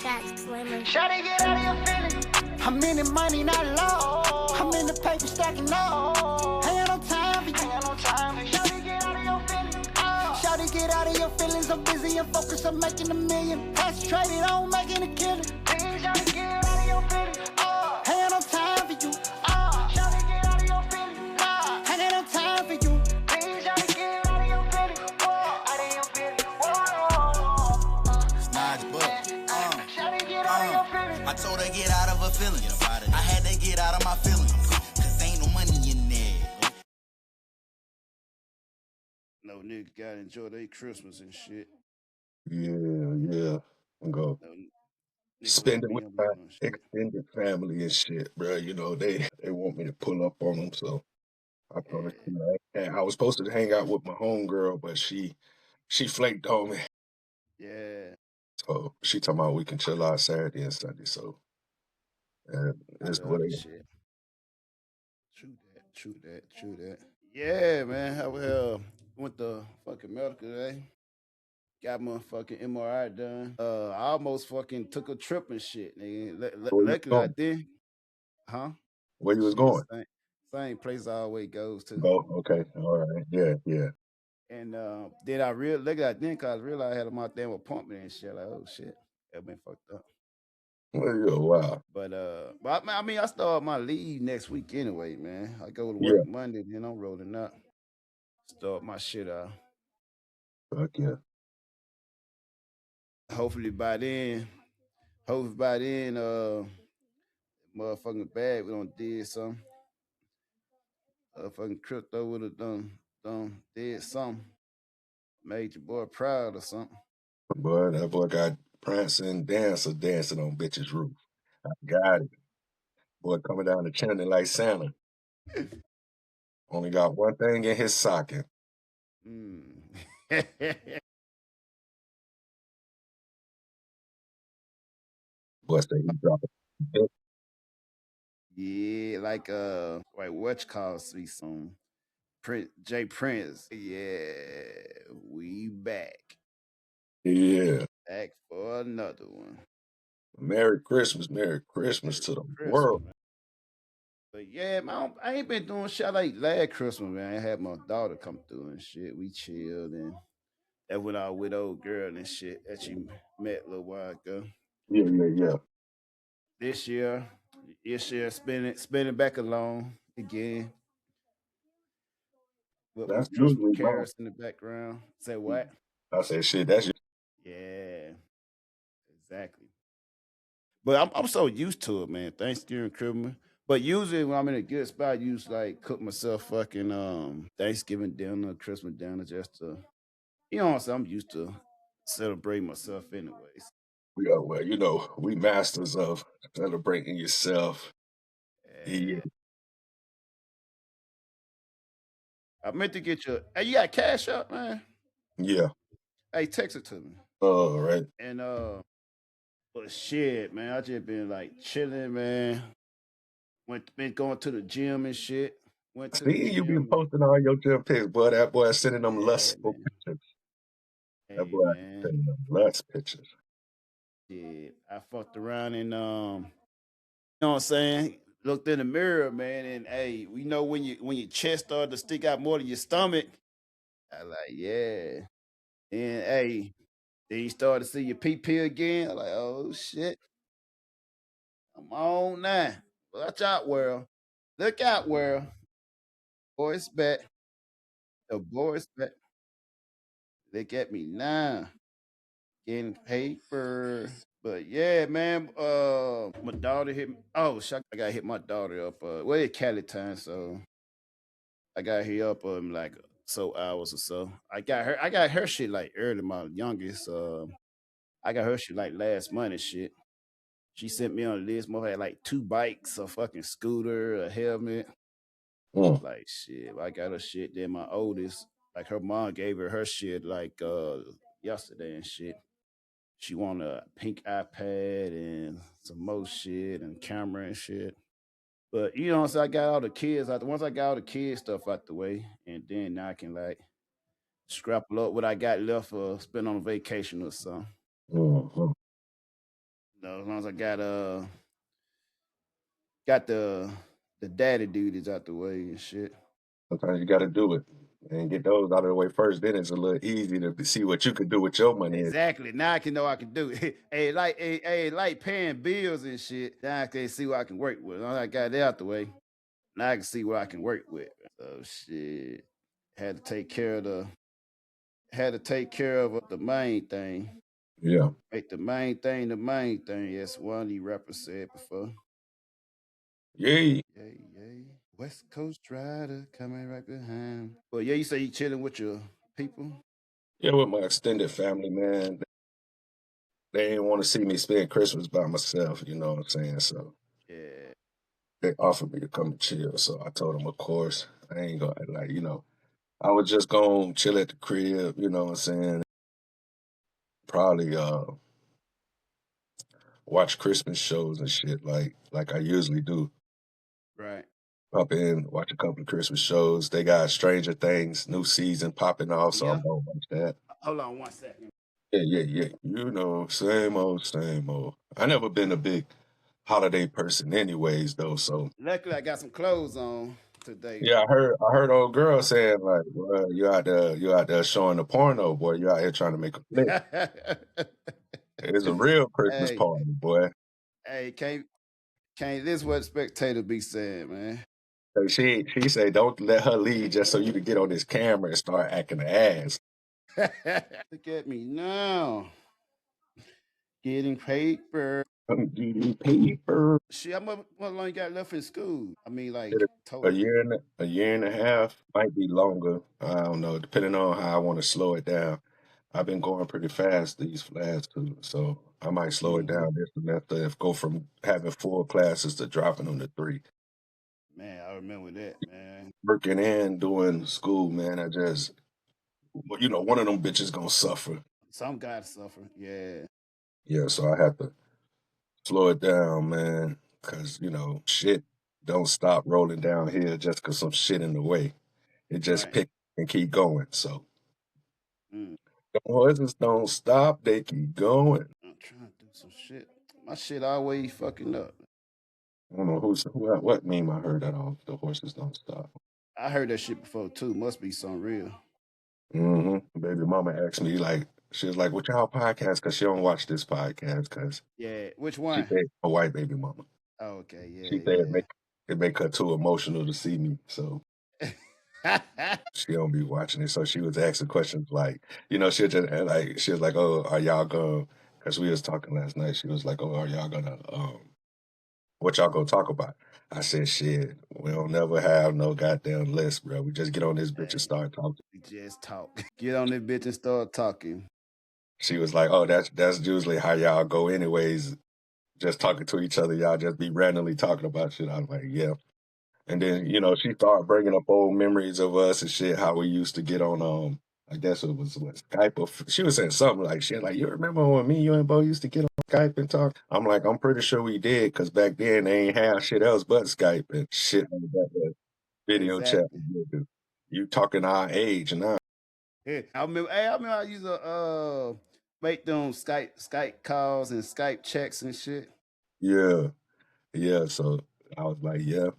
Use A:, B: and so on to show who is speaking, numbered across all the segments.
A: Shawty, get out of your feelings. I'm in the money, not low. I'm in the paper stacking low. Ain't no time for you. Shawty, get out of your feelings. Shawty, get out of your feelings. I'm busy and focused on making a million. Concentrated on making a killing. Please, shawty, get out of your feelings. Ain't no time for you. Shawty, get out of your feelings. Ain't no time for you. Please, shawty, get out of your feelings. Out of your feelings.
B: Snodge book. I told her get out of her feelings. I had to get out of my feelings. Cause ain't no money in there.
C: No niggas gotta enjoy their Christmas and shit.
D: Yeah. I'm gonna spend it with my extended family and shit, bro. You know, they want me to pull up on them, so I told her, you know, I was supposed to hang out with my homegirl, but she flaked on me.
C: Yeah.
D: So she talking about we can chill out Saturday and Sunday, so that's what it is.
C: Shit. True that. Yeah, man. I went to fucking medical today. Got my fucking MRI done. I almost fucking took a trip and shit, nigga. Luckily I did. Huh?
D: Where you was going?
C: Same place I always goes to.
D: Oh, okay. All right. Yeah.
C: And then I didn't cause I realized I had my damn appointment and shit. Like, oh shit. That been fucked up.
D: Well, wow.
C: But I mean, I start my leave next week anyway, man. I go to work Monday, then I'm rolling up. Start my shit out.
D: Fuck yeah.
C: Hopefully by then, motherfucking bag we done did something. Fucking crypto would have done did something. Made your boy proud or something.
D: Boy, that boy got prancing dancing on bitch's roof. I got it. Boy coming down the chimney like Santa. Only got one thing in his socket. Boy say he dropped it.
C: Yeah, like what you call sweet song? Prince. Yeah, we back.
D: Yeah.
C: Back for another one.
D: Merry Christmas to the world.
C: Man. But yeah, man, I ain't been doing shit like last Christmas, man. I had my daughter come through and shit. We chilled and that went out with old girl and shit that she met a little while ago.
D: Yeah.
C: This year, spending back alone again.
D: That's
C: with
D: usually
C: Karis in the background. Say what?
D: I say shit. That's
C: yeah, exactly. But I'm so used to it, man. Thanksgiving, Christmas. But usually when I'm in a good spot, I usually like cook myself fucking Thanksgiving dinner, Christmas dinner, just to, you know what I'm saying? I'm used to celebrating myself anyways.
D: Well, you know, we masters of celebrating yourself. Yeah.
C: I meant to get you. Hey, you got cash up, man?
D: Yeah.
C: Hey, text it to me.
D: All right.
C: And but shit, man, I just been like chilling, man. Been going to the gym and shit. Went to the gym.
D: You been posting all your gym pics, boy. That boy sending them lustful pictures. That boy sending them lust pictures.
C: Yeah, I fucked around and you know what I'm saying? Looked in the mirror, man, and hey, we know when your chest started to stick out more than your stomach. I like, yeah. And hey, then you start to see your PP again. I'm like, oh shit. I'm on now. Watch out, world. Look out, world. Boys back. The boys back. Look at me now. Getting paper. But yeah, man. My daughter hit me. Oh, shit, I gotta hit my daughter up. Well, it's Cali time, so I got her up like so hours or so. I got her shit like early. My youngest. I got her shit like last month and shit. She sent me on a list. Mo had like 2 bikes, a fucking scooter, a helmet. Like shit, I got her shit. Then my oldest, like her mom gave her shit like yesterday and shit. She want a pink iPad and some more shit and camera and shit. But you know, so I got all the kids out. Once I got all the kids stuff out the way, and then now I can like scrapple up what I got left for spend on a vacation or something. As long as I got the daddy duties out the way and shit.
D: Sometimes you got to do it and get those out of the way first. Then it's a little easy to see what you can do with your money.
C: Exactly. Now I can know I can do it. Like paying bills and shit. Now I can see what I can work with. Once I got that out the way, now I can see what I can work with. So shit. Had to take care of the main thing.
D: Yeah.
C: Make the main thing the main thing. Yes, one of the rappers said before.
D: Yay.
C: Yay. West Coast Rider coming right behind. But yeah, you say you chilling with your people?
D: Yeah, with my extended family, man. They didn't want to see me spend Christmas by myself, you know what I'm saying? So
C: Yeah.
D: they offered me to come and chill. So I told them, of course, I ain't gonna like, I was just gonna chill at the crib, you know what I'm saying? Probably watch Christmas shows and shit like I usually do.
C: Right.
D: Pop in, watch a couple of Christmas shows. They got Stranger Things, new season popping off, so
C: Yeah.
D: I'm gonna watch that.
C: Hold on one second.
D: Yeah, yeah, yeah. Same old, same old. I never been a big holiday person anyways though, so
C: Luckily I got some clothes on today.
D: yeah, I heard old girl saying like, well, you out there showing the porno, boy. You out here trying to make a flick. It's a real Christmas
C: hey,
D: party, boy.
C: hey, can't this what spectator be saying, man?
D: So she say don't let her lead just so you can get on this camera and start acting the ass.
C: Look at me now. Getting paper.
D: I'm getting paper.
C: Shit, how long you got left in school? I mean,
D: Did
C: like
D: it a
C: total.
D: year and a half, might be longer. I don't know, depending on how I want to slow it down. I've been going pretty fast these last two, so I might slow it
C: Mm-hmm.
D: down this semester and go from having 4 classes to dropping them to 3.
C: Man, I remember that, man.
D: Working and doing school, man, one of them bitches gonna suffer.
C: Some guys suffer. Yeah.
D: Yeah, so I have to slow it down, man, because, shit don't stop rolling down here just because some shit in the way. It just
C: Right.
D: pick and keep going. So
C: Mm.
D: the horses don't stop, they keep going.
C: I'm trying to do some shit. My shit always fucking up.
D: I don't know what meme I heard that on. The horses don't stop.
C: I heard that shit before too. Must be something real.
D: Baby mama asked me, like, she was like, what y'all podcast? Because she don't watch this podcast because
C: Yeah. Which
D: she
C: one?
D: said a white baby mama.
C: Oh, okay.
D: She said
C: Yeah,
D: it make her too emotional to see me. So
C: yeah.
D: she don't be watching it. So she was asking questions like, she just like she was like, oh, are y'all gonna? Because we was talking last night. She was like, oh, are y'all gonna what y'all gonna talk about? I said, shit, we don't never have no goddamn list, bro. We just get on this bitch and
C: Hey,
D: start talking.
C: we just talk. Get on this bitch and start talking.
D: She was like, oh, that's usually how y'all go anyways. Just talking to each other, y'all just be randomly talking about shit. I was like, yeah. And then, she started bringing up old memories of us and shit, how we used to get on, I guess it was Skype. Or she was saying something like, shit, like, you remember when me, you and Bo used to get on Skype and talk? I'm like, I'm pretty sure we did, because back then they ain't have shit else but Skype and shit like that video chat.
C: Exactly.
D: You talking our age now.
C: Yeah. I remember I used to make them Skype calls and Skype checks and shit.
D: Yeah. Yeah. So I was like, yeah.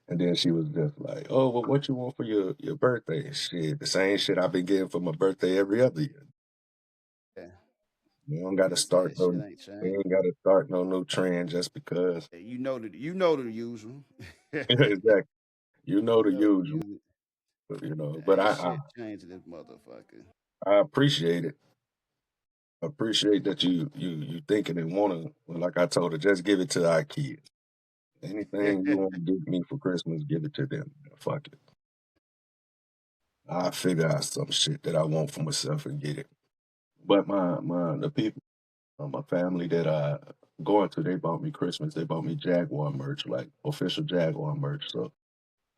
D: And then she was just like, oh, well, what you want for your birthday? Shit, the same shit I've been getting for my birthday every other year.
C: Yeah.
D: You don't got to
C: They said
D: start
C: shit
D: no,
C: ain't
D: we
C: changed.
D: ain't got to start no new trend just because.
C: Yeah, you know the usual.
D: Exactly. You know the
C: You know the
D: usual,
C: usual.
D: But
C: Ain't
D: I
C: shit changing this motherfucker.
D: I appreciate it. I appreciate that you thinking and wanna. Well, like I told her, just give it to our kids. Anything you want to give me for Christmas, give it to them. Fuck it. I figure out some shit that I want for myself and get it. But the people, my family that I going to, they bought me Christmas. They bought me Jaguar merch, like official Jaguar merch. So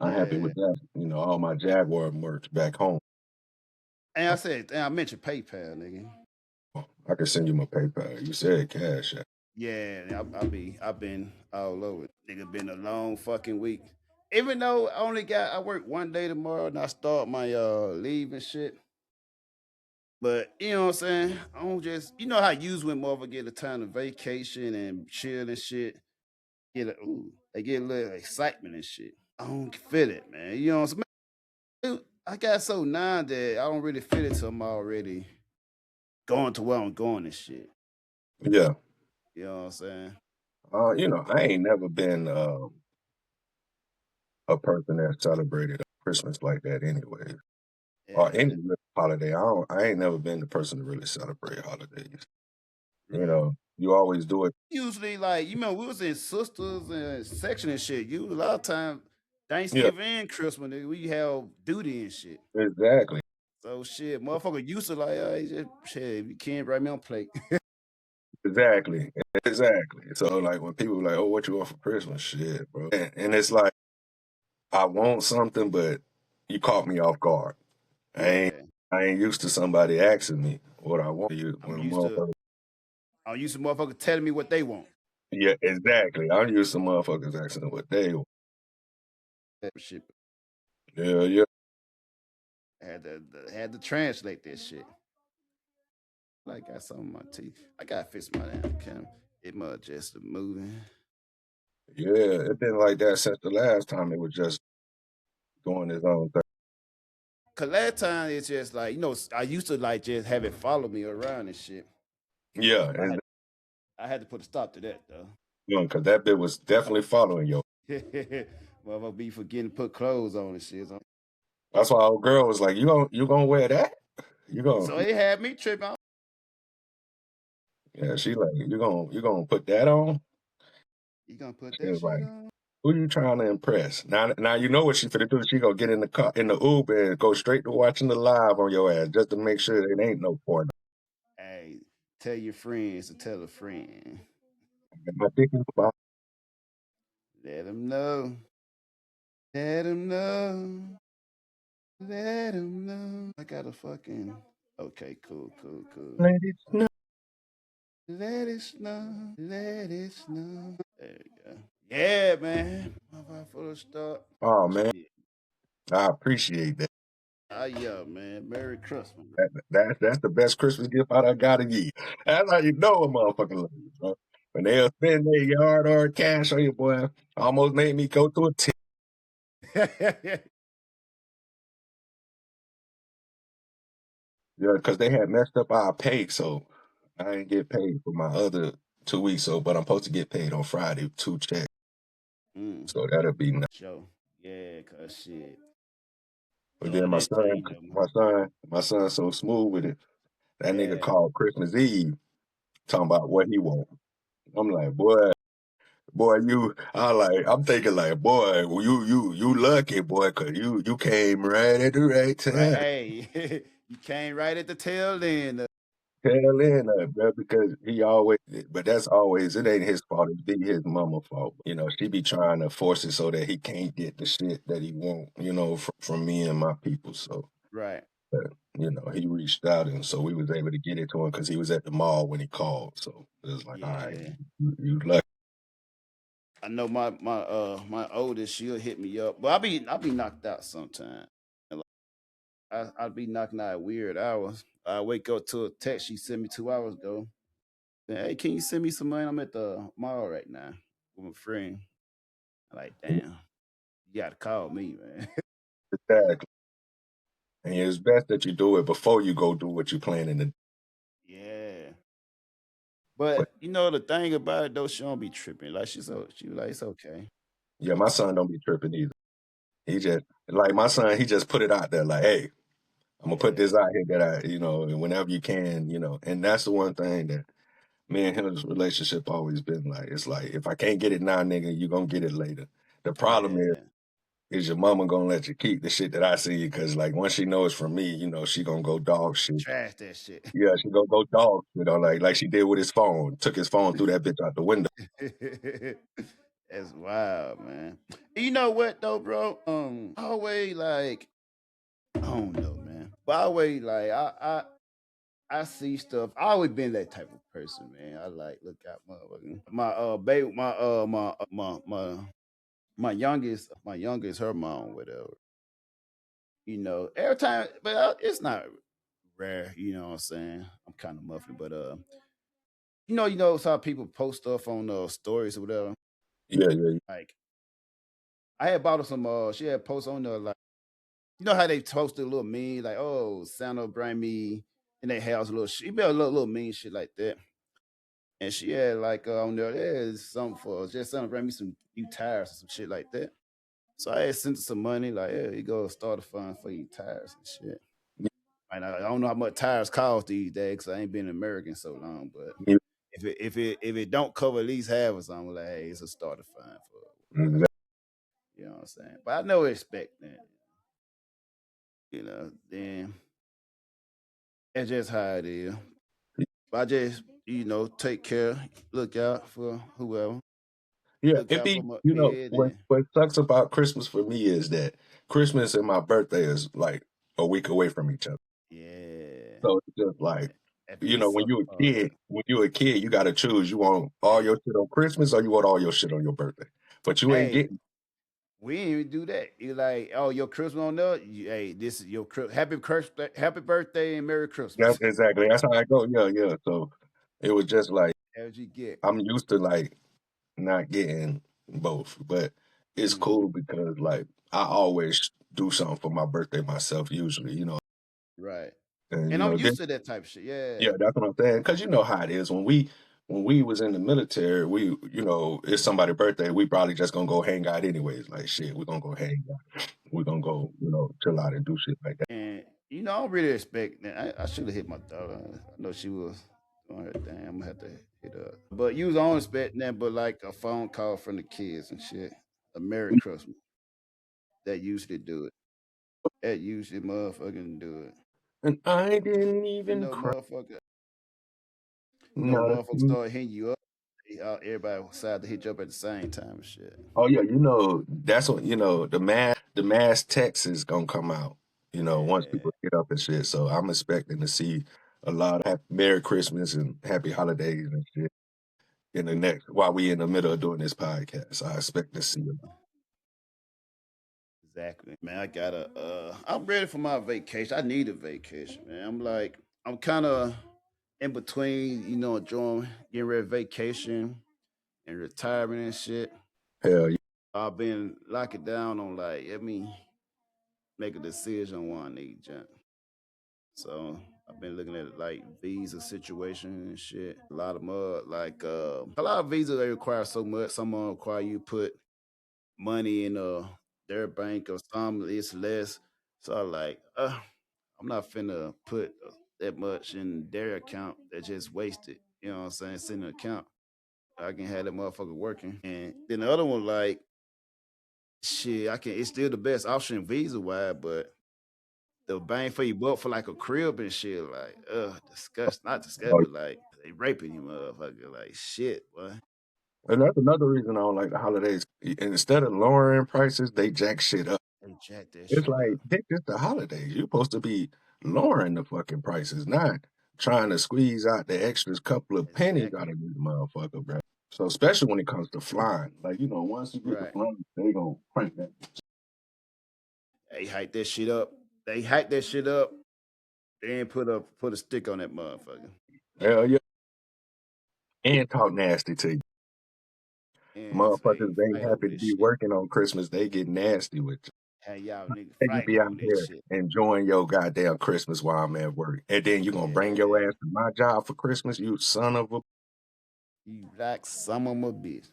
D: I'm happy
C: Yeah.
D: with that. All my Jaguar merch back home.
C: And I mentioned PayPal, nigga.
D: I can send you my PayPal. You said cash.
C: Yeah, I've been all over it. Nigga, been a long fucking week. Even though I work one day tomorrow and I start my leave and shit. But you know what I'm saying? I don't just you know how use when motherfucker get a time of vacation and chill and shit. They get a little excitement and shit. I don't feel it, man. You know what I'm saying? I got so numb that I don't really feel it till I'm already going to where I'm going and shit.
D: Yeah.
C: You know what I'm saying?
D: I ain't never been a person that celebrated Christmas like that anyway. Or any
C: Yeah,
D: real holiday. I ain't never been the person to really celebrate holidays.
C: right.
D: You always do it.
C: Usually, like, we was in sisters and section and shit. You a lot of time
D: Yeah,
C: Thanksgiving and Christmas, nigga, we have duty and shit.
D: exactly.
C: So shit, motherfucker used to like, just, shit, if you can't write me on plate.
D: Exactly. Exactly. So like when people like, oh, what you want for Christmas? Shit, bro. And it's like I want something, but you caught me off guard. I ain't
C: Yeah.
D: I ain't used to somebody asking me what I want. You
C: I'm
D: when a
C: used to
D: motherfucker
C: I'm used to motherfuckers telling me what they want.
D: Yeah, exactly. I'm used to motherfuckers asking what they want.
C: That shit.
D: Yeah, yeah.
C: I had to translate that shit. Like I got something on my teeth. I gotta fix my damn camera. It must just moving.
D: Yeah. It's been like that since the last time it was just doing his own thing.
C: Cause last time it's just like, I used to like just have it follow me around and shit.
D: Yeah,
C: I
D: and
C: had I had to put a stop to that though.
D: because that bit was definitely following you.
C: Motherfucker be forgetting to put clothes on and shit.
D: That's why old girl was like, you gonna wear that? You gonna
C: So it had me tripping.
D: Yeah, she like, you gonna put that on?
C: You gonna put
D: She
C: that
D: was
C: shit
D: like,
C: on?
D: who you trying to impress? Now you know what she finna do. She gonna get in the car in the Uber and go straight to watching the live on your ass just to make sure it ain't no porn.
C: Hey, tell your friends to tell a friend.
D: My dick is about
C: Let them know. Let them know. Let them know. I got a fucking. Okay, cool, cool, cool.
D: let it snow.
C: Let it snow. Let it snow. There you go. Yeah, man. My full of start.
D: Oh man,
C: Shit.
D: I appreciate that.
C: Ah, yeah, man. Merry Christmas.
D: That's the best Christmas gift I done got a year. That's how you know a motherfucker love you, bro. When they'll spend their hard cash on you, boy, almost made me go through a tip. Yeah, because they had messed up our pay, so I ain't get paid for my other 2 weeks. So, but I'm supposed to get paid on Friday, 2 checks.
C: mm,
D: So that'll be nice.
C: show. Yeah, cause shit.
D: But then
C: Doing
D: my
C: that
D: son,
C: thing though.
D: my son's so smooth with it. That nigga
C: Yeah.
D: called Christmas Eve talking about what he want. I'm like, boy, I'm thinking like, boy, well, you lucky, boy, cause you came right at the right
C: Right.
D: time.
C: Hey, you came right at the tail end.
D: Tail end of it, bro, because he always, but that's always, it ain't his fault. It be his mama fault. She be trying to force it so that he can't get the shit that he want, from me and my people. So,
C: Right.
D: but, he reached out and so we was able to get it to him because he was at the mall when he called. So it was like, all right,
C: Yeah.
D: you lucky.
C: I know my oldest, she'll hit me up. But I'll be knocked out sometime. And, like, I'll be knocking out at weird hours. I wake up to a text she sent me 2 hours ago. Hey, can you send me some money? I'm at the mall right now with my friend. I'm like, damn, you gotta call me, man.
D: Exactly. And it's best that you do it before you go do what you're planning to do.
C: Yeah.
D: But
C: But the thing about it though, she don't be tripping. Like she was like, it's okay.
D: yeah, my son don't be tripping either. He just like my son, he just put it out there like, hey, I'm gonna put
C: Yeah.
D: this out here that and whenever you can, and that's the one thing that me and his relationship always been like. It's like if I can't get it now, nigga, you gonna get it later. The problem
C: Yeah.
D: is your mama gonna let you keep the shit that I see you because like once she knows from me, she gonna go dog shit.
C: Trash that shit.
D: Yeah, she gonna go dog, like she did with his phone. Took his phone, threw that bitch out the window.
C: That's wild, man. You know what though, bro? I always like I don't know, man. But I always like I see stuff. I always been that type of person, man. I like look out, motherfucker. My baby, my youngest, her mom, whatever. Every time, but it's not rare. You know what I'm saying? I'm kind of muffled, but how people post stuff on stories or whatever.
D: Yeah.
C: Like I had bought her some. She had posts on there like how they posted a little meme like, "Oh, Santa bring me in their house a little." She made a little mean shit like that, and she had like on there's something for just Santa bring me some new tires or some shit like that. So I had sent her some money like, "Yeah, you go start a fund for your tires and shit." And I don't know how much tires cost these days because I ain't been in America in so long, but
D: Yeah.
C: if it don't cover at least half or something, like hey, it's a starter fund for
D: Exactly.
C: you know what I'm saying. But I know expect that, then that's just how it is. But I just take care, look out for whoever,
D: Yeah,
C: look out for my kid,
D: what
C: and
D: what sucks about Christmas for me is that Christmas and my birthday is like a week away from each other.
C: yeah,
D: So it's just like,
C: that be suck.
D: when you a kid, you gotta choose. You want all your shit on Christmas or you want all your shit on your birthday. But you ain't
C: Hey,
D: getting
C: we ain't even do that. You like, oh, your Christmas on there. Hey, this is your happy birthday, and Merry
D: that's
C: Christmas.
D: exactly that's how I go. Yeah. So it was just like
C: As you get.
D: I'm used to like not getting both. But it's
C: Mhm.
D: cool because like I always do something for my birthday myself usually.
C: Right.
D: And
C: And I'm used to that type of shit.
D: yeah,
C: Yeah.
D: that's what I'm saying. Because you know how it is when we was in the military, it's somebody's birthday, we probably just gonna go hang out anyways. Like shit, we're gonna go hang out. We're gonna go, chill out and do shit like that.
C: And I don't really expect that. I should have hit my daughter. I know she was doing her thing. I'm gonna have to hit her. But you was on expecting that, but like a phone call from the kids and shit. A Merry Christmas. That usually do it. That usually motherfucking do it.
D: And I didn't
C: You
D: even
C: know,
D: cry.
C: motherfucker. Motherfucker
D: Nothing.
C: start hitting you up. Everybody decide to hit you up at the same time and shit.
D: Oh yeah, that's what the mass text is gonna come out, once
C: Yeah,
D: people get up and shit. So I'm expecting to see a lot of happy Merry Christmas and happy holidays and shit in the next while we in the middle of doing this podcast. I expect to see them.
C: exactly. Man, I'm ready for my vacation. I need a vacation, man. I'm kind of in between, enjoying getting ready for vacation and retirement and shit.
D: Hell yeah.
C: I've been locking down on like, let me make a decision on what I need, jump. So I've been looking at like visa situation and shit. A lot of mud, like a lot of visas they require so much. Some of them require you put money in their bank or some it's less. So I like, I'm not finna put that much in their account that just wasted. You know what I'm saying? It's in an account. I can have that motherfucker working. And then the other one, like, shit, I can it's still the best option visa wise, but the bang for your buck for like a crib and shit, like, disgust, not disgust,
D: Oh,
C: but like they raping you, motherfucker, like shit, boy.
D: and that's another reason I don't like the holidays. Instead of lowering prices, they jack shit up.
C: They jack that
D: It's
C: shit
D: like,
C: up.
D: this is the holidays. You're supposed to be lowering the fucking prices, not trying to squeeze out the extras couple of pennies out
C: Exactly.
D: of this motherfucker, bro. So especially when it comes to flying, like once you get the
C: Right.
D: flying, they gonna crank that.
C: They hype that shit up. They hype that shit up. Then put a stick on that motherfucker.
D: Hell yeah, and talk nasty to you.
C: And say
D: Motherfuckers ain't
C: fight over
D: happy to
C: this
D: be
C: shit.
D: working on Christmas. They get nasty with you.
C: Hey y'all niggas
D: And you
C: fighting
D: be out
C: over this
D: here
C: shit.
D: enjoying your goddamn Christmas while I'm at work, and then you gonna bring your
C: Yeah.
D: ass to my job for Christmas, you son of a.
C: You like some of my bitch.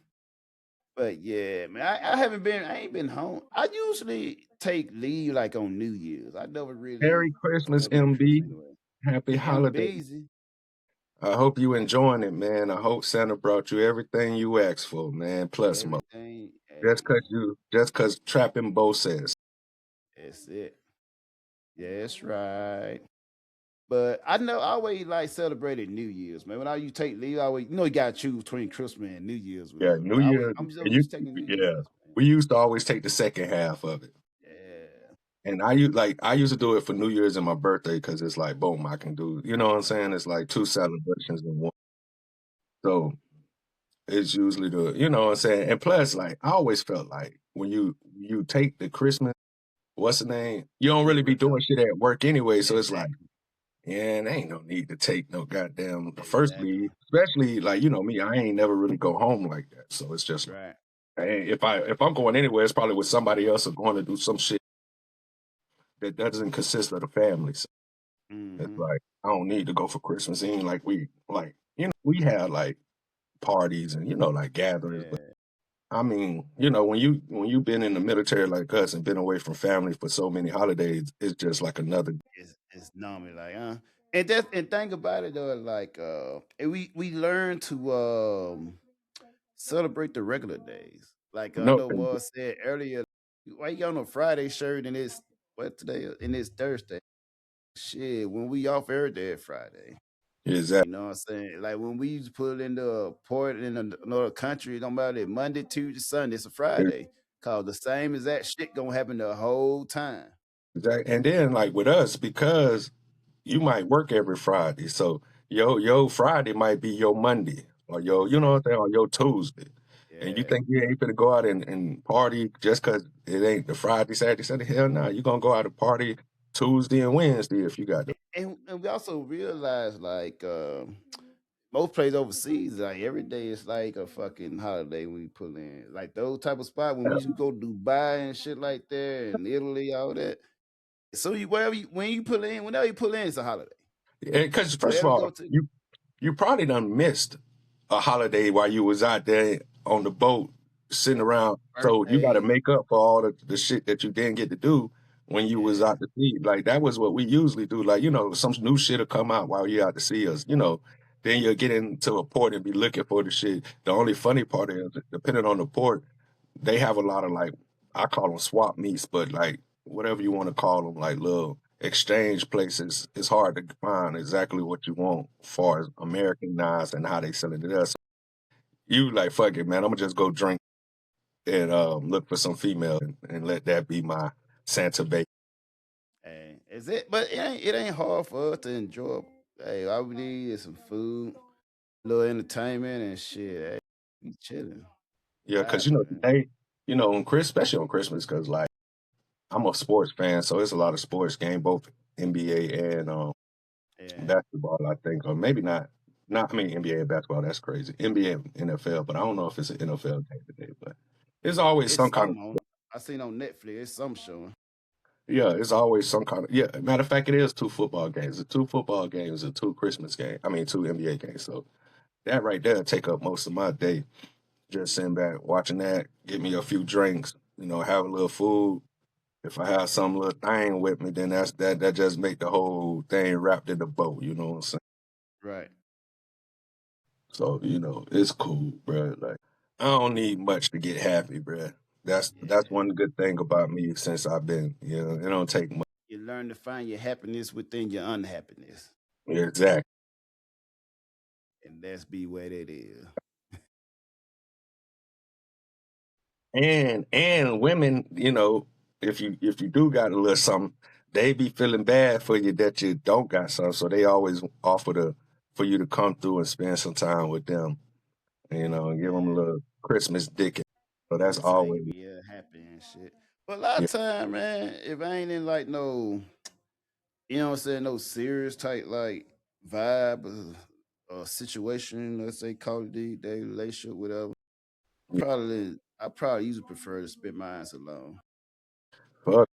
C: But yeah, man, I ain't been home. I usually take leave like on New Year's. I never really
D: Merry Christmas,
C: celebrate Christmas
D: MB.
C: anyway.
D: Happy
C: I'm
D: holiday.
C: busy.
D: I hope you enjoying it, man. I hope Santa brought you everything you asked for, man. Plus more.
C: Everything.
D: Just
C: Hey,
D: cause Trapping Bo says.
C: that's it. Yeah, that's right. But I know I always like celebrated New Year's, man. When I you take leave, I always you gotta choose between Christmas and New Year's,
D: Yeah,
C: whatever.
D: New
C: But
D: Year's.
C: I'm so
D: And you,
C: used to taking New
D: yeah,
C: Year's, man.
D: we used to always take the second half of it.
C: Yeah.
D: And I used to do it for New Year's and my birthday because it's like, boom, I can do, you know what I'm saying? It's like two celebrations in one. So it's usually you know what I'm saying? And plus, like, I always felt like when you take the Christmas, what's the name? You don't
C: You
D: really be
C: work
D: doing
C: out.
D: shit at work anyway. So it's like,
C: Exactly.
D: And ain't no need to take no goddamn first
C: Exactly.
D: leave, especially like you know me. I ain't never really go home like that, so it's just like
C: Right.
D: if I'm going anywhere, it's probably with somebody else or going to do some shit that doesn't consist of the family. So it's
C: Mm-hmm.
D: like I don't need to go for Christmas. It ain't like you know we have like parties and you know like gatherings, but
C: Yeah.
D: I mean you know when you been in the military like us and been away from family for so many holidays, it's just like another.
C: It's normally like, and that's and think about it though, like and we learn to celebrate the regular days. Like I
D: No,
C: know Moore said earlier, why you got on a Friday shirt and it's what today and it's Thursday. Shit, when we off every day is Friday.
D: is that
C: You know what I'm saying? Like when we used to put it in the port in another country, it don't matter if Monday, Tuesday, Sunday, it's a Friday. Cause the same as that shit gonna happen the whole time.
D: exactly? And then like with us because you might work every Friday. So your Friday might be your Monday or your, you know what
C: Exactly.
D: I'm saying, or your Tuesday. And you
C: Yeah.
D: think you ain't gonna go out and party just cause it ain't the Friday, Saturday, Sunday. Hell no, you gonna go out and party Tuesday and Wednesday if you got the
C: And we also realize like most places overseas, like every day it's like a fucking holiday when we pull in. Like those type of spot when we used to go to Dubai and shit like that and Italy, all that. So you wherever you when you pull in, whenever you pull in, it's a holiday.
D: because first of
C: Wherever you
D: all,
C: go to,
D: you probably done missed a holiday while you was out there on the boat sitting around. So you got to
C: birthday.
D: make up for all the shit that you didn't get to do when you was
C: Yeah.
D: out to sea. Like that was what we usually do. Like, you know, some new shit will come out while you out to see us, you know. Then you'll get into a port and be looking for the shit. The only funny part is, depending on the port, they have a lot of like, I call them swap meets, but like whatever you want to call them, like little exchange places. It's hard to find exactly what you want as far as Americanized and how they selling it us. You like, fuck it, man. I'm gonna just go drink and look for some female and let that be my Santa bait.
C: Hey, is it? But it ain't hard for us to enjoy. Hey, all we need is some food, a little entertainment, and shit. Hey, we chilling,
D: Yeah, because you
C: vibing,
D: know
C: man.
D: today, you know, on Chris, especially on Christmas, because like I'm a sports fan, so it's a lot of sports game, both NBA and
C: Yeah,
D: basketball. I think, or maybe not. Not, I mean, NBA and basketball. That's crazy. NBA and NFL, but I don't know if it's an NFL game today. But it's always
C: it's
D: some kind of
C: something on. I seen on Netflix. It's some showing.
D: yeah. It's always some kind of yeah. Matter of fact, it is two football games. The two football games and two Christmas games. I mean, two NBA games. So that right there take up most of my day. Just sitting back watching that, get me a few drinks, you know, have a little food. If I have some little thing with me, then that just make the whole thing wrapped in the bow. You know what I'm saying?
C: Right.
D: So you know, it's cool, bro. Like I don't need much to get happy, bro. That's
C: Yeah.
D: one good thing about me since I've been, you know, it don't take much.
C: You learn to find your happiness within your unhappiness,
D: Exactly.
C: and that's be what it is.
D: And women, you know, if you do got a little something, they be feeling bad for you that you don't got something, so they always offer to for you to come through and spend some time with them, you know, and give them a
C: Yeah.
D: little Christmas dick. So that's
C: Just make
D: always
C: me happy and shit. But a lot
D: yeah,
C: of time, man, if I ain't in like no, you know what I'm saying, no serious type like vibe or situation, let's say call it day relationship, whatever.
D: yeah,
C: I probably usually prefer to spend mine alone.
D: fuck,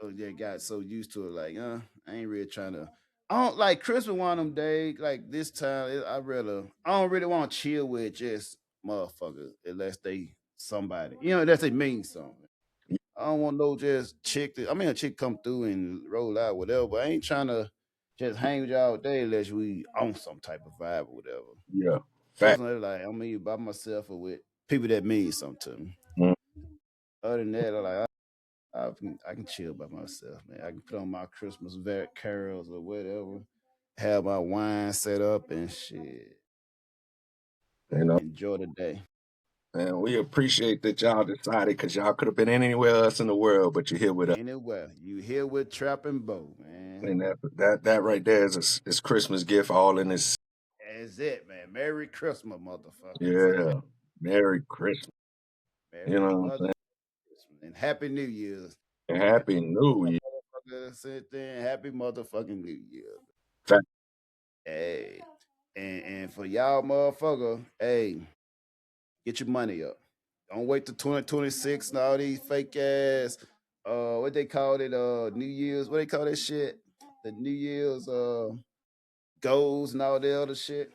C: Oh yeah, got so used to it, like, I ain't really trying to. I don't like Christmas one of them days like this time. I don't really want to chill with just motherfuckers unless they somebody, unless they mean something. I don't want no just chick. I mean, a chick come through and roll out whatever, but I ain't trying to just hang with y'all all day unless we on some type of vibe or whatever.
D: yeah, fact.
C: Christmas, like I'm either by myself or with people that mean something to me.
D: Mm,
C: Other than that, I can chill by myself, man. I can put on my Christmas carols or whatever, have my wine set up and shit,
D: You know,
C: enjoy the day.
D: and we appreciate that y'all decided because y'all could have been anywhere else in the world, but you're here with us.
C: Anyway, you here with Trap and Bow, man.
D: And that right there is Christmas gift all in this.
C: That's it, man. Merry Christmas, motherfuckers.
D: Yeah. Merry Christmas. You
C: Merry
D: know what I'm
C: mother
D: saying?
C: Christmas and Happy New Year's.
D: And Happy New Year.
C: Motherfucker, sit there and Happy motherfucking New Year.
D: Fact.
C: Hey, and for y'all motherfucker, hey, get your money up. Don't wait till 2026 and all these fake ass what they call it, New Year's, what they call that shit? The New Year's goals and all the other shit.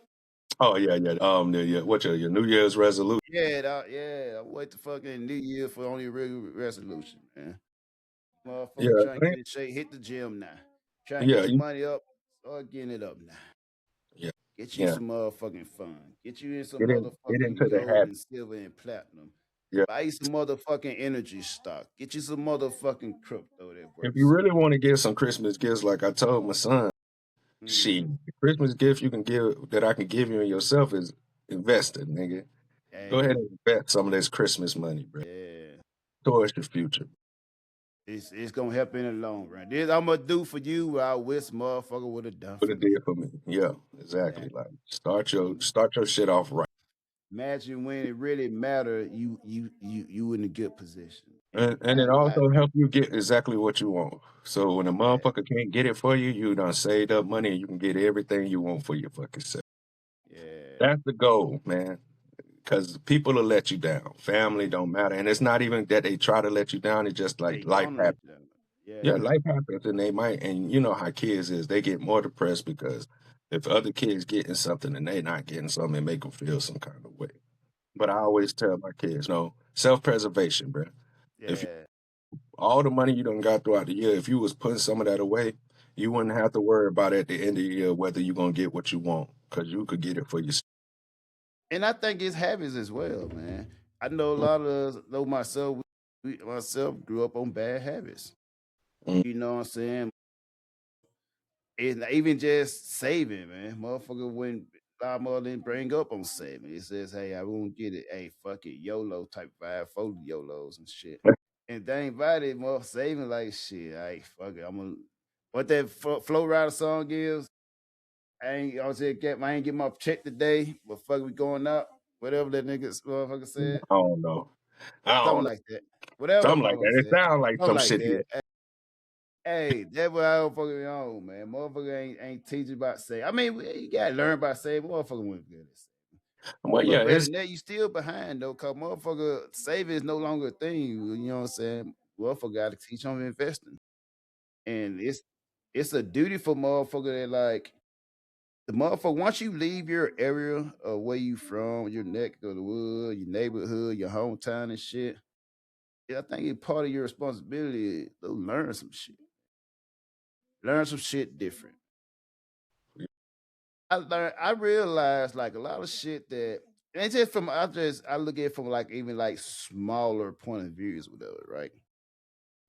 D: Oh yeah, yeah. What's your New Year's resolution?
C: Yeah, I wait to fucking New Year for only a regular resolution, man.
D: Yeah,
C: Motherfucker trying to
D: I
C: get
D: ain't-
C: in shape, hit the gym now. Trying to
D: yeah,
C: get your money up, start getting it up now.
D: yeah,
C: Get you
D: yeah.
C: some motherfucking fun. Get you in some
D: Get into
C: motherfucking
D: the
C: gold
D: habit.
C: and silver and platinum.
D: Yeah.
C: Buy you some motherfucking energy stock. Get you some motherfucking crypto that
D: If you
C: works.
D: really want to get some Christmas gifts, like I told my son,
C: Mm-hmm.
D: the Christmas gift you can give that I can give you and yourself is invested, nigga. Go ahead
C: Hey,
D: and invest some of this Christmas money, bro,
C: yeah.
D: towards your future.
C: It's gonna help in the long run. This I'm gonna do for you what I wish motherfucker would have done
D: What
C: for
D: it
C: me.
D: did for me. Yeah, exactly.
C: Exactly.
D: Like start your shit off right.
C: Imagine when it really mattered, you in a good position. And
D: And it
C: I ain't got
D: also help you get exactly what you want. So when a
C: that.
D: motherfucker can't get it for you, you done saved up money and you can get everything you want for your fucking self.
C: Yeah.
D: That's the goal, man. Because people will let you down. Family don't matter. And it's not even that they try to let you down. It's just
C: They
D: like life
C: gonna
D: happens.
C: let them.
D: Yeah,
C: Yeah.
D: life happens and they might, and you know how kids is, they get more depressed because if other kids getting something and they not getting something, it make them feel some kind of way. But I always tell my kids, no, self-preservation, bro. If you,
C: Yeah.
D: all the money you done got throughout the year, if you was putting some of that away, you wouldn't have to worry about at the end of the year whether you're gonna get what you want because you could get it for yourself.
C: And I think it's habits as well, man. I know a lot of us, though myself, myself grew up on bad habits.
D: Mm.
C: You know what I'm saying? And even just saving, man. Motherfucker when our mother didn't bring up on saving. It says, hey, I won't get it. Hey, fuck it, YOLO type vibe, 40 YOLOs and shit. And they invited more saving like shit. Hey, fuck it. I'm gonna what that Flow Rider song is. I ain't get my check today, but fuck we going out. Whatever that nigga motherfucker said.
D: I don't know. I
C: Something
D: don't know.
C: like that. Whatever that
D: Something like
C: motherfucker
D: that. It
C: said.
D: sounds like
C: Something
D: some
C: like
D: shit he.
C: that. Hey, that's what I don't fucking on, man. Motherfucker ain't teaching about saving. I mean, you gotta learn about saving. Motherfucker went good at saving.
D: Well, yeah,
C: But better
D: it's
C: than that, you still behind though, cause motherfucker saving is no longer a thing. You know what I'm saying? Motherfucker gotta teach them investing. And it's a duty for motherfucker that like the motherfucker once you leave your area of where you from, your neck of the wood, your neighborhood, your hometown and shit. Yeah, I think it's part of your responsibility to learn some shit. Learn some shit different. I realized like a lot of shit that and just from I look at it from like even like smaller point of views, whatever, right?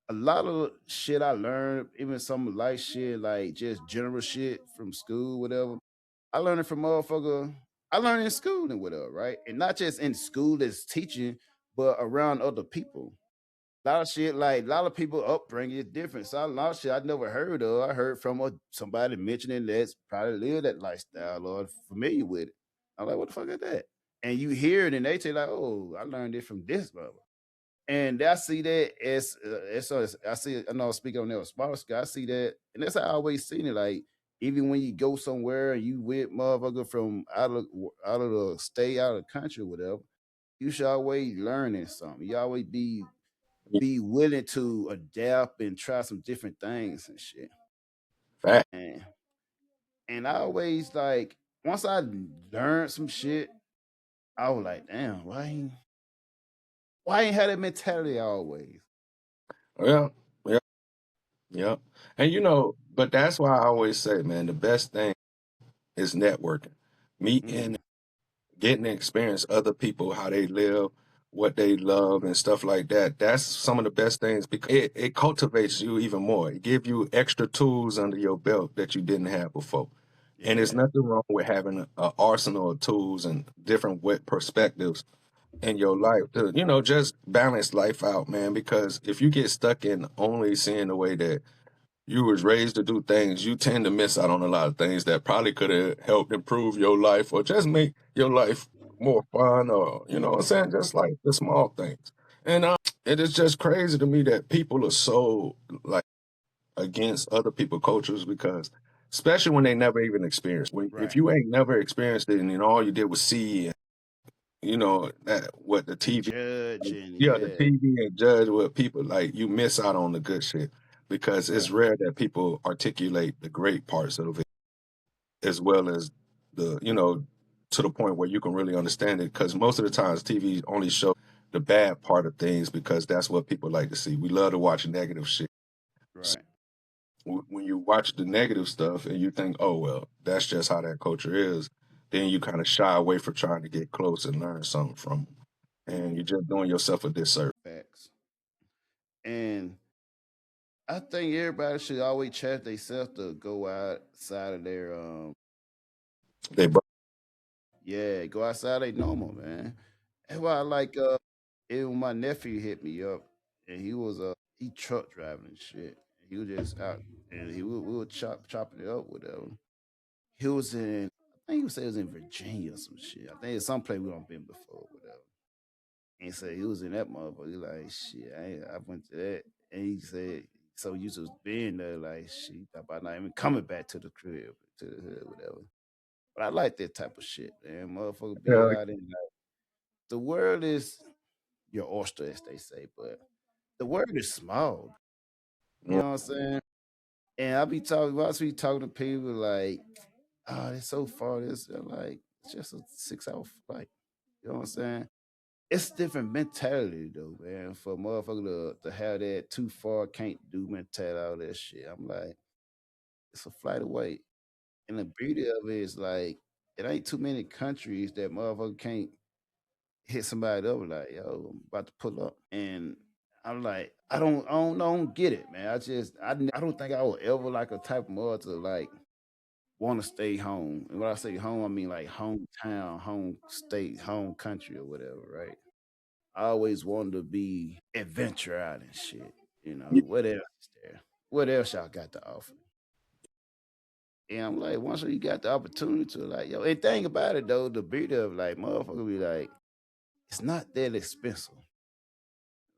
C: A lot of shit I learned, even some light shit, like just general shit from school, whatever. I learned it from motherfucker. I learned in school and whatever, right? And not just in school as teaching, but around other people. A lot of shit, like a lot of people upbringing is different. So a lot of shit I never heard of. I heard from somebody mentioning that's probably live that lifestyle or familiar with it. I'm like, what the fuck is that? And you hear it and they tell you like, oh, I learned it from this brother. And I see that I see it, I know I'm speaking on that with small scale. I see that, and that's how I always seen it. Like even when you go somewhere and you with motherfucker from out of the state, out of the country, whatever, you should always learning something. You always be willing to adapt and try some different things and shit.
D: fact.
C: And and I always like once I learned some shit, I was like, damn, why ain't had that mentality always?
D: Yeah, yeah, yeah. And you know, but that's why I always say, man, the best thing is networking, meeting,
C: Mm,
D: getting to experience other people, how they live, what they love, and stuff like that. That's some of the best things because it cultivates you even more. It gives you extra tools under your belt that you didn't have before. And there's
C: yeah.
D: nothing wrong with having an arsenal of tools and different perspectives in your life to, just balance life out, man. Because if you get stuck in only seeing the way that you was raised to do things, you tend to miss out on a lot of things that probably could have helped improve your life or just make your life more fun or, you know what I'm saying? Just like the small things. And it is just crazy to me that people are so like against other people cultures because especially when they never even experienced. If
C: Right.
D: you ain't never experienced it, and then all you did was see, and that what the
C: And
D: TV,
C: judge and
D: yeah, the
C: yeah.
D: TV and judge what people like. You miss out on the good shit because it's
C: Right.
D: rare that people articulate the great parts of it as well as the to the point where you can really understand it. Because most of the times TV only show the bad part of things because that's what people like to see. We love to watch negative shit.
C: Right.
D: When you watch the negative stuff and you think, oh well, that's just how that culture is, then you kind of shy away from trying to get close and learn something from 'em. And you're just doing yourself a disservice.
C: Facts. And I think everybody should always challenge themselves to go outside of their
D: They bu-
C: yeah, go outside they normal, man. That's why I like even when my nephew hit me up and he truck driving and shit. He was just out and we were chopping it up with him. He was in I think he said he was in Virginia or some shit. I think it's some place we don't been before, whatever. And he said he was in that motherfucker. He like, shit, I went to that. And he said, so you just being there, like, shit, he thought about not even coming back to the crib, to the hood, whatever. But I like that type of shit, man. Motherfucker be
D: yeah,
C: out in like, the world is your oyster, as they say, but the world is small. You know what I'm saying? And I be talking to people like, oh, it's so far. They're like, it's just a 6 hour flight. You know what I'm saying? It's different mentality though, man. For a motherfucker to have that too far can't do mentality, all that shit. I'm like, it's a flight away. And the beauty of it is like, it ain't too many countries that motherfucker can't hit somebody up like, yo, I'm about to pull up. And I'm like, I don't get it, man. I don't think I would ever like a type of mother to like want to stay home. And when I say home, I mean like hometown, home state, home country or whatever, right? I always wanted to be adventure out and shit. You know,
D: yeah.
C: what else is there? What else y'all got to offer? And I'm like, once you got the opportunity to like, yo, and thing about it though, the beauty of like motherfucker be like, it's not that expensive.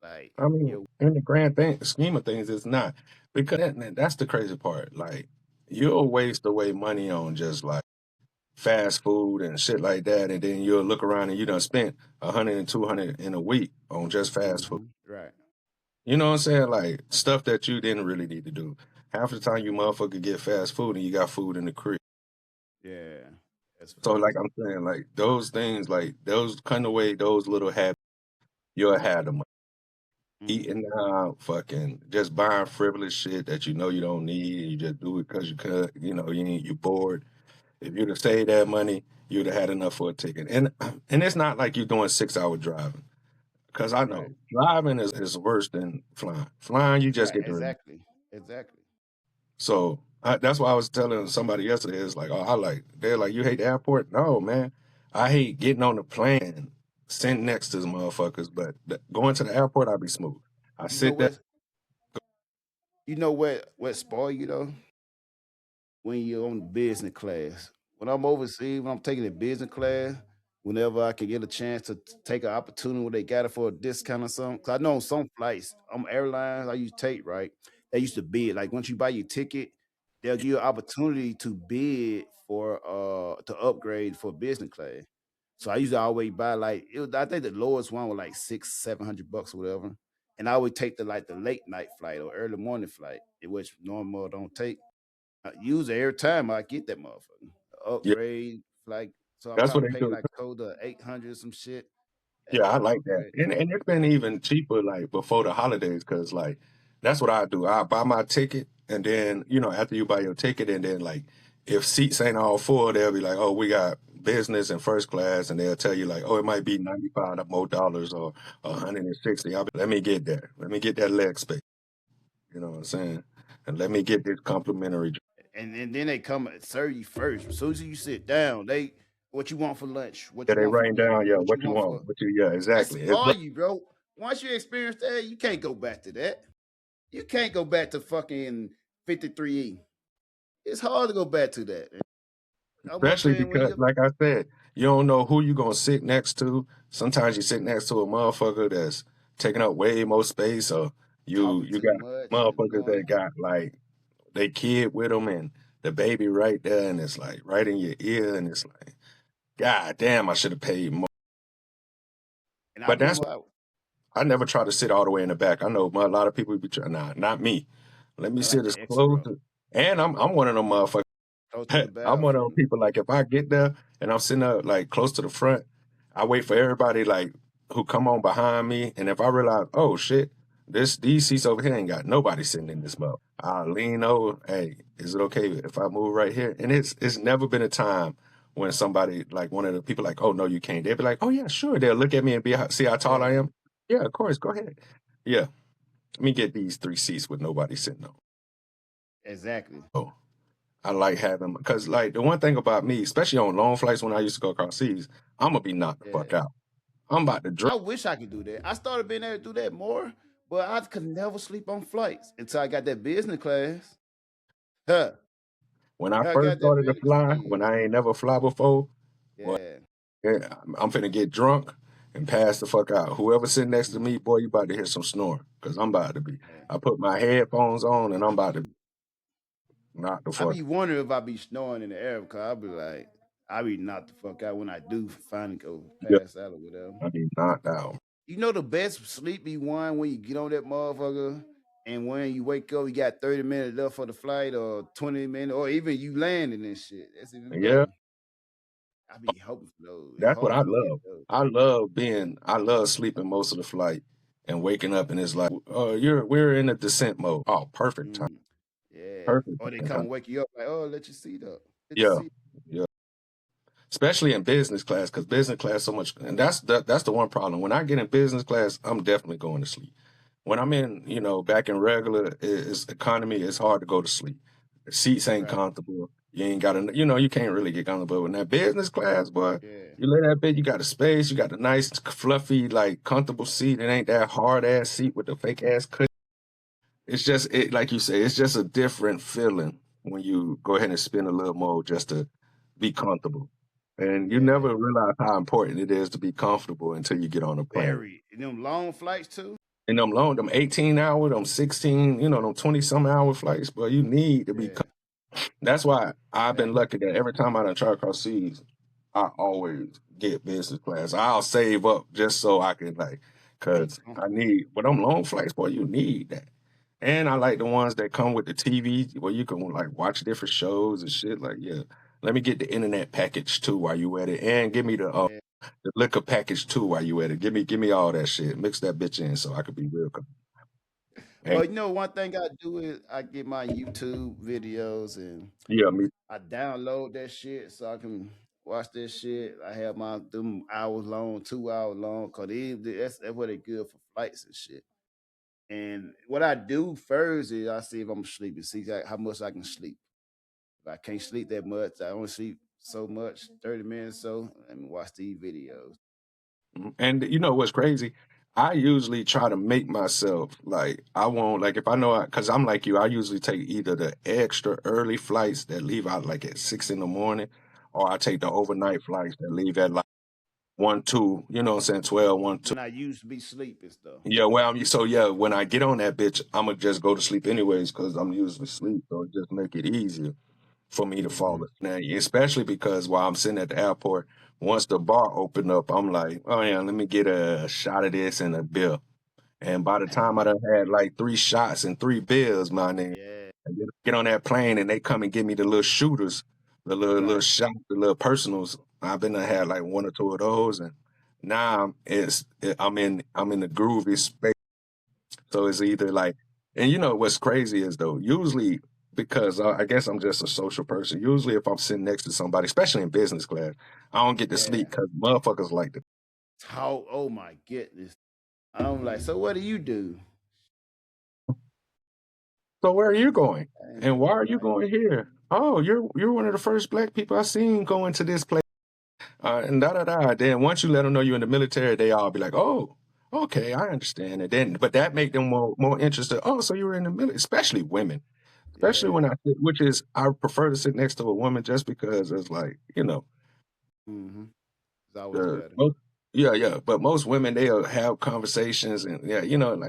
C: Like,
D: I mean,
C: yo,
D: in the scheme of things, it's not because that's the crazy part. Like, you'll waste away money on just like fast food and shit like that, and then you'll look around and you done spent 100 and 200 in a week on just fast food.
C: right.
D: You know what I'm saying? Like stuff that you didn't really need to do. Half the time, you motherfucker get fast food and you got food in the crib.
C: Yeah. That's
D: So, like
C: facts.
D: I'm saying, like those things, like those kind of way, those little habits, you'll have them.
C: Mm-hmm.
D: Eating out, fucking just buying frivolous shit that you know you don't need, and you just do it because you could, you bored. If you'd have saved that money, you'd have had enough for a ticket. And and it's not like you're doing 6 hour driving. Because I
C: Right.
D: know driving is worse than flying. Flying, you just
C: Right.
D: get to relax.
C: Exactly. Exactly.
D: So that's why I was telling somebody yesterday. It's like, oh, they're like, you hate the airport? No, man. I hate getting on the plane, sitting next to the motherfuckers, but going to the airport, I'll be smooth. I
C: You know
D: sit there.
C: what spoil you though? When you're on business class. When I'm overseas, when I'm taking a business class, whenever I can get a chance to take an opportunity where they got it for a discount or something. Cause I know on some flights, on airlines I used to take, right? They used to bid. Like once you buy your ticket, they'll give you an opportunity to bid for to upgrade for business class. So I used to always buy like I think the lowest one was like 600-700 bucks or whatever. And I would take the late night flight or early morning flight, which normal don't take. I use it every time I get that motherfucker.
D: Yeah,
C: Upgrade, like so I
D: that's what
C: probably
D: they
C: pay
D: do.
C: like close to 800 some shit.
D: Yeah, I like that.
C: Upgrade.
D: And it's been even cheaper like before the holidays because like that's what I do. I buy my ticket and then, after you buy your ticket and then like if seats ain't all full, they'll be like, oh, we got business and first class and they'll tell you like, oh, it might be 95 more dollars or 160. I'll be let me get that. Let me get that leg space. You know what I'm saying? And let me get this complimentary.
C: And then they come and serve you first. As soon as you sit down, they what you want for lunch, what
D: Yeah,
C: you
D: they
C: want for
D: writing
C: dinner,
D: down, yeah,
C: what you
D: what you
C: want
D: want.
C: for
D: Yeah,
C: that's
D: exactly. It's
C: spoil you, bro. Once you experience that, you can't go back to that. You can't go back to fucking 53E. It's hard to go back to that. I'm gonna
D: especially
C: saying when
D: because,
C: you
D: like I said, you don't know who you're gonna sit next to. Sometimes you sit next to a motherfucker that's taking up way more space, or you
C: talking
D: you
C: too
D: got
C: much and
D: motherfuckers
C: going
D: that got like they kid with them and the baby right there, and it's like right in your ear, and it's like, God damn, I should have paid more.
C: And I
D: But that's
C: remember,
D: I never try to sit all the way in the back. I know a lot of people be trying. Nah, not me. Let me
C: I like
D: sit
C: the
D: as close.
C: extra
D: And I'm one of them motherfuckers.
C: close to the
D: I'm one of those
C: bathroom.
D: people, like, if I get there and I'm sitting up like close to the front, I wait for everybody like who come on behind me. And if I realize, oh shit, these seats over here ain't got nobody sitting in this mug, I'll lean over. Hey, is it okay if I move right here? And it's never been a time when somebody, like one of the people, like, oh no, you can't. They'll be like, oh yeah, sure. They'll look at me and see how tall I
C: Yeah,
D: am. Yeah, of course, go ahead. Yeah, let me get these 3 seats with nobody sitting on.
C: exactly.
D: Oh, I like having, because like the one thing about me, especially on long flights when I used to go across seas, I'm gonna be knocked the fuck
C: Yeah.
D: out. I'm about to drop
C: I wish I could do that. I started being able to do that more, but I could never sleep on flights until I got that business class. Huh.
D: when I
C: I
D: first
C: got that
D: started to
C: business.
D: fly, when I ain't never fly before. Well,
C: Yeah.
D: yeah, I'm finna get drunk and pass the fuck out. Whoever sitting next to me, boy, you about to hear some snoring, because I'm about to be.
C: Yeah.
D: I put my headphones on and I'm about to knock the
C: I
D: fuck.
C: be wondering if I be snoring in the air because I be like, I be knocked the fuck out when I do finally go
D: Yeah,
C: pass out or whatever.
D: I be knocked out.
C: You know the best sleep be one when you get on that motherfucker and when you wake up, you got 30 minutes left for the flight or 20 minutes, or even you landing and shit. That's even
D: Yeah,
C: better. I be hoping for those. It's
D: that's what
C: hard
D: I
C: for me to get
D: love.
C: those.
D: I love sleeping most of the flight and waking up and it's like, we're in a descent mode. Oh, perfect time.
C: Mm, yeah.
D: Perfect
C: Or they
D: fucking
C: come
D: time.
C: and wake you up like, oh, let your seat up. Let your
D: Yeah.
C: seat.
D: Yeah. Especially in business class, because business class so much, and that's the one problem. When I get in business class, I'm definitely going to sleep. When I'm in, back in regular is economy, it's hard to go to sleep. The seats ain't
C: Right.
D: comfortable. You ain't got you can't really get comfortable. But in that business class, boy,
C: Yeah.
D: you lay that bed, you got a space, you got a nice, fluffy, like comfortable seat. It ain't that hard ass seat with the fake ass cushion. It's just like you say, it's just a different feeling when you go ahead and spend a little more just to be comfortable. And you
C: Yeah.
D: never realize how important it is to be comfortable until you get on a plane.
C: Very. And them long flights too.
D: And them 18 hour, them 16, them 20 some hour flights, but you need to be.
C: Yeah.
D: That's why I've been
C: Exactly.
D: lucky that every time I done try across seas, I always get business class. I'll save up just so I can
C: Be
D: cause I
C: comfortable.
D: need, but them long flights, boy, you need that. And I like the ones that come with the TV where you can watch different shows and shit. Like, yeah, let me get the internet package too while you at it, and give me
C: Yeah.
D: the liquor package too while you at it. Give me all that shit. Mix that bitch in so I could be real. And
C: Well, one thing I do is I get my YouTube videos and
D: yeah, me.
C: I download that shit so I can watch that shit. I have my them hours long, 2 hours long, cause that's what they good for flights and shit. And what I do first is I see if I'm sleeping, see how much I can sleep. If I can't sleep that much, I only sleep so much, 30 minutes so, let me watch these videos.
D: And you know what's crazy? I usually try to make myself I won't if I know because I'm like you. I usually take either the extra early flights that leave out at 6 in the morning, or I take the overnight flights that leave at 1, 2. You know what I'm saying? 12, 1, 2.
C: When I used to be sleeping stuff.
D: Yeah, well, so yeah, when I get on that bitch, I'm gonna just go to sleep anyways because I'm usually asleep. So it just make it easier for me to fall
C: Mm-hmm.
D: asleep. Now, especially because while I'm sitting at the airport, once the bar open up, I'm like, oh yeah, let me get a shot of this and a beer. And by the time I done had 3 shots and 3 beers, my nigga,
C: Yeah,
D: and then I get on that plane and they come and give me the little shooters, the little
C: right.
D: shots, the little personals. I've been to had 1 or 2 of those, and now I'm in the groovy space. So it's either and you know what's crazy is though, usually because I guess I'm just a social person. Usually, if I'm sitting next to somebody, especially in business class, I don't get to
C: Yeah.
D: sleep because motherfuckers like to.
C: Talk. Oh my goodness. I'm like, so what do you do?
D: So where are you going? And why are you
C: Right.
D: going here? Oh, you're one of the first black people I seen going to this place. And da da da. Then once you let them know you're in the military, they all be like, oh, okay, I understand. And then, but that make them more interested. Oh, so you were in the military, especially women. Especially
C: Yeah.
D: when which is I prefer to sit next to a woman just because it's
C: Mm-hmm. It's always
D: the
C: better.
D: most, yeah. But most women they'll have conversations and yeah,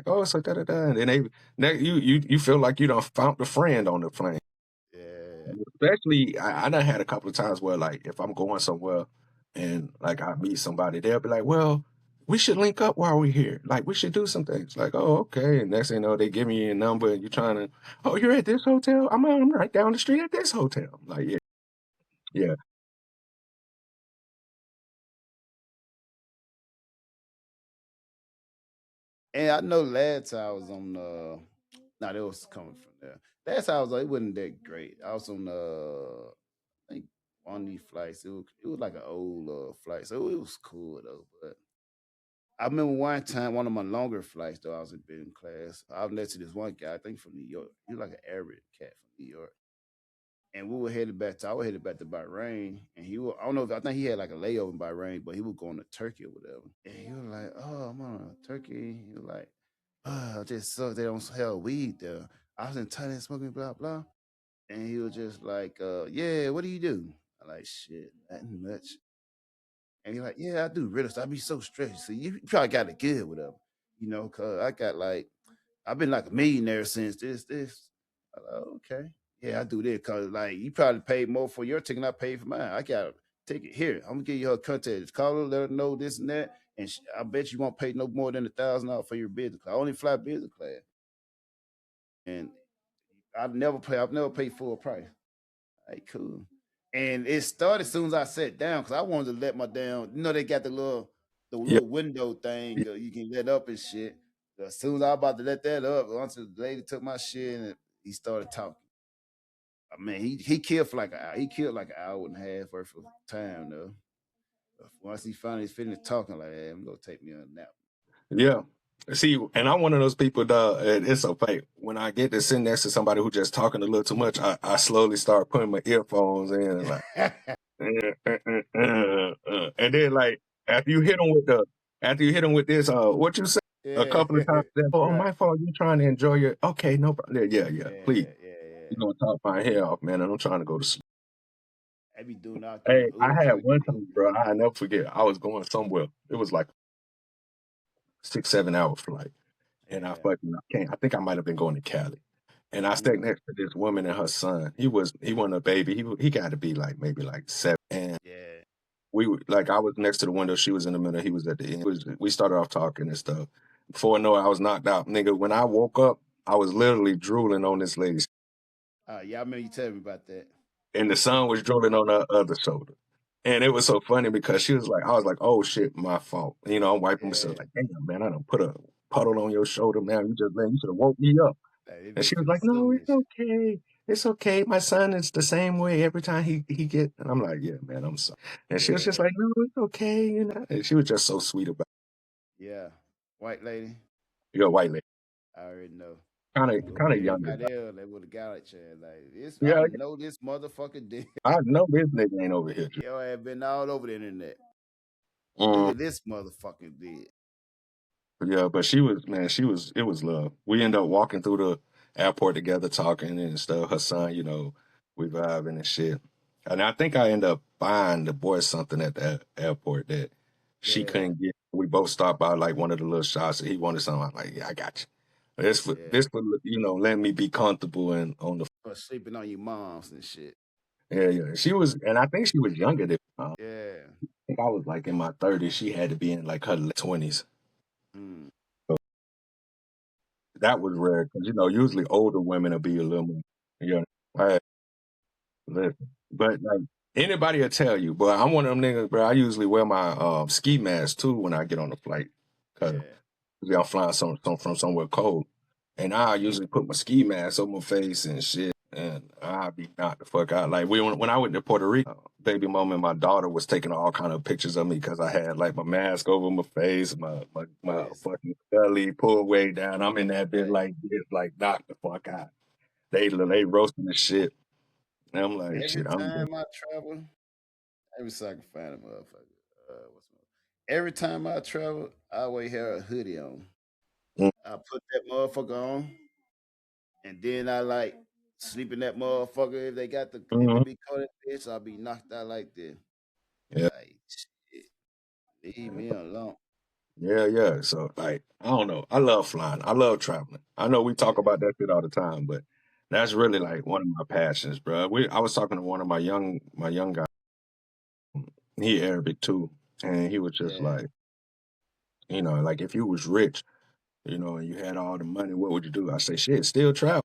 D: oh, so da da da, and then you feel like you done found a friend on the plane.
C: Yeah.
D: especially I done had a couple of times where like if I'm going somewhere and like I meet somebody, they'll be like, "Well, we should link up while we're here. Like we should do some things." Like, "Oh, okay." And next thing you know, they give me a number and you're trying to, "Oh, you're at this hotel? I'm right down the street at this hotel." Like, yeah, yeah,
C: And I know last time I was on nah, that was coming from there. Last time I was it wasn't that great. I was on I think one of these flights. It was like an old flight, so it was cool though. But I remember one time, one of my longer flights though, I was in business class. I was next to this one guy, I think from New York. He was like an Arab cat from New York. And we were headed back to I was headed back to Bahrain. And he was I don't know if I think he had like a layover in Bahrain, but he was going to Turkey or whatever. And he was like, "Oh, I'm on Turkey." He was like, "Oh, just so they don't sell weed there. I was in Thailand smoking, blah, blah." And he was just like, "Yeah, what do you do?" I'm like, "Shit, nothing much." And he's like, "Yeah, I do real estate. I be so stressed. So you probably got it good with them, cause I got like I've been like a millionaire since this. I'm like, okay. Yeah, I do this because like you probably paid more for your ticket than I paid for mine. I got a ticket here. I'm gonna give you her contact. Call her, let her know this and that, and I bet you won't pay no more than $1,000 for your business class. I only fly business class, and I've never paid full price. Like cool. And it started as soon as I sat down because I wanted to let my damn. They got the
D: yeah,
C: little window thing you can let up and shit. As soon as I was about to let that up, once the lady took my shit and he started talking. I mean, he killed for like an hour. He killed like an hour and a half worth of time though. But once he finally finished talking, like, hey, I'm gonna take me a nap.
D: yeah. See, and I'm one of those people, dog. It's so fake. When I get to sit next to somebody who just talking a little too much, I slowly start putting my earphones in and like. And then like after you hit them with this, what you say a
C: Yeah,
D: couple of times, then, oh,
C: right.
D: my fault. You trying to enjoy your okay? No problem. Yeah, yeah. Please,
C: Yeah, yeah,
D: you
C: yeah.
D: gonna talk my hair off, man. And I'm trying to go to sleep.
C: I be doing all kind of
D: Hey, I
C: Uber
D: had
C: trying to get
D: one
C: the
D: time,
C: Uber.
D: bro. I never forget. I was going somewhere. It was like 6, 7 hour flight, and I
C: Yeah.
D: fucking I can't. I think I might have been going to Cali. And I stayed
C: Mm,
D: next to this woman and her son. He wasn't a baby. He got to be like maybe like 7. And
C: yeah.
D: I was next to the window, she was in the middle, he was at the end. We started off talking and stuff. Before I know it, I was knocked out. Nigga, when I woke up, I was literally drooling on this lady,
C: Yeah, I remember you telling me about that.
D: and the son was drooling on her other shoulder. And it was so funny because I was like, oh shit, my fault. I'm wiping myself
C: Yeah.
D: like, damn, man, I done put a puddle on your shoulder, man. You should have woke me up.
C: Like, they
D: And
C: be
D: she was
C: finna
D: like,
C: sue
D: no,
C: me
D: it's
C: and shit.
D: okay. It's okay. My son is the same way every time he get. And I'm like, yeah, man, I'm sorry. And she was just
C: Yeah.
D: like, no, it's okay. And she was just so sweet about
C: Yeah. White lady.
D: it. You're a white lady.
C: I already know. Go
D: Kind of
C: be
D: younger.
C: everybody else. They would have got at you. Like this, I
D: Yeah,
C: know this motherfucker did.
D: I know this nigga ain't over here.
C: Yo, I have been all over the internet. Look
D: Mm,
C: at this motherfucker did.
D: yeah, but it was love. We end up walking through the airport together, talking and stuff. Her son, we vibing and shit. And I think I end up buying the boy something at the airport that she
C: Yeah.
D: couldn't get. We both stopped by like one of the little shops and he wanted something. I'm like, yeah, I got you.
C: Yeah.
D: This for let me be comfortable and on the
C: For sleeping on your moms and shit.
D: yeah, yeah. She was, and I think she was younger than
C: Yeah.
D: I think I was like in my 30s. She had to be in like her late 20s.
C: Mm.
D: So that was rare because usually older women will be a little more. Yeah, I listen, but like anybody will tell you, but I'm one of them niggas, bro. I usually wear my ski mask too when I get on the flight because
C: Yeah.
D: I'm flying from somewhere cold, and I usually put my ski mask on my face and shit, and I be knocked the fuck out. Like when I went to Puerto Rico, baby mom and my daughter was taking all kind of pictures of me because I had like my mask over my face,
C: Oh
D: my
C: yes.
D: fucking belly pulled way down. I'm in that bit
C: Right.
D: like this, like knocked the fuck out. They roasting the shit. And I'm like,
C: Every
D: shit, I'm good.
C: time I travel, every so I can find a motherfucker. Every time I travel, I always have a hoodie on. I put that motherfucker on, and then I like sleep in that motherfucker. If
D: Mm-hmm.
C: it be cold, bitch, I'll be knocked out like this.
D: Yeah,
C: Like shit, leave me alone.
D: yeah, yeah. So like, I don't know. I love flying. I love traveling. I know we talk
C: Yeah,
D: about that shit all the time, but That's really like one of my passions, bro. I was talking to one of my young guy. He Arabic too, and he was just
C: Yeah,
D: like, like if you was rich, and you had all the money, what would you do? I say, shit, still travel.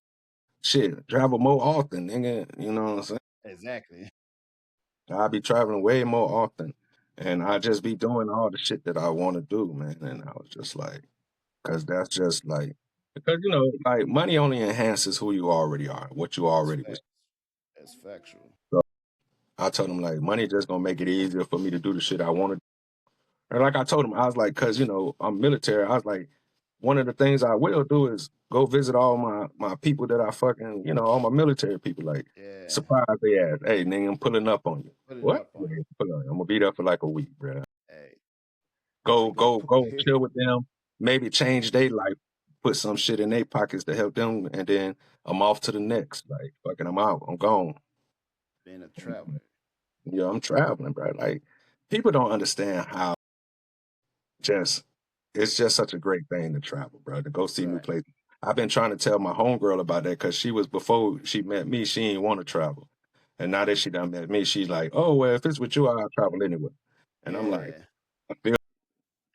D: Shit, travel more often, nigga. You know what I'm saying?
C: exactly.
D: I'll be traveling way more often, and I just be doing all the shit that I want to do, man. And I was just like, because that's just like, because like money only enhances who you already are, what you
C: That's
D: already was.
C: fact. That's factual.
D: So I told him like, money just gonna make it easier for me to do the shit I want to. And like I told him, I was like, because I'm military. I was like, one of the things I will do is go visit all my people that I fucking, all my military people. Like,
C: Yeah,
D: surprise they ass, hey nigga, I'm pulling up on you.
C: pulling
D: What?
C: up on
D: Yeah,
C: you.
D: pull up. I'm gonna be there for like a week, bro.
C: Hey,
D: Go,
C: we gonna
D: go,
C: put.
D: go, chill with them. Maybe change their life, put some shit in their pockets to help them, and then I'm off to the next. Like, fucking, I'm out. I'm gone.
C: Being a traveler.
D: Yeah, I'm traveling, bro. Like, people don't understand how just it's just such a great thing to travel, bro. To go see new
C: Right.
D: places. I've been trying to tell my homegirl about that because she was before she met me. She didn't want to travel, and now that she done met me, she's like, "Oh well, if it's with you, I'll travel anyway." And I'm like,
C: Yeah.
D: I feel.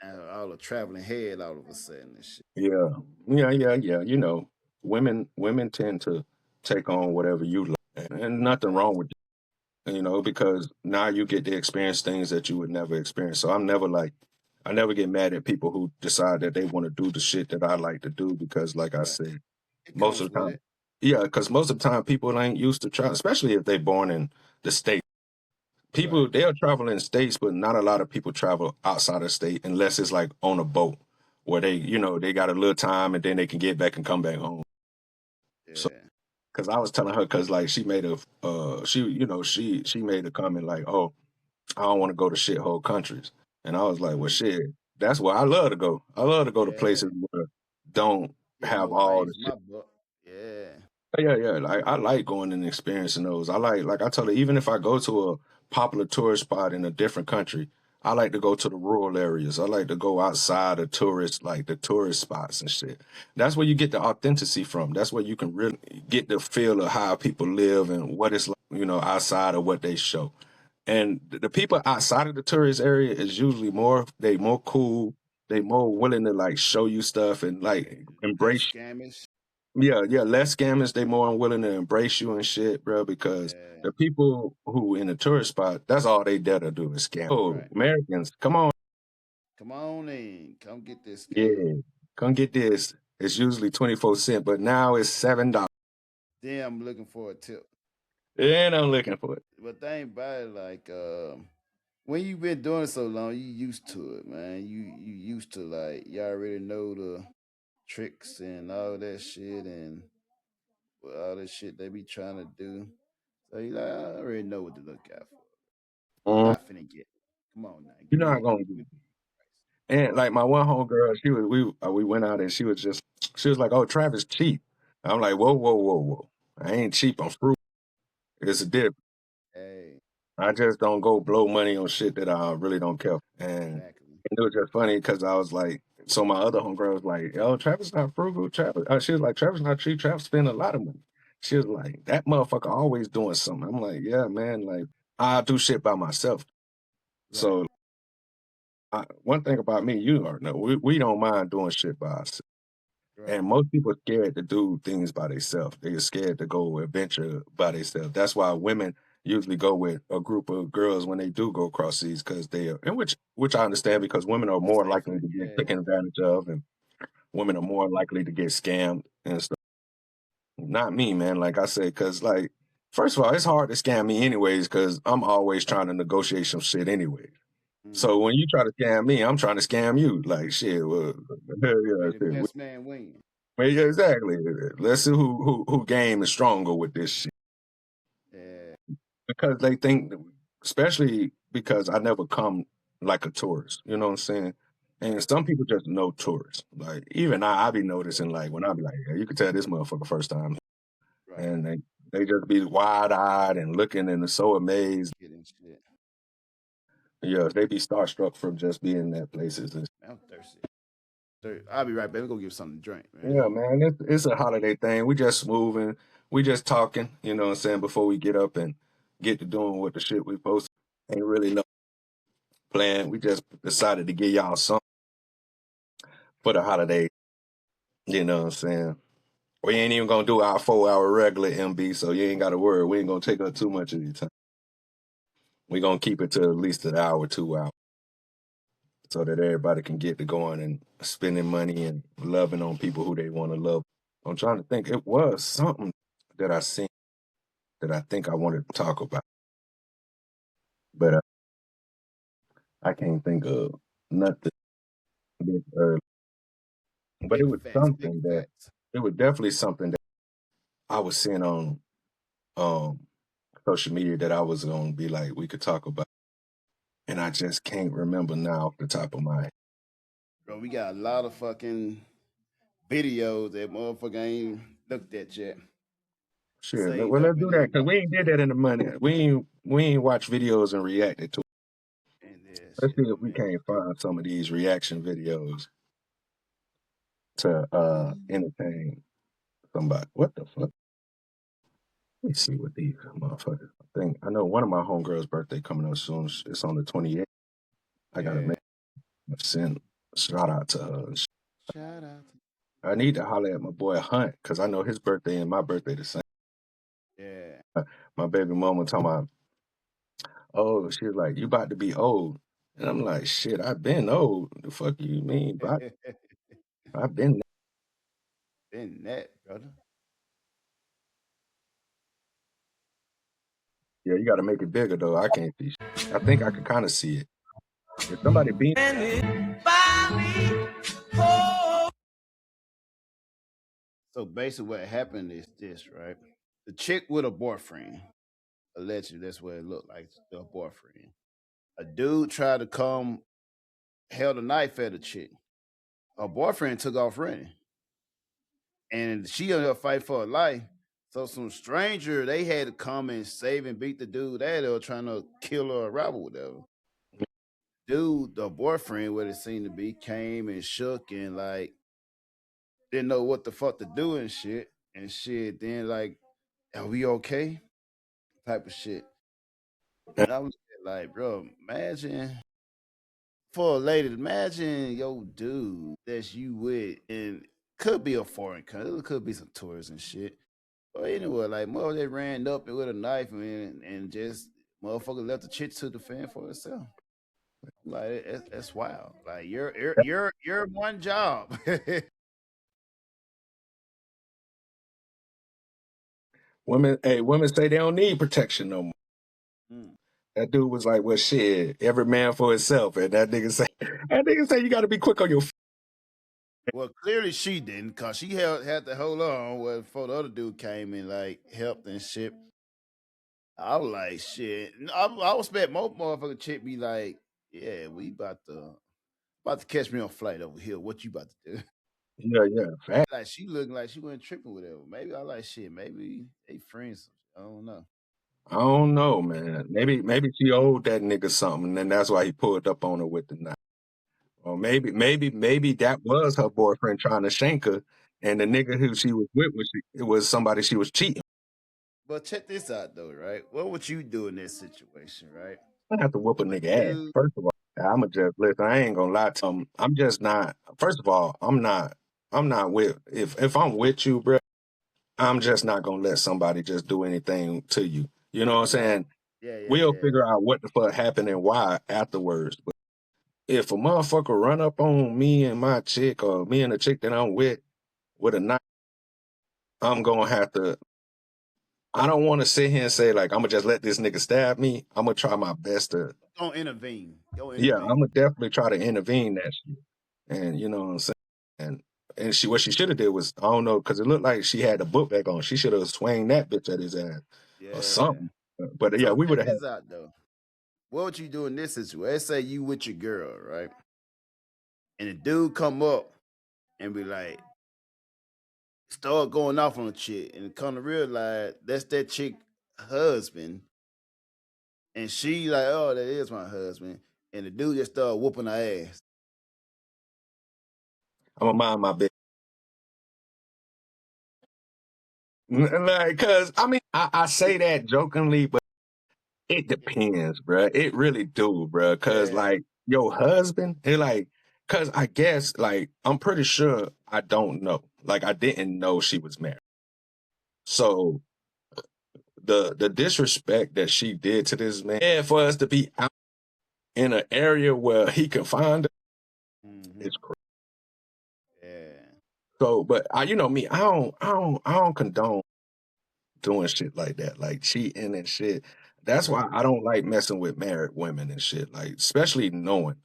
C: And all the traveling head all of a sudden and shit.
D: Yeah, yeah, yeah, yeah. Women tend to take on whatever you like, and nothing
C: Right.
D: wrong with it, because now you get to experience things that you would never experience. So I never get mad at people who decide that they want to do the shit that I like to do because, like I
C: Right.
D: said,
C: It
D: most
C: comes
D: of the
C: with
D: time,
C: it.
D: yeah, because most of the time people ain't used to travel, especially if they born in the state.
C: Right.
D: People they'll travel in states, but not a lot of people travel outside of state unless it's like on a boat where they got a little time and then they can get back and come back home. So,
C: Yeah.
D: because I was telling her, because like she made a she made a comment like, oh, I don't want to go to shithole countries, and I was like, well,
C: Mm.
D: shit, that's where I love to go. I love to go to
C: Yeah.
D: places where don't
C: Get
D: have
C: more
D: all
C: bang
D: the
C: for
D: shit.
C: my buck. Yeah.
D: Yeah, yeah. Like I like going and experiencing those. Like I told her, even if I go to a popular tourist spot in a different country, I like to go to the rural areas. I like to go outside of tourist, like the tourist spots and shit. That's where you get the authenticity from. That's where you can really get the feel of how people live and what it's like, outside of what they show. And the people outside of the tourist area is usually they more cool. They more willing to like show you stuff and like
C: Less
D: embrace.
C: scamish.
D: Yeah, yeah, less scammers, they more unwilling to embrace you and shit, bro, because
C: Yeah.
D: the people who in the tourist spot, that's all they dare to do is scam. Oh,
C: Right.
D: Americans, come on.
C: Come on in. Come get this scam.
D: Yeah, come get this. It's usually 24 cents, but now it's $7.
C: Then I'm looking for a tip.
D: And I'm looking for it.
C: But think about it, like when you've been doing it so long, you used to it, man. You used to like you already know the tricks and all that shit and all that shit they be trying to do. So you like, I already know what to look out for. I'm
D: Mhm.
C: not finna get it. Come on now,
D: You're not gonna
C: give
D: do
C: me
D: it. And like my one homegirl, we went out and she was like, "Oh, Travis cheap." I'm like, "Whoa, whoa, whoa, whoa! I ain't cheap. I'm frugal. It's a dip.
C: hey,
D: I just don't go blow money on shit that I really don't care." And
C: exactly.
D: it was just funny because I was like, so my other homegirl was like, "Yo, Travis not frugal. Travis," she was like, "Travis not cheap. Travis spend a lot of money." She was like, "That motherfucker always doing something." I'm like, "Yeah, man. Like I do shit by myself."
C: Right,
D: So one thing about me, you already know, we don't mind doing shit by ourselves.
C: right.
D: And most people are scared to do things by themselves. They're scared to go adventure by themselves. That's why women usually go with a group of girls when they do go across seas because they are, and which I understand because women are more likely
C: Safer.
D: to get
C: Yeah,
D: taken advantage of, and women are more likely to get scammed and stuff. Not me, man. Like I said, because like first of all, it's hard to scam me anyways because I'm always trying to negotiate some shit anyway. So
C: mm-hmm.
D: when you try to scam me, I'm trying to scam you. Like shit, well,
C: May
D: yeah,
C: the
D: shit.
C: best man win.
D: Well, yeah, exactly. Let's see who game is stronger with this shit.
C: Yeah,
D: Because they think, especially because I never come like a tourist. You know what I'm saying? And
C: right,
D: some people just know tourists. Like even I be
C: yeah,
D: noticing like when I be like, yeah, you can tell this motherfucker first time,
C: right.
D: and they just be wide eyed and looking and so amazed.
C: Getting shit.
D: Yeah, they be starstruck from just being in that places.
C: Man, I'm thirsty. I'll be right back. We go get something to drink, man.
D: Yeah, man, it's a holiday thing. We just moving. we just talking, you know what I'm saying, before we get up and get to doing what the shit we supposed to. Ain't really no plan. We just decided to give y'all something for the holiday, you know what I'm saying. We ain't even gonna do our 4-hour regular MB, so you ain't gotta worry. We ain't gonna take up too much of your time. We gonna keep it to at least an hour, 2 hours, so that everybody can get to going and spending money and loving on people who they want to love. I'm trying to think. It was something that I seen that I think I wanted to talk about, but I can't think of nothing this early. But it
C: Big
D: was
C: facts, big
D: something that
C: facts.
D: it was definitely something that I was seeing on um social media that I was gonna be like we could talk about, and I just can't remember now off the top of my head.
C: Bro, we got a lot of fucking videos that motherfucker ain't looked at yet.
D: Sure.
C: Saved
D: Well,
C: up
D: let's do
C: in
D: that
C: them.
D: because we ain't did that in the money. We ain't watched videos and reacted to.
C: And that
D: Let's
C: shit,
D: see if we
C: man.
D: can't find some of these reaction videos to entertain somebody. What the fuck? Let me see what these motherfuckers think. I know one of my homegirls' birthday coming up soon. It's on the 28th. I gotta
C: Yeah.
D: make send a shout out to her.
C: Shout out.
D: I need to holler at my boy Hunt because I know his birthday and my birthday the same.
C: Yeah.
D: My baby mama talking about, oh, she was like, you about to be old. And I'm like, shit, I've been old. The fuck you mean? But I've been.
C: Been that, brother.
D: Yeah, you got to make it bigger though. I can't see. I think I can kind of see it. If somebody beat.
C: So basically, what happened is this, right? The chick with a boyfriend, allegedly, that's what it looked like, the boyfriend. A dude tried to come, held a knife at a chick. Her boyfriend took off running, and she ended up fighting for her life. So some stranger, they had to come and save and beat the dude that they were trying to kill her or rob or whatever. Dude, the boyfriend, what it seemed to be, came and shook and like didn't know what the fuck to do and shit. And shit, then like, are we okay? Type of shit. And I was like, bro, imagine for a lady, imagine yo dude that you with and could be a foreign country, it could be some tourists and shit. But anyway, like mother they ran up with a knife and just motherfucker left the chick to defend for herself. Like that's wild. Like you're one job.
D: Women say they don't need protection no more.
C: Mm.
D: That dude was like, well, shit, every man for himself. And that nigga say you got to be quick on your feet.
C: Well, clearly she didn't, cause she had to hold on before the other dude came and like helped and shit. I was like, shit. I would expect most motherfucking chick be like, yeah, we about to catch me on flight over here. What you about to do?
D: Yeah. Fact.
C: Like she looking like she wasn't tripping with whatever. Maybe I like shit. Maybe they friends. I don't know.
D: I don't know, man. Maybe she owed that nigga something, and that's why he pulled up on her with the knife. Or maybe that was her boyfriend trying to shank her, and the nigga who she was with it was somebody she was cheating.
C: But check this out though, right? What would you do in this situation, right?
D: I have to whoop a
C: A
D: nigga ass.
C: dude.
D: First of all, I'ma just listen. I ain't gonna lie to him. I'm just not. First of all, I'm not. I'm not with. If I'm with you, bro, I'm just not gonna let somebody just do anything to you. You know what I'm saying? We'll
C: Yeah.
D: figure out what the fuck happened and why afterwards. But if a motherfucker run up on me and my chick or me and the chick that I'm with a knife, I'm gonna have to. I don't want to sit here and say like I'm gonna just let this nigga stab me. I'm gonna try my best to.
C: Don't intervene. Don't
D: Yeah, I'm
C: intervene.
D: gonna definitely try to intervene that shit. And you know what I'm saying. And she what she should have did was I don't know because it looked like she had the book back on. She should have swung that bitch at his ass or
C: Yeah.
D: something. But yeah,
C: So
D: we would
C: check
D: have had.
C: this out though. What would you do in this situation? Let's say you with your girl, right? And the dude come up and be like, start going off on a chick, and come to realize that's that chick husband, and she like, oh, that is my husband, and the dude just start whooping her ass.
D: I'm gonna mind my business. Like, cause I mean, I say that jokingly, but it depends, bruh. It really do, bruh. Cause
C: Yeah.
D: like your husband, it like, cause I guess like I'm pretty sure I don't know. Like I didn't know she was married. So the disrespect that she did to this man, and for us to be out in an area where he can find her,
C: Mm-hmm.
D: it's crazy.
C: Yeah.
D: So, but you know me, I don't condone doing shit like that, like cheating and shit. That's why
C: Right.
D: I don't like messing with married women and shit, like especially knowing.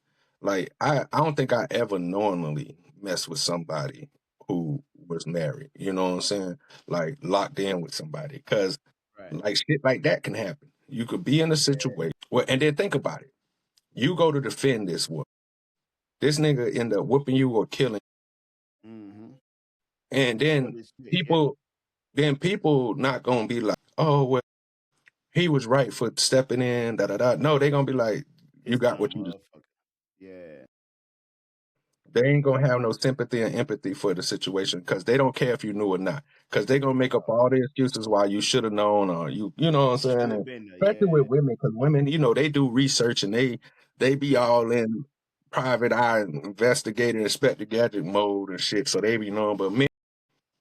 D: Like I don't think I ever knowingly messed with somebody who was married. You know what I'm saying? Like locked in with somebody, because
C: Right.
D: like shit like that can happen. You could be in a situation well, and then think about it. You go to defend this woman. This nigga end up whooping you or killing,
C: Mm-hmm.
D: and
C: For
D: then
C: this shit, yeah.
D: people not gonna be like, oh well, he was right for stepping in, da da da. No, they gonna be like, you
C: This
D: got
C: dumb
D: what you.
C: motherfucker. Yeah.
D: They ain't gonna have no sympathy and empathy for the situation because they don't care if you knew or not. Because they gonna make up all the excuses why you should have known or you know what I'm saying.
C: Should have
D: And
C: been there.
D: especially
C: Yeah.
D: with women, because women, they do research and they be all in private eye investigating, inspector gadget mode and shit. So they be knowing, but men,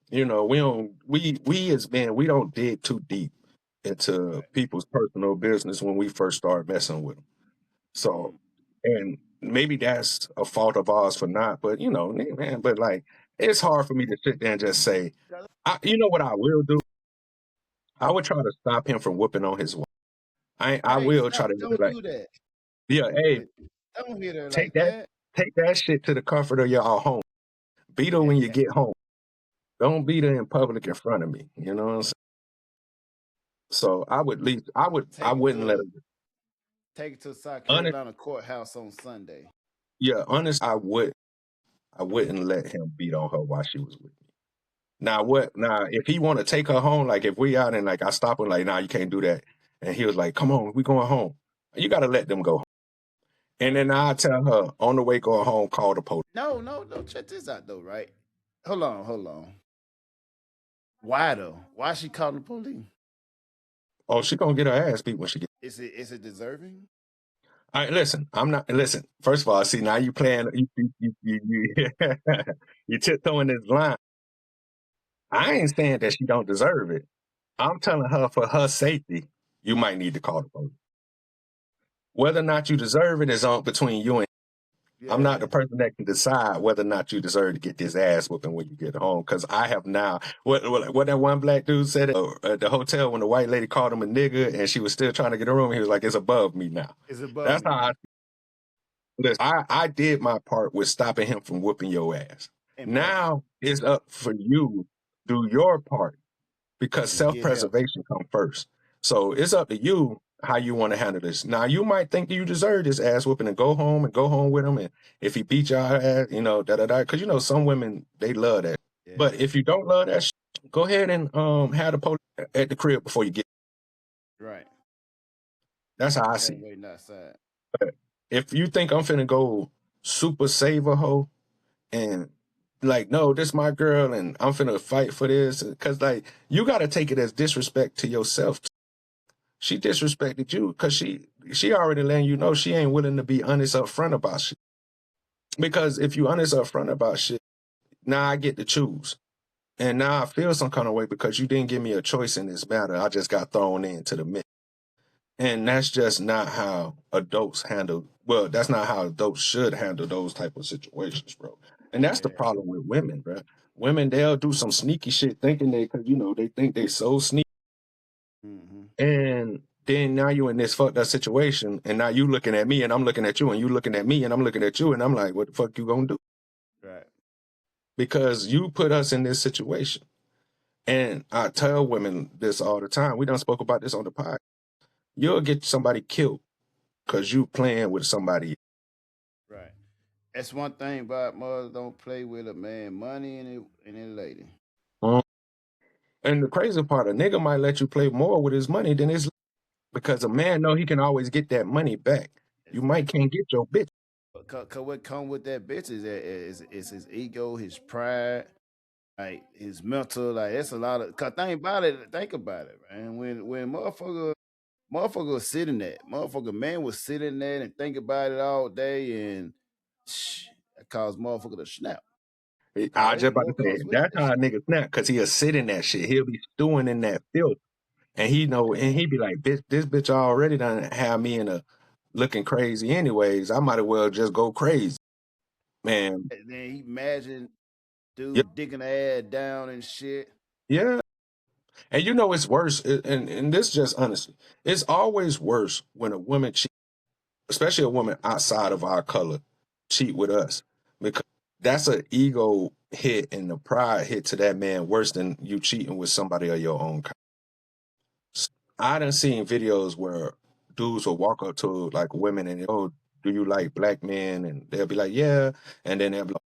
D: we don't we as men we don't dig too deep into
C: Right.
D: people's personal business when we first start messing with them. So,
C: Mm.
D: and maybe that's a fault of ours for not, but man, but like, it's hard for me to sit there and just say, you know what I will do? I would try to stop him from whooping on his wife. I
C: Right.
D: will try
C: Stop.
D: to be
C: Don't
D: like,
C: do that.
D: yeah, hey,
C: But don't hit her
D: take
C: like
D: that,
C: that.
D: take that shit to the comfort of your home. Beat her
C: Yeah.
D: when you get home. Don't beat her in public in front of me. You know what I'm saying? So I would leave. I
C: Take it
D: wouldn't let
C: to
D: her.
C: South
D: Honest,
C: Carolina courthouse on Sunday.
D: yeah, honest, I wouldn't let him beat on her while she was with me. Now what? Now if he want to take her home, like if we out and like I stop him, like nah, you can't do that, and he was like, "Come on, we going home." You got to let them go home. And then I tell her on the way going home, call the police.
C: No, no, no. Check this out though, right? Hold on. Why though? Why she calling the police?
D: Oh, she gonna get her ass beat when she get.
C: Is it deserving?
D: All right, listen. I'm not. Listen. First of all, see now you playing. You tiptoeing this line. I ain't saying that she don't deserve it. I'm telling her for her safety, you might need to call the police. Whether or not you deserve it is on between you and. I'm not
C: Yeah.
D: the person that can decide whether or not you deserve to get this ass whooping when you get home. Because I have now, what that one black dude said at the hotel when the white lady called him a nigga and she was still trying to get a room. He was like, "It's above me now."
C: It's above
D: That's
C: me
D: how
C: now.
D: listen, I did my part with stopping him from whooping your ass.
C: In public.
D: Now it's up for you to do your part because
C: And
D: self
C: get help.
D: preservation comes first. So it's up to you how you want to handle this. Now you might think you deserve this ass whooping and go home with him. And if he beat your ass, da da da. Because some women they love that. But
C: Yeah.
D: if you don't love that, go ahead and have the police at the crib before you get.
C: Right.
D: That's how I
C: Have
D: see
C: them
D: it.
C: waiting outside.
D: But if you think I'm finna go super save a hoe and like, no, this my girl and I'm finna fight for this, because like you got to take it as disrespect to yourself. She disrespected you because she already letting you know she ain't willing to be honest up front about shit. Because if you honest up front about shit, now I get to choose. And now I feel some kind of way because you didn't give me a choice in this matter. I just got thrown into the mix. And that's just not how adults handle, well, that's not how adults should handle those type of situations, bro. And that's the
C: Yeah.
D: problem with women, bro. Women, they'll do some sneaky shit thinking because, they think they so sneaky.
C: Mm-hmm.
D: And then now you in this fucked up situation, and now you looking at me, and I'm looking at you, and you looking at me, and I'm looking at you, and I'm like, what the fuck you gonna do?
C: Right.
D: Because you put us in this situation. And I tell women this all the time. We done spoke about this on the pod. You'll get somebody killed because you playing with somebody.
C: Right. That's one thing about mothers don't play with a man. Money and a lady.
D: Mhm. And the crazy part, a nigga might let you play more with his money than his, because a man know he can always get that money back. You might
C: Exactly.
D: can't get your bitch.
C: Cause what come with that bitch is his ego, his pride. like his mental, like that's a lot of. Cause think about it, man. When motherfucker was sitting that, motherfucker man was sitting there and think about it all day, and that caused motherfucker to snap.
D: I
C: Cause
D: was just
C: ain't
D: about to
C: more
D: say
C: comes with
D: that's
C: that
D: how a
C: shit.
D: nigga snap because he'll sit in that shit. He'll be stewing in that filth, and he be like, "Bitch, this bitch already done have me in a looking crazy. Anyways, I might as well just go crazy, man."
C: And then he imagine
D: Yeah,
C: dude digging the ass down and shit.
D: yeah. And it's worse, and this just honestly, it's always worse when a woman cheat, especially a woman outside of our color, cheat with us because that's an ego hit and a pride hit to that man worse than you cheating with somebody of your own kind. I done seen videos where dudes will walk up to like women and oh, do you like black men? And they'll be like, yeah, and then they'll be like,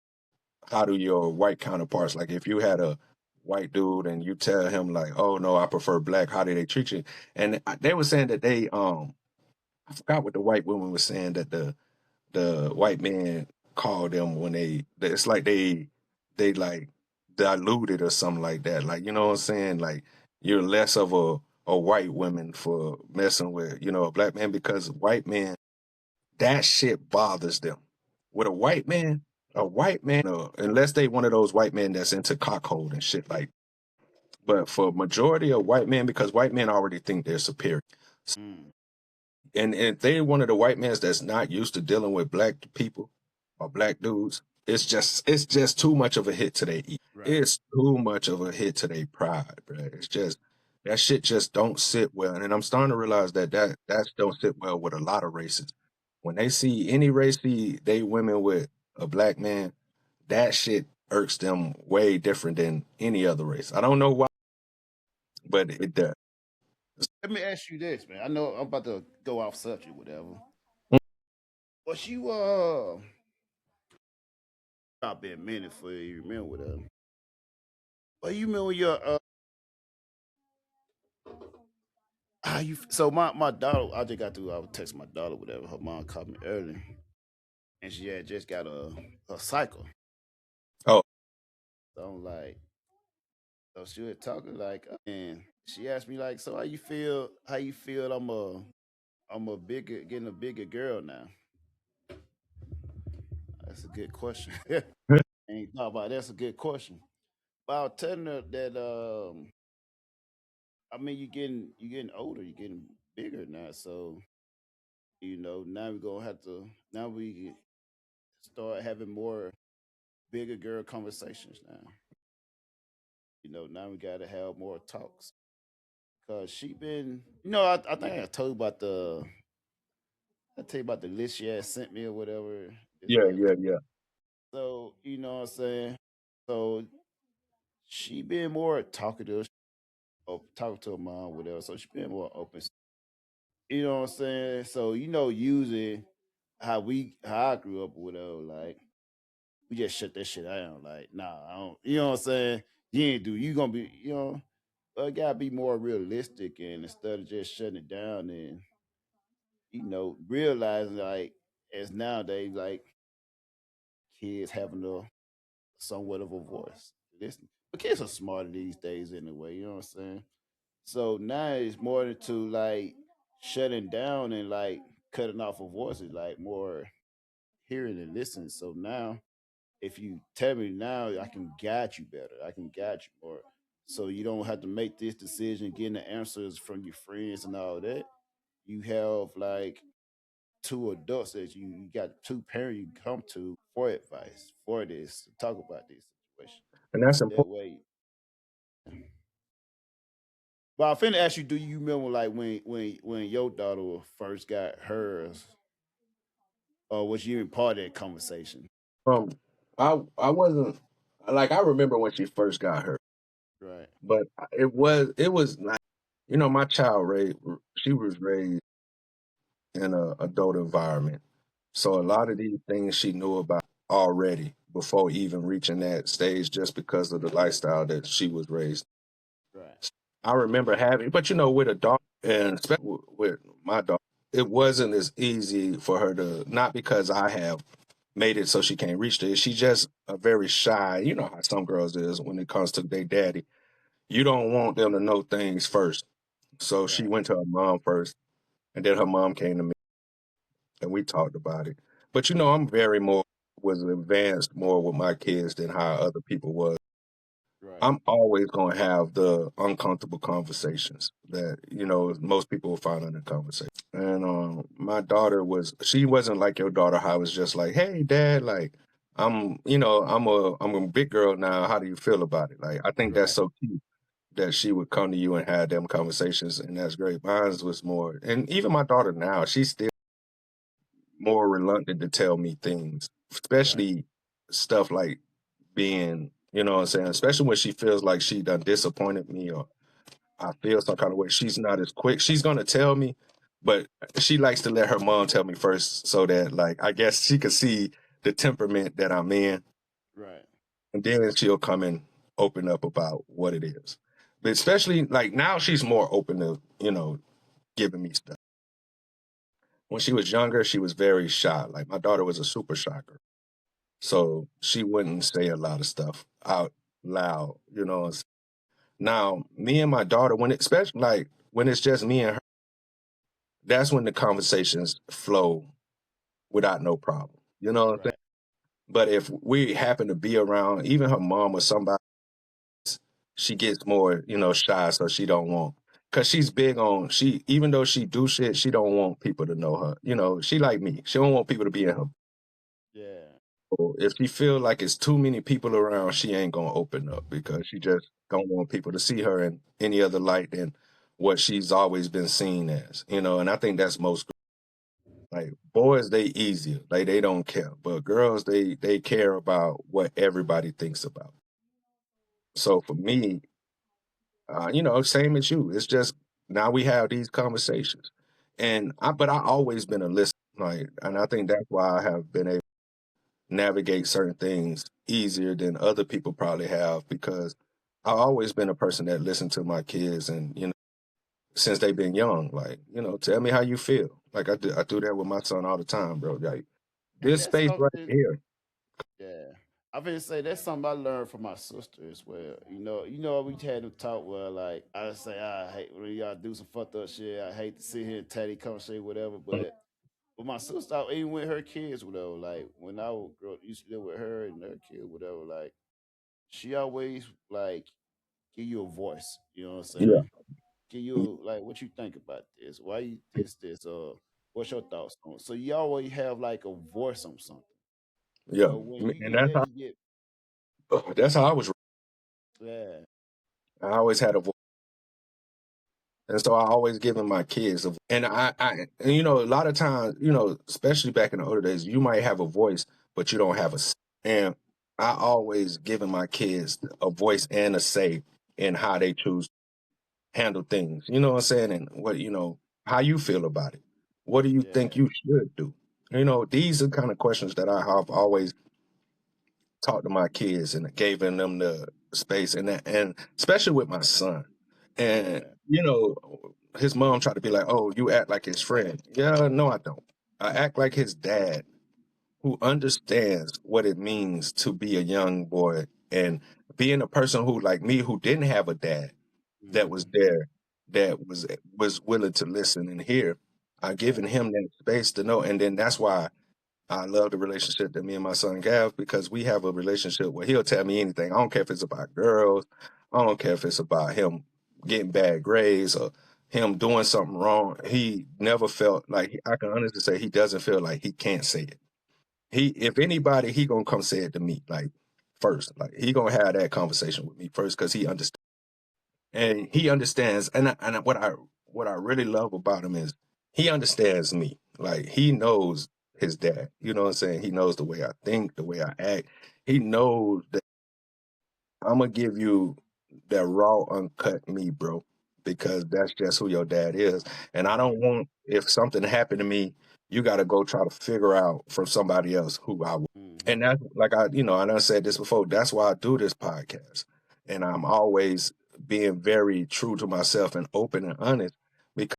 D: how do your white counterparts like if you had a white dude and you tell him like, oh no, I prefer black, how do they treat you? And they were saying that I forgot what the white woman was saying that the white man called them when it's like they like diluted or something like that. Like, you know what I'm saying? Like you're less of a white woman for messing with, a black man because white men, that shit bothers them. With a white man, unless they one of those white men that's into cockhold and shit like. But for majority of white men, because white men already think they're superior,
C: Mm,
D: and if they're one of the white men that's not used to dealing with black people or black dudes, it's just too much of a hit to their ego.
C: right.
D: It's too much of a hit to their pride, bro. It's just that shit just don't sit well, and I'm starting to realize that don't sit well with a lot of races. When they see any race see they women with a black man, that shit irks them way different than any other race. I don't know why, but it does.
C: Let me ask you this, man. I know I'm about to go off subject, whatever. Was you I've been a minute for you remember whatever. But you remember your how you so my daughter I just got through I was texting my daughter whatever her mom called me early and she had just got a cycle.
D: Oh,
C: So I'm like so she was talking like and she asked me like so how you feel I'm a bigger getting a bigger girl now. That's a good question. Ain't thought about that's a good question. But I was telling her that I mean you getting older, you're getting bigger now. So, now we're gonna have to now we start having more bigger girl conversations now. Now we gotta have more talks. Cause she been I think I told you about I tell you about the list she had sent me or whatever. This
D: yeah,
C: last
D: yeah, yeah.
C: so you know what I'm saying? So she been more talkative or talking to her mom, whatever. So she been more open. You know what I'm saying? So usually how I grew up or whatever, like we just shut that shit down. Like, nah, I don't you know what I'm saying? You ain't do you gonna be, gotta be more realistic and instead of just shutting it down and, realizing like as nowadays, like kids having a somewhat of a voice. Listen. But kids are smarter these days anyway, you know what I'm saying? So now it's more into like shutting down and like cutting off of voices, like more hearing and listening. So now, if you tell me now, I can guide you better. I can guide you more. So you don't have to make this decision, getting the answers from your friends and all that. You have like two adults that you got two parents you come to for advice for this to talk about this situation.
D: And that's
C: That
D: important.
C: way. But I'm finna ask you, do you remember like when your daughter first got hers, or was you in part of that conversation?
D: Um, I wasn't like I remember when she first got hurt,
C: Right,
D: but it was like my child raised she was raised in a adult environment, so a lot of these things she knew about already before even reaching that stage, just because of the lifestyle that she was raised.
C: right,
D: I remember having, but with a dog, and especially with my dog, it wasn't as easy for her to not because I have made it so she can't reach it. She just a very shy. You know how some girls is when it comes to their daddy. You don't want them to know things first. So she
C: Right.
D: went to her mom first, and then her mom came to me, and we talked about it. But you know, I'm very more was advanced more with my kids than how other people was.
C: Right.
D: I'm always going to have the uncomfortable conversations that, you know, most people will find in a conversation. And my daughter she wasn't like your daughter, how it was just like, hey, dad, like, I'm a big girl now. How do you feel about it? Like, I think that's
C: Right.
D: so cute that she would come to you and have them conversations. And that's great. Mine was more, and even my daughter now, she's still more reluctant to tell me things,
C: Right.
D: especially stuff like being, you know what I'm saying, especially when she feels like she done disappointed me or I feel some kind of way. She's not as quick. She's gonna tell me, but she likes to let her mom tell me first so that like I guess she could see the temperament that I'm in.
C: Right.
D: And then she'll come and open up about what it is. But especially like now she's more open to, you know, giving me stuff. When she was younger, she was very shy. Like my daughter was a super shocker. So she wouldn't say a lot of stuff out loud, you know. Now, me and my daughter, especially like when it's just me and her, that's when the conversations flow without no problem. You know what I'm saying?
C: Right.
D: But if we happen to be around, even her mom or somebody, she gets more, you know, shy, so she don't want. Cause she's big on even though she do shit, she don't want people to know her. You know, she like me. She don't want people to be in her.
C: Yeah.
D: So if she feel like it's too many people around, she ain't gonna open up because she just don't want people to see her in any other light than what she's always been seen as. You know, and I think that's most like boys they easier. Like they don't care. But girls they care about what everybody thinks about. So for me, you know, same as you. It's just now we have these conversations. But I always been a listener. Like, and I think that's why I have been able navigate certain things easier than other people probably have because I've always been a person that listened to my kids and you know since they've been young like you know tell me how you feel like I do that with my son all the time bro like
C: And
D: this
C: that's
D: space right
C: something.
D: here.
C: Yeah. I been say that's something I learned from my sister as well. We had a talk where like I say I hate when y'all do some fucked up shit. I hate to sit here and tatty conversate whatever, but with my sister, even with her kids, whatever, like when I was used to live with her and her kid, whatever, like she always like give you a voice. You know what I'm
D: Yeah,
C: saying? Give you like what you think about this? Why you this? What's your thoughts on? So you always have like a voice on something.
D: yeah,
C: So when you
D: and
C: get ready to get
D: that's how I was.
C: yeah,
D: I always had a voice. And so I always given my kids and and you know, a lot of times, you know, especially back in the older days, you might have a voice, but you don't have and I always given my kids a voice and a say in how they choose to handle things. You know what I'm saying? And what, you know, how you feel about it. What do you think
C: yeah,
D: you should do? You know, these are kind of questions that I have always talked to my kids and giving them the space and especially with my son. And
C: yeah,
D: you know, his mom tried to be like, "Oh, you act like his friend." Yeah, no, I don't. I act like his dad, who understands what it means to be a young boy and being a person who, like me, who didn't have a dad that was
C: hmm
D: there, that was willing to listen and hear. I given
C: right,
D: him that space to know, and then that's why I love the relationship that me and my son have because we have a relationship where he'll tell me anything. I don't care if it's about girls. I don't care if it's about him getting bad grades or him doing something wrong. He never felt like I can honestly say he doesn't feel like he can't say it. If anybody, he gonna come say it to me like first. Like he gonna have that conversation with me first because he understands and he understands. What I really love about him is he understands me. Like he knows his dad. You know what I'm saying? He knows the way I think, the way I act. He knows that I'm gonna give you that raw, uncut me, bro, because that's just who your dad is. And I don't want if something happened to me, you got to go try to figure out from somebody else who I was.
C: hmm
D: And that's like I done said this before. That's why I do this podcast, and I'm always being very true to myself and open and honest because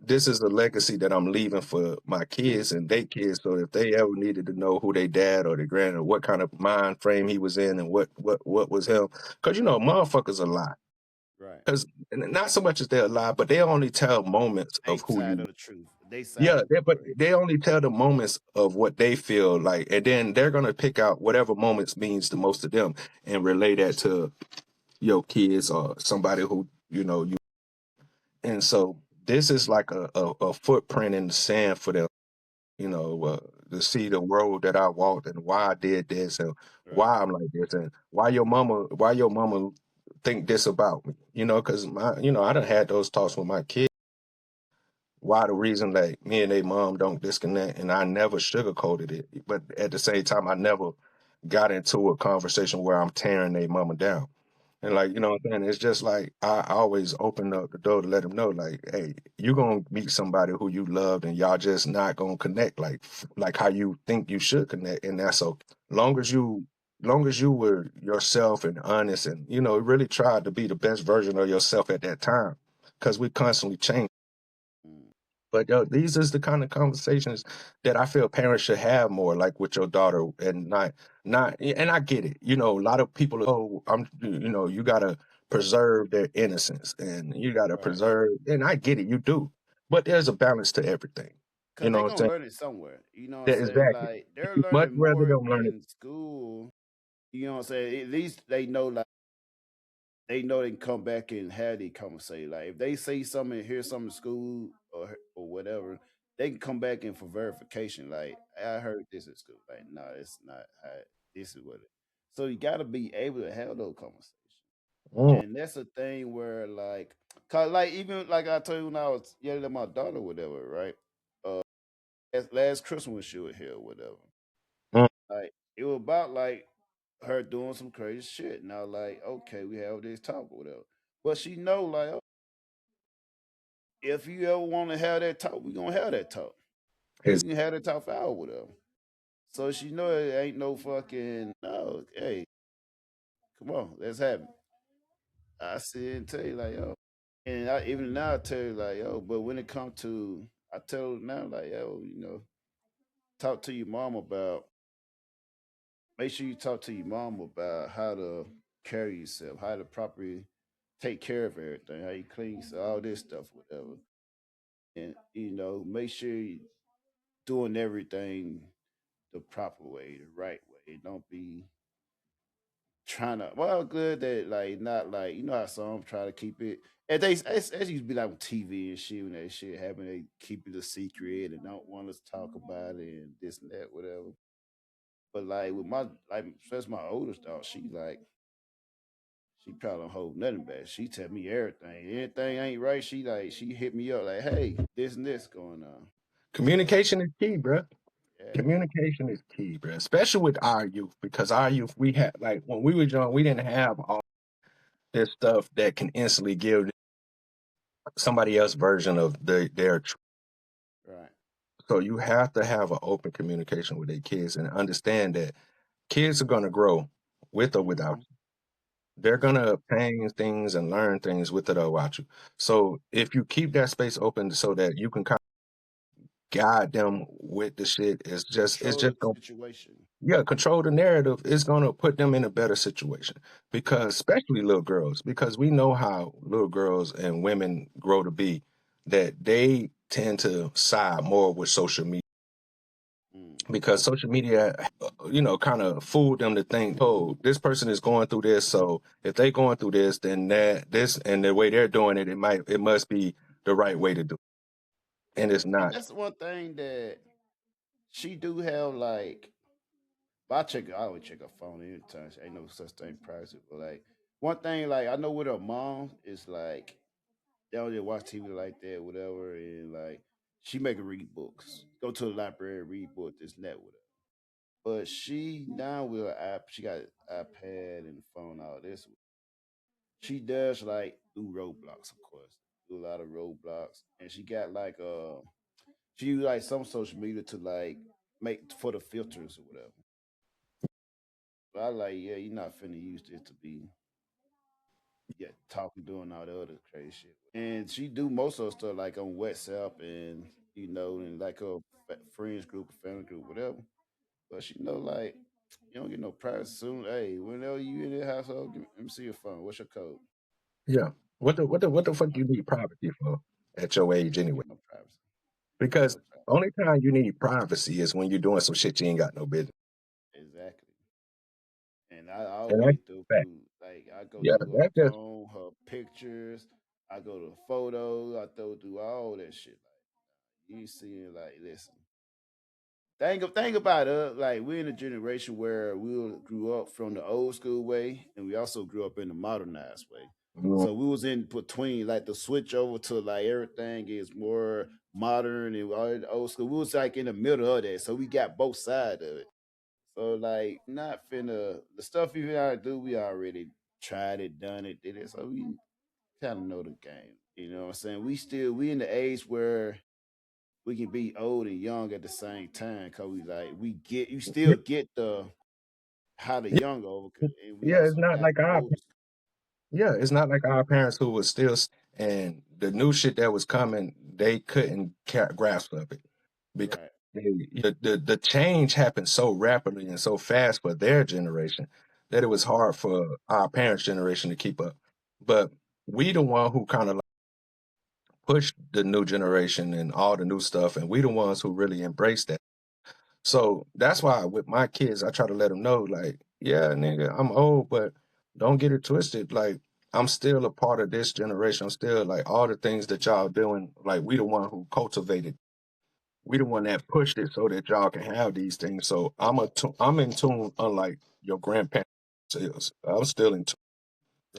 D: this is a legacy that I'm leaving for my kids and their kids. So if they ever needed to know who their dad or their grand or what kind of mind frame he was in and what was him, because motherfuckers a lie.
C: Right.
D: Because not so much as they're a lie, but they only tell moments
C: They
D: of who
C: side
D: you.
C: of the truth. They side
D: Yeah,
C: of the
D: but
C: story.
D: they only tell the moments of what they feel like, and then they're gonna pick out whatever moments means the most to them and relay that to your kids or somebody who you. And so this is like a footprint in the sand for them, to see the road that I walked and why I did this and
C: Right.
D: why I'm like this and why your mama think this about me, because I done had those talks with my kids. Why the reason that me and they mom don't disconnect, and I never sugarcoated it, but at the same time, I never got into a conversation where I'm tearing their mama down. And like, what I'm saying? It's just like I always open up the door to let them know, like, hey, you gonna meet somebody who you loved and y'all just not gonna connect like how you think you should connect. And that's okay. Long as you were yourself and honest and, really tried to be the best version of yourself at that time. Cause we constantly change.
C: Mm.
D: But these is the kind of conversations that I feel parents should have more, like with your daughter, and not. And I get it. A lot of people. Oh, you gotta preserve their innocence, and you gotta
C: Right.
D: preserve. And I get it, you do. But there's a balance to everything. You
C: Cause
D: know
C: they
D: what I'm
C: gonna
D: saying?
C: learn it somewhere. You know what I'm
D: That
C: saying?
D: exactly.
C: Like they're
D: Much
C: learning
D: rather
C: more
D: them learn it.
C: in school. You know what I'm saying? At least they know, like they know they can come back and have the conversation. Like if they say something, hear something in school or whatever, they can come back in for verification. Like I heard this at school. Like no, it's not. How, this is what it. So you got to be able to have those conversations.
D: Mm,
C: And that's a thing where like, cause like even like I told you when I was yelling at my daughter, or whatever, right? Uh, last Christmas she was here, or whatever.
D: mm.
C: Like it was about like her doing some crazy shit. Now like, okay, we have this talk, or whatever. But she know like, oh, if you ever want to have that talk, we gonna have that talk. We
D: It's
C: can have that talk for hours with her. So she know it ain't no fucking no. Hey, come on, let's have it. I sit and tell you like, yo, and I even now I tell you like, yo, but when it come to, I tell her now like, yo, talk to your mom about. Make sure you talk to your mom about how to carry yourself, how to properly take care of everything, how you clean yourself, all this stuff, whatever. And make sure you doing everything the proper way, the right way. Don't be trying to good that like not like how some try to keep it and they as used to be like on TV and shit when that shit happen, they keep it a secret and don't want us to talk about it and this and that, whatever. But like with my like that's my oldest dog, she probably don't hold nothing back. She tell me everything. Anything ain't right, she hit me up like, hey, this and this going on.
D: communication is key, bro.
C: Yeah.
D: Communication is key, bro. Especially with our youth, because our youth, we had like when we were young, we didn't have all this stuff that can instantly give somebody else version of their truth.
C: Right.
D: So you have to have an open communication with their kids and understand that kids are gonna grow with or without
C: Hmm.
D: you. They're
C: That's
D: gonna
C: true.
D: obtain things and learn things with it or without you. So if you keep that space open so that you can kind of guide them with the shit, it's
C: Control the
D: just gonna
C: situation.
D: yeah, control the narrative is going to put them in a better situation because, especially little girls, because we know how little girls and women grow to be, that they tend to side more with social media
C: Hmm.
D: because social media, kind of fooled them to think, oh, this person is going through this, so if they're going through this, then this and the way they're doing it, it must be the right way to do, it. And it's
C: And
D: not.
C: that's one thing that she do have like. But I always check her phone anytime. Ain't no such thing private. But like one thing, like I know with her mom is like they don't just watch TV like that, whatever. And like she make her read books, go to the library, read books, this and that, whatever. But she now with her app, she got iPad and phone, all this. She does like do roadblocks, of course, do a lot of roadblocks, and she got like she use like some social media to like make for the filters or whatever. But I like, yeah, you're not finna use this to be. yeah, talking, doing all the other crazy shit. And she do most of her stuff like on WhatsApp and and like her friends group, family group, whatever. But like you don't get no privacy soon. Hey, whenever you in the household, let me see your phone. What's your code?
D: Yeah. What the fuck you need privacy for at your age
C: You don't
D: anyway?
C: get no privacy.
D: Because
C: No privacy.
D: only time you need privacy is when you're doing some shit you ain't got no business.
C: Exactly. And I
D: And that's
C: always do
D: fact.
C: like I go
D: Yeah,
C: through her
D: that's just
C: phone, her pictures. I go to photos. I go through all that shit. Like you see, like listen. Think about it. Like we're in a generation where we grew up from the old school way, and we also grew up in the modernized way.
D: mm,
C: So we was in between, like the switch over to like everything is more modern and all the old school. We was like in the middle of that, so we got both sides of it. So like, not finna the stuff you gotta do. We already tried it, done it, did it. So we kind of know the game. You know what I'm saying? We in the age where we can be old and young at the same time because we get you
D: yeah,
C: still get the how the
D: yeah,
C: young over and we
D: yeah, it's
C: also
D: not
C: got
D: like
C: the oldest.
D: it's not like our parents who was still and the new shit that was coming, they couldn't grasp of it because
C: Right,
D: the change happened so rapidly and so fast for their generation that it was hard for our parents' generation to keep up. But we the one who kind of like pushed the new generation and all the new stuff, and we the ones who really embraced that. So that's why with my kids, I try to let them know, like, yeah, nigga, I'm old, but don't get it twisted. Like, I'm still a part of this generation. I'm still like all the things that y'all doing. Like, we the one who cultivated. We the one that pushed it so that y'all can have these things. So I'm in tune, unlike your grandparents. Is. I'm still in tune.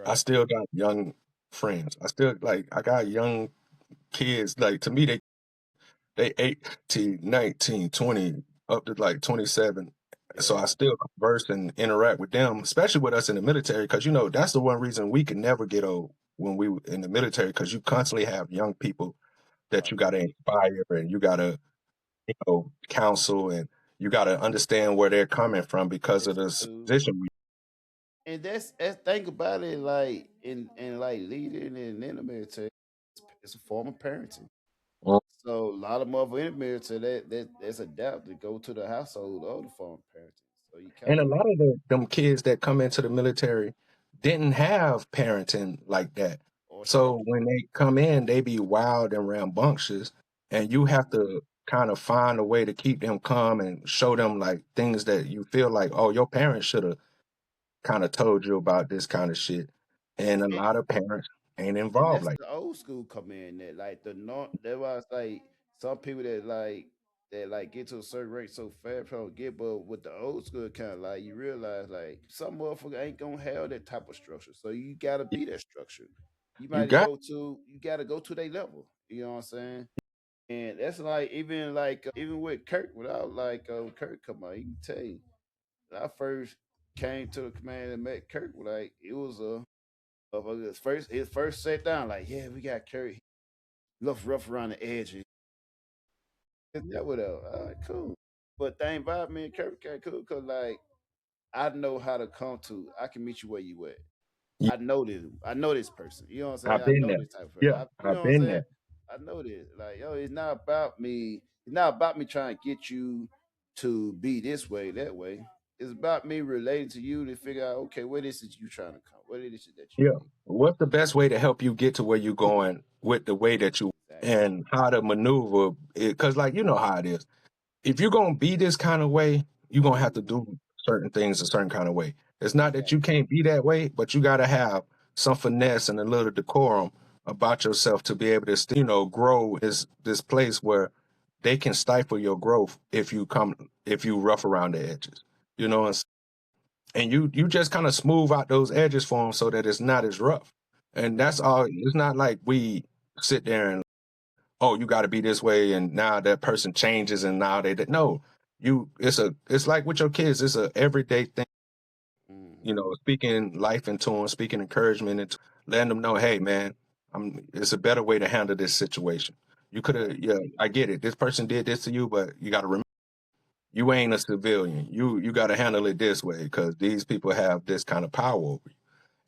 D: I
C: right.
D: still got young friends. I got young kids. Like to me, they 18, 19, 20, up to like 27. So I
C: Yeah,
D: still converse and interact with them, especially with us in the military, because that's the one reason we can never get old when we were in the military, because you constantly have young people that
C: right.
D: you got to inspire and you got to counsel and you got to understand where they're coming from because of
C: Listen
D: this
C: to
D: position.
C: and that's think about it like in like leading and in the military, it's a form of parenting.
D: Mm.
C: So a lot of mother in the military that's adapt to go to the household of the form of parenting. So you
D: And
C: kind
D: a
C: of
D: lot of them kids that come into the military didn't have parenting like that.
C: or
D: So
C: structure.
D: when they come in, they be wild and rambunctious, and you have
C: Mhm.
D: to kind of find a way to keep them calm and show them like things that you feel like, oh, your parents should have kind of told you about this kind of shit. And a lot of parents ain't
C: And
D: involved
C: that's
D: like
C: the old school come in that like the norm that was like some people that get to a certain rate so fast probably get but with the old school kind of like you realize like some motherfucker ain't gonna have that type of structure. So you gotta
D: that.
C: be that structure.
D: You got
C: You gotta go to their level. You know what I'm saying? And that's like even with Kirk without Kirk come out, he can tell you when I first came to the command and met Kirk, like it was a of his first set down, like, yeah, we got Curry. Rough around the edges. That would all right, cool. But thing about me and Curry got cool because like I know how to come to. I can meet you where you at.
D: yeah,
C: I know this. I know this person. You know what I'm saying?
D: I've
C: I
D: been
C: know
D: there.
C: this type of person.
D: Yeah,
C: You
D: I've
C: know what I'm
D: been there.
C: saying? I know this. Like, yo, it's not about me. It's not about me trying to get you to be this way, that way. It's about me relating to you to figure out, okay, what is it you trying to come? What is it that you
D: Yeah.
C: need?
D: What's the best way to help you get to where you're going with the way that you
C: Exactly.
D: and how to maneuver it? Because, like, you know how it is. If you're going to be this kind of way, you're going to have to
C: Hmm.
D: do certain things a certain kind of way. It's not that you
C: Exactly.
D: can't be that way, but you got to have some finesse and a little decorum about yourself to be able to, grow this place where they can stifle your growth if you rough around the edges. You know, and you just kind of smooth out those edges for them so that it's not as rough. And that's
C: Hmm.
D: all. It's not like we sit there and oh, you got to be this way, and now that person changes, and now they no. It's like with your kids. It's a everyday thing.
C: Hmm.
D: Speaking life into them, speaking encouragement into letting them know, hey man, it's a better way to handle this situation. You could have,
C: Right.
D: yeah, I get it. This person did this to you, but you got to remember, you ain't a civilian. You got to handle it this way because these people have this kind of power over you.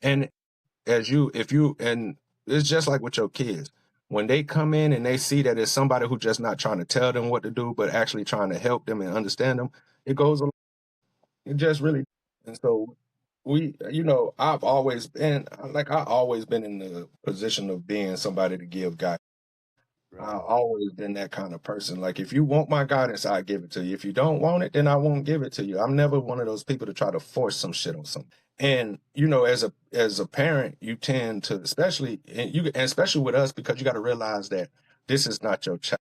D: And
C: Right.
D: as you, if you, and it's just like with your kids. When they come in and they see that it's somebody who just not trying to tell them what to do, but actually trying to help them and understand them, it goes a it just really. And so we, I've always been like, I always been in the position of being somebody to give guidance.
C: Right.
D: I've always been that kind of person. Like, if you want my guidance, I give it to you. If you don't want it, then I won't give it to you. I'm never one of those people to try to force some shit on something. And as a parent, you tend to, especially with us, because you got to realize that this is not your child,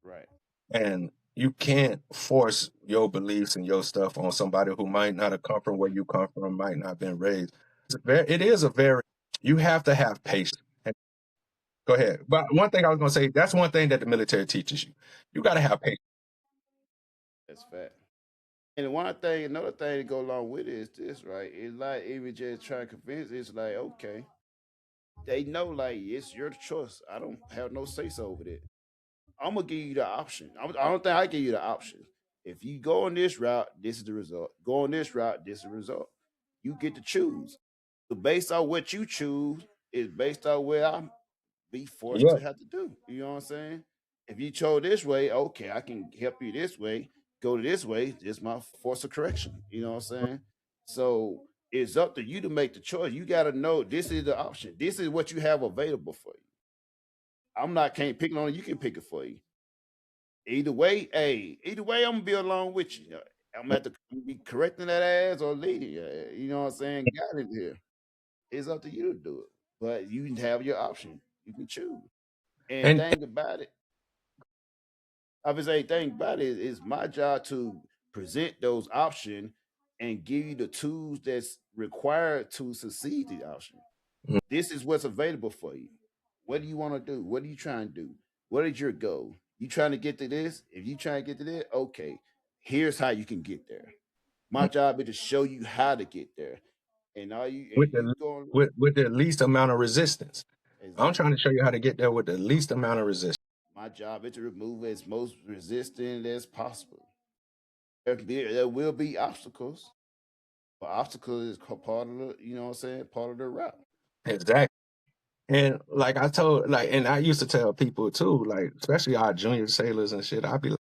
C: Right.
D: and you can't force your beliefs and your stuff on somebody who might not have come from where you come from, might not have been raised. It is a very, you have to have patience. Go ahead. But one thing I was gonna say, that's one thing that the military teaches you. You gotta have patience.
C: That's fact. And another thing to go along with it is this, right? It's like even just trying to convince. It's like, okay, they know like it's your choice. I don't have no say so over it. I'm gonna give you the option. I don't think I give you the option. If you go on this route, this is the result. Go on this route, this is the result. You get to choose. So based on what you choose is based on where I'm be forced
D: Yeah.
C: to have to do. You know what I'm saying? If you chose this way, okay, I can help you this way. Go to this way. This is my force of correction. You know what I'm saying? So it's up to you to make the choice. You got to know this is the option. This is what you have available for you. I'm not can't pick it on it. You can pick it for you. Either way, I'm gonna be along with you. I'm gonna have to be correcting that ass or leading. You know what I'm saying? Got it here. It's up to you to do it, but you can have your option. You can choose. And
D: And
C: thing about it, I would say, thing about it is my job to present those options and give you the tools that's required to succeed the option. This is what's available for you. What do you want to do? What are you trying to do? What is your goal? You trying to get to this? If you trying to get to this, okay, here's how you can get there. My job is to show you how to get there. And all you
D: with
C: and you
D: the
C: going
D: with the least amount of resistance. I'm
C: exactly.
D: trying to show you how to get there with the least amount of resistance.
C: My job is to remove as most resistant as possible. There will be obstacles, but obstacles is part of the, you know what I'm saying, part of the route.
D: Exactly. And like I told, like, and I used to tell people too, like, especially our junior sailors and shit, I'd be like,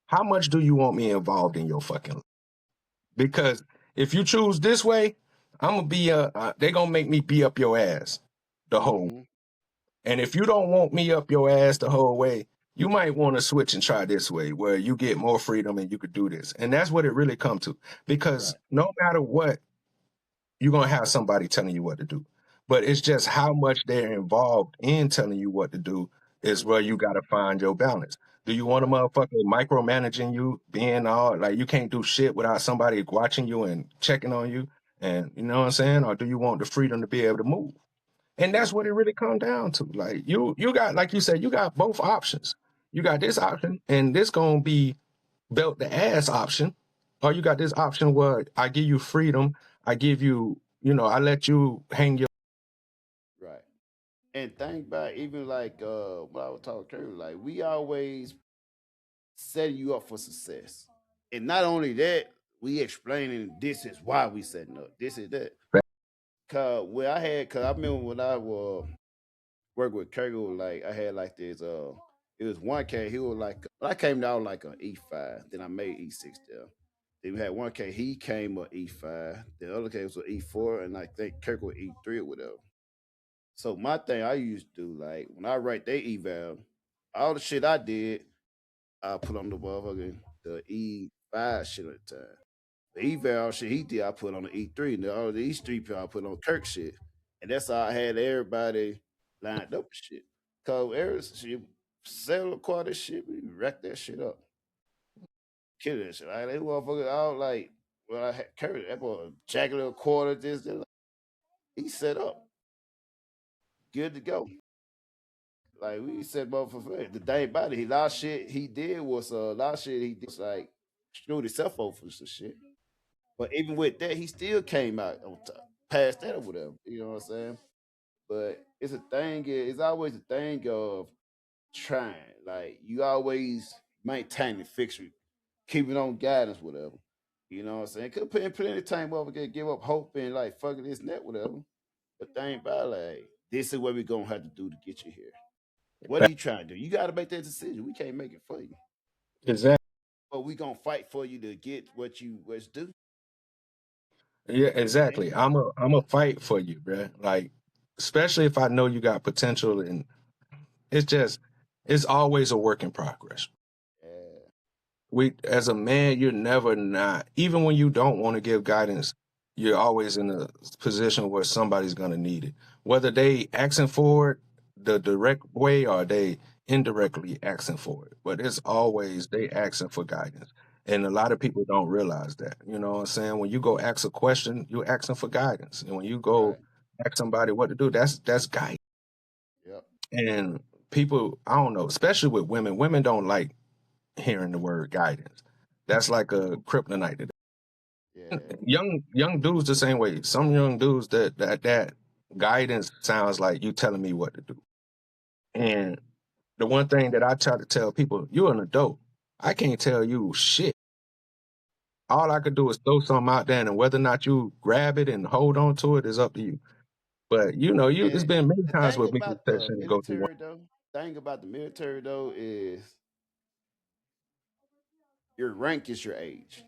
D: how much do you want me involved in your fucking life? Because if you choose this way, I'm gonna be they gonna make me be up your ass the whole.
C: Hmm.
D: And if you don't want me up your ass the whole way, you might want to switch and try this way where you get more freedom and you could do this. And that's what it really come to. Because
C: Right.
D: no matter what, you're gonna have somebody telling you what to do. But it's just how much they're involved in telling you what to do is where you gotta find your balance. Do you want a
C: Right.
D: motherfucker micromanaging you, being all like you can't do shit without somebody watching you and checking on you? And you know what I'm saying? Or do you want the freedom to be able to move? And that's what
C: Hmm.
D: it really comes down to. Like you got, like you said, you got both options. You got this option, and this gonna be belt the ass option, or you got this option where I give you freedom, I give you, I let you hang your.
C: Right. And think about even like what I was talking earlier, like we always setting you up for success. And not only that, we explaining this is why we setting up. This is that. Cause I remember when I was work with Kergo, like I had like this it was one K, he was like I came down like an E5, then I made E6 there. Then we had one K, he came up E5, the other K was an E4, and I think Kirk was E3 or whatever. So my thing I used to do, like when I write their eval, all the shit I did, I put on the motherfucking the E5 shit at the time. The eval shit he did, I put on the E3, and all the E3 I put on Kirk shit. And that's how I had everybody lined up and shit. Cause every shit, sell a quarter shit, we wreck that shit up. Kill that shit. Like, they motherfuckers all like, well, I had Kirk, that boy, jacket a quarter, this, that. He set up, good to go. Like we said, motherfucker, the thing about it, a lot of shit he did was a lot of shit he did was like screwed himself over for some shit. But even with that, he still came out on top, past that or whatever. You know what I'm saying? But it's a thing. It's always a thing of trying. Like you always maintain the fixture, keep it on guidance, whatever. You know what I'm saying? Could put in plenty of time over, give up hope and like fucking this net, whatever. But thing about like this is what we're gonna have to do to get you here. What are you trying to do? You gotta make that decision. We can't make it for you.
D: Exactly.
C: But we gonna fight for you to get what's due.
D: Yeah, exactly.
C: And
D: I'm a fight for you, bruh. Like, especially if I know you got potential, and it's just it's always a work in progress.
C: yeah,
D: We, as a man, you're never not, even when you don't want to give guidance, you're always in a position where somebody's gonna need it. Whether they asking for it the direct way or they indirectly asking for it. But it's always they asking for guidance. And a lot of people don't realize that. You know what I'm saying? When you go ask a question, you're asking for guidance. And when you go
C: right.
D: ask somebody what to do, that's guidance.
C: Yep.
D: And people, I don't know, especially with women, women don't like hearing the word guidance. That's like a kryptonite to them.
C: Yeah.
D: Young dudes the same way. Some young dudes that guidance sounds like you telling me what to do. And the one thing that I try to tell people, you're an adult. I can't tell you shit. All I could do is throw something out there, and whether or not you grab it and hold on to it is up to you. But it's
C: And
D: been many
C: the
D: times
C: thing
D: with me
C: about
D: that
C: the
D: shouldn't go through one.
C: military though, thing about the military though is your rank is your age.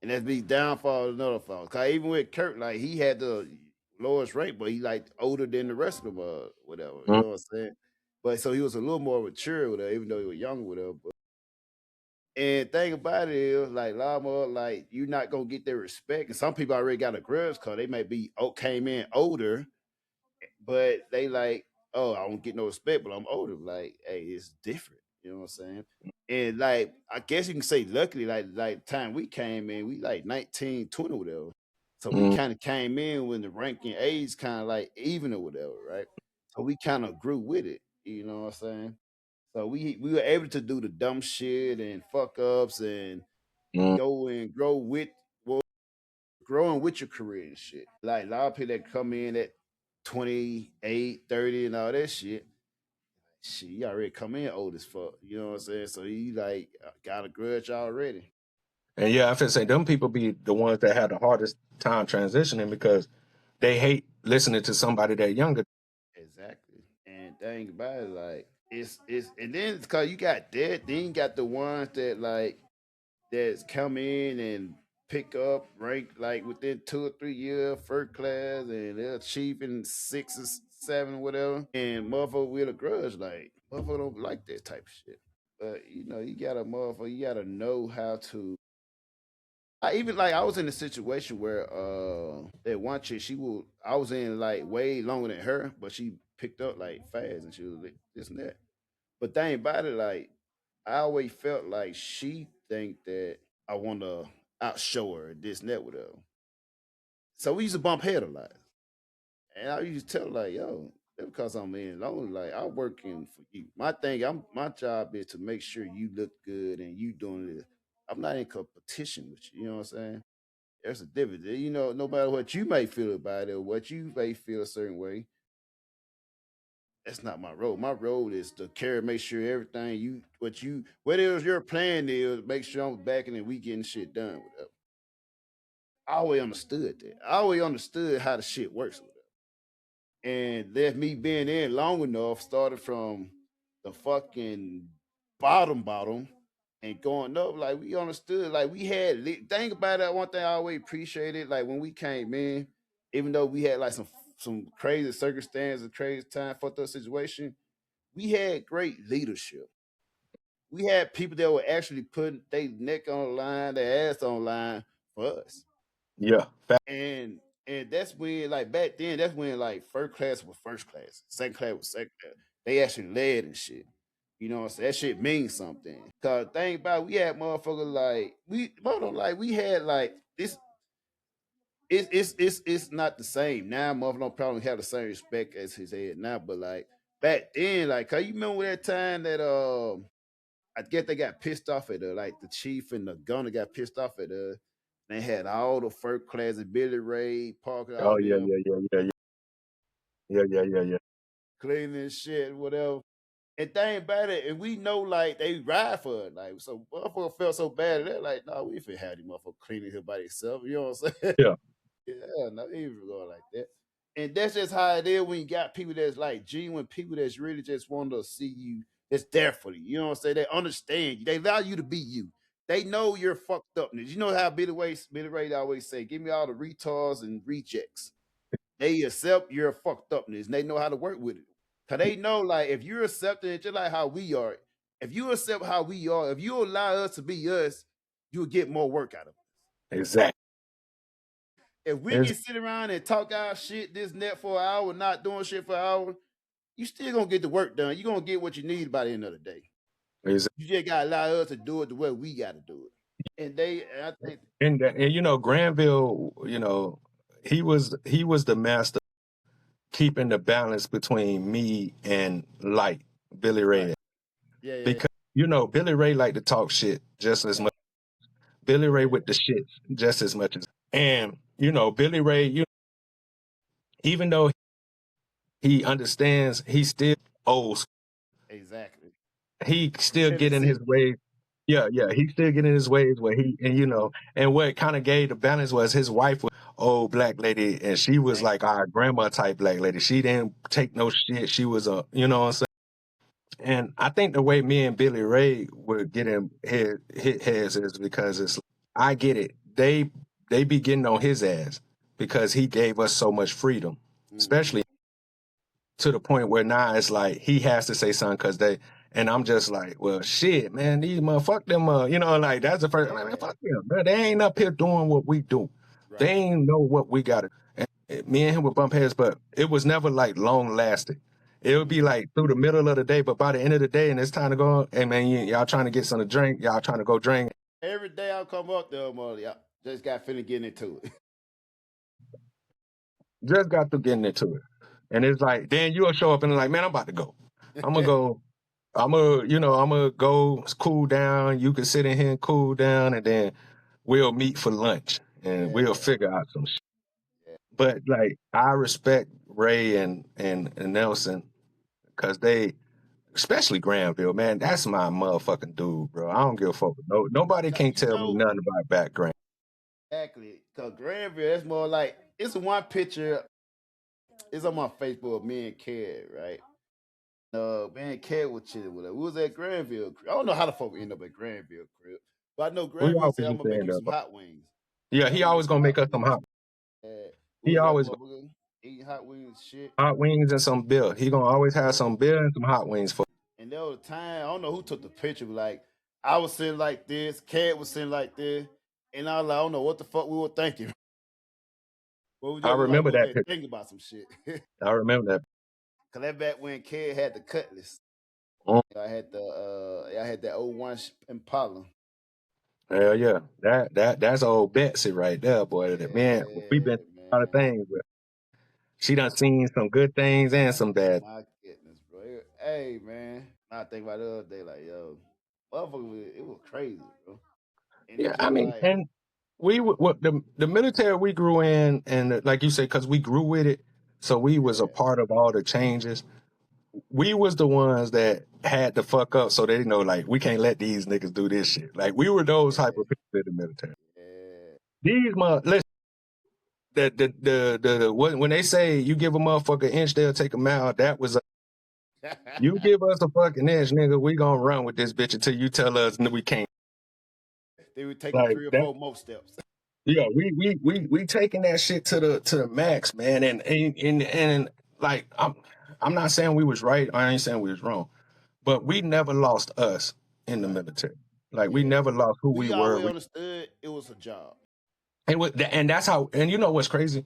C: And that's the downfall of another fall. Cause even with Kurt, like he had the lowest rank, but he like older than the rest of them, whatever. You
D: Mm,
C: know what I'm saying? But so he was a little more mature with her, even though he was younger with her. And thing about it is, like Lama, like you're not gonna get their respect. And some people already got a grudge cause they might be came in older, but they like, oh, I don't get no respect, but I'm older. Like, hey, it's different. You know what I'm saying? And like, I guess you can say, luckily, like time we came in, we like 19, 20 or whatever. So we
D: mm,
C: kind of came in when the ranking age kind of like even or whatever, right? So we kind of grew with it. You know what I'm saying? So we were able to do the dumb shit and fuck ups and
D: mm.
C: go and grow with well, growing with your career and shit. Like a lot of people that come in at 28, 30, and all that shit, you already come in old as fuck. You know what I'm saying? So you like got a grudge already.
D: And yeah, I feel say them people be the ones that have the hardest time transitioning because they hate listening to somebody that younger.
C: Exactly. And thing about it, like it's and then it's cause you got that, then you got the ones that like that's come in and pick up rank like within 2 or 3 years, first class, and they're achieving 6 or 7, whatever. And motherfucker with a grudge, like motherfucker don't like that type of shit. But you gotta motherfucker, you gotta know how to. I even like I was in a situation where that one chick I was in like way longer than her, but she picked up like fast and she was like this and that. But thing about it, like I always felt like she think that I want to outshow her this and that with her. So we used to bump head a lot. And I used to tell her, like, yo, that's because I'm in lonely. Like, I'm working for you. My job is to make sure you look good and you doing this. I'm not in competition with you. You know what I'm saying? There's a difference. No matter what you may feel about it or what you may feel a certain way, that's not my role. My role is to make sure everything what is your plan is, make sure I'm backing and we getting shit done with it. I always understood that. I always understood how the shit works with it. And that's me being in long enough, started from the fucking bottom and going up. Like we understood, like we had think about that one thing I always appreciated, like when we came in, even though we had like some crazy circumstances, crazy time, fucked up situation, we had great leadership. We had people that were actually putting their neck on the line, their ass on the line for us.
D: Yeah,
C: And that's when like back then, that's when like first class was first class, second class was second class. They actually led and shit. You know what I'm saying? That shit means something. Cause think about it, we had motherfuckers like we had like this it's not the same. Now motherfucker don't probably have the same respect as his head now, but like back then, like cause you remember that time that I guess they got pissed off at her, like the chief and the gunner got pissed off at her. They had all the first class and Billy Ray, Parker,
D: oh
C: all
D: yeah,
C: them
D: yeah, yeah, yeah, yeah, yeah, yeah, yeah, yeah.
C: cleaning and shit, whatever. And thing about it, and we know like they ride for it. Like, so motherfucker felt so bad at that, like, no, we finna have these motherfucker cleaning here by themselves. You know what I'm saying?
D: Yeah.
C: Yeah, no, he even going like that. And that's just how it is when you got people that's like genuine people that's really just want to see you, that's there for you. You know what I'm saying? They understand you. They allow you to be you. They know you're fucked upness. You know how Billy Ray always say, give me all the retards and rejects. They accept your fucked upness and they know how to work with it. Cause they know like if you're accepting it just like how we are, if you accept how we are, if you allow us to be us, you'll get more work out of us.
D: Exactly.
C: If we can sit around and talk our shit this net for an hour, not doing shit for an hour, you still gonna get the work done. You're gonna get what you need by the end of the day.
D: Exactly.
C: You just gotta allow us to do it the way we gotta do it. And I think
D: And you know, Granville, you know, he was the master keeping the balance between me and like Billy Ray.
C: right. Yeah.
D: Because you know, Billy Ray liked to talk shit just as much. Billy Ray with the shit just as much as. And you know, Billy Ray, even though he understands, he's still old school.
C: Exactly.
D: He still get in his ways. Yeah, he still get in his ways where and you know, and what kind of gave the balance was his wife was old black lady, and she was like our grandma type black lady. She didn't take no shit. She was a, you know what I'm saying? And I think the way me and Billy Ray would get him hit heads is because it's, I get it. They be getting on his ass because he gave us so much freedom, especially to the point where now it's like he has to say something because and I'm just like, well, shit, man, these motherfuck them, you know, like that's the first, man, fuck them, man. They ain't up here doing what we do. Right. They ain't know what we got to. And me and him would bump heads, but it was never like long lasting. It would be like through the middle of the day, but by the end of the day, and it's time to go, hey man, y'all trying to get something to drink, y'all trying to go drink.
C: Every day I'll come up there, y'all just got finna get into it.
D: Just got to getting into it. And it's like, then you'll show up and like, man, I'm about to go. I'm gonna go. I'm gonna go cool down. You can sit in here and cool down, and then we'll meet for lunch and we'll figure out some shit. But like, I respect Ray and Nelson because they, especially Granville, man, that's my motherfucking dude, bro. I don't give a fuck. Nobody can't tell me nothing about background.
C: Exactly, because Granville, that's more like, it's one picture. It's on my Facebook of me and Ked, right? Me and Ked was chilling with her. We was at Granville. I don't know how the fuck we end up at Granville crib, but I know Granville said, I'm gonna make you some hot wings.
D: Yeah, he always gonna make us some hot. He always
C: eating hot wings, shit.
D: Hot wings and some beer. He gonna always have some beer and some hot wings for.
C: And there was a time, I don't know who took the picture, but like I was sitting like this, Cat was sitting like this, and I was like, I don't know what the fuck we were thinking.
D: I remember that picture.
C: Thinking about some shit.
D: I remember that.
C: Cause that back when Cat had the Cutlass. I had that 01 Impala.
D: Hell yeah, that's old Betsy right there, boy. Yeah, man, we've been through a lot of things, but she done seen some good things and some bad.
C: My goodness, bro. Hey, man, I think about the other day, like, yo, motherfucker, it was crazy, bro.
D: And yeah, I mean, like, and we what the military we grew in, and like you say, because we grew with it, so we was a part of all the changes. We was the ones that had to fuck up, so they know, like, we can't let these niggas do this shit. Like, we were those type of people in the military. These listen, when they say you give a motherfucker an inch, they'll take a mile. That was you give us a fucking inch, nigga, we gonna run with this bitch until you tell us we can't.
C: They would take like 3 or 4 more steps.
D: Yeah, we taking that shit to the max, man. And like, I'm not saying we was right. I ain't saying we was wrong, but we never lost us in the military. Like, we never lost who we were.
C: We understood it was a job.
D: And that's how. And you know what's crazy?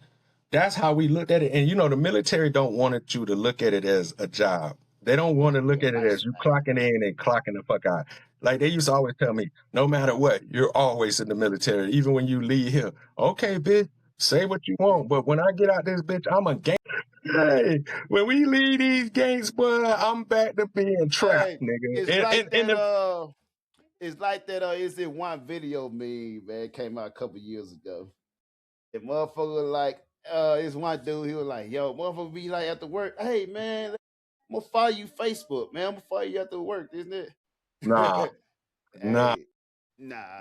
D: That's how we looked at it. And you know, the military don't want you to look at it as a job. They don't want to look at it as you clocking in and clocking the fuck out. Like, they used to always tell me, no matter what, you're always in the military, even when you leave here. Okay, bitch, say what you want, but when I get out this bitch, I'm a gang. Hey, when we leave these gangs, boy, I'm back to being trapped, nigga.
C: It's like that. Is it one video meme, man? Came out a couple years ago. The motherfucker like, it's one dude. He was like, "Yo, motherfucker, be like after work. Hey, man, I'm gonna follow you Facebook, man. I'm gonna follow you after work, isn't it?"
D: Nah,
C: hey, nah.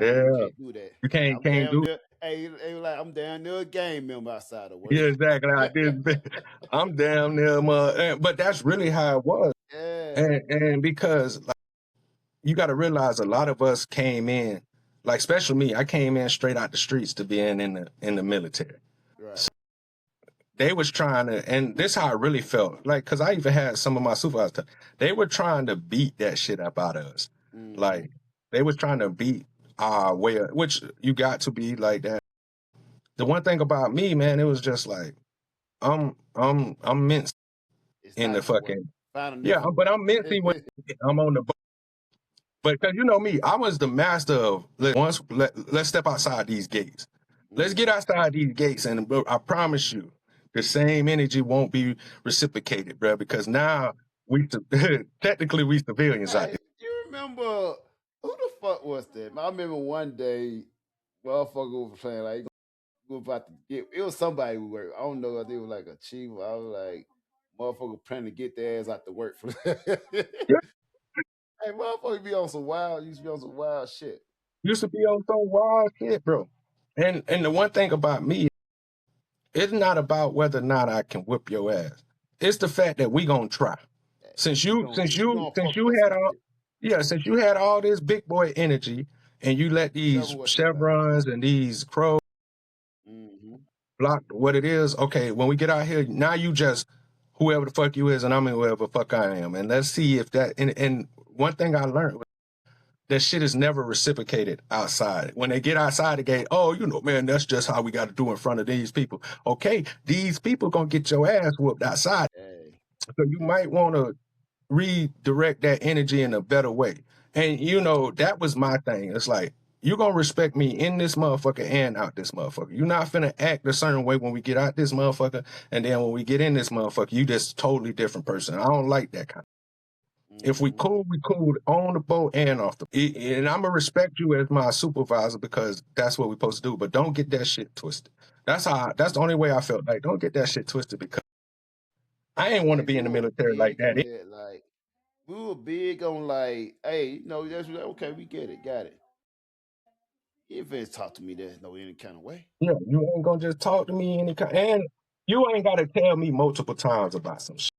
D: Yeah,
C: you can't do that.
D: You can't do.
C: Hey, like I'm down there a game member outside of work.
D: Yeah, exactly. I'm down there, but that's really how it was.
C: Yeah.
D: And because like, you got to realize a lot of us came in, like especially me, I came in straight out the streets to being in the military.
C: Right.
D: So they was trying to, and this how I really felt, like, cause I even had some of my supervisors, they were trying to beat that shit up out of us. Like they was trying to beat our way of, which you got to be like that. The one thing about me, man, it was just like, I'm minced
C: It's
D: in the
C: not gonna work.
D: fucking,
C: Find a
D: yeah,
C: different
D: but
C: way.
D: I'm mincy when I'm on the boat. But because you know me, I was the master of let's step outside these gates. Let's get outside these gates, and I promise you, the same energy won't be reciprocated, bro. Because now technically we civilians out
C: Hey, you remember who the fuck was that? I remember one day, motherfucker was saying like, we about to get. It was somebody who worked. I don't know if they was like a chief. I was like, motherfucker planning to get their ass out to work for.
D: there.
C: Hey, motherfucker be on some wild. Used to be on some wild shit.
D: Used to be on some wild shit, bro. And the one thing about me, it's not about whether or not I can whip your ass. It's the fact that we gonna try. Since
C: We
D: you
C: gonna
D: since
C: we
D: you
C: gonna
D: since
C: fuck
D: you
C: up
D: had
C: some
D: all
C: shit.
D: yeah, since you had all this big boy energy and you let these
C: Show me what you got.
D: chevrons and these crows block what it is, okay, when we get out here, now you just whoever the fuck you is and I'm whoever the fuck I am. And let's see if that and one thing I learned that shit is never reciprocated outside. When they get outside the gate, oh, you know, man, that's just how we got to do in front of these people. Okay, these people gonna get your ass whooped outside.
C: Hey,
D: So you might want to redirect that energy in a better way. And you know, that was my thing. It's like, you're gonna respect me in this motherfucker and out this motherfucker. You're not finna act a certain way when we get out this motherfucker, and then when we get in this motherfucker, you just totally different person. I don't like that kind. If we cool on the boat and off the. And I'm gonna respect you as my supervisor because that's what we're supposed to do. But don't get that shit twisted. That's the only way I felt. Like, don't get that shit twisted because I ain't want to
C: hey,
D: be
C: we
D: in the
C: were
D: military like
C: big on
D: that.
C: that. Like we were big on like, hey, you know, that's okay. We get it, got it. You ain't finna talk to me that no any kind of way.
D: Yeah, you ain't gonna just talk to me any kind, and you ain't gotta tell me multiple times about some shit.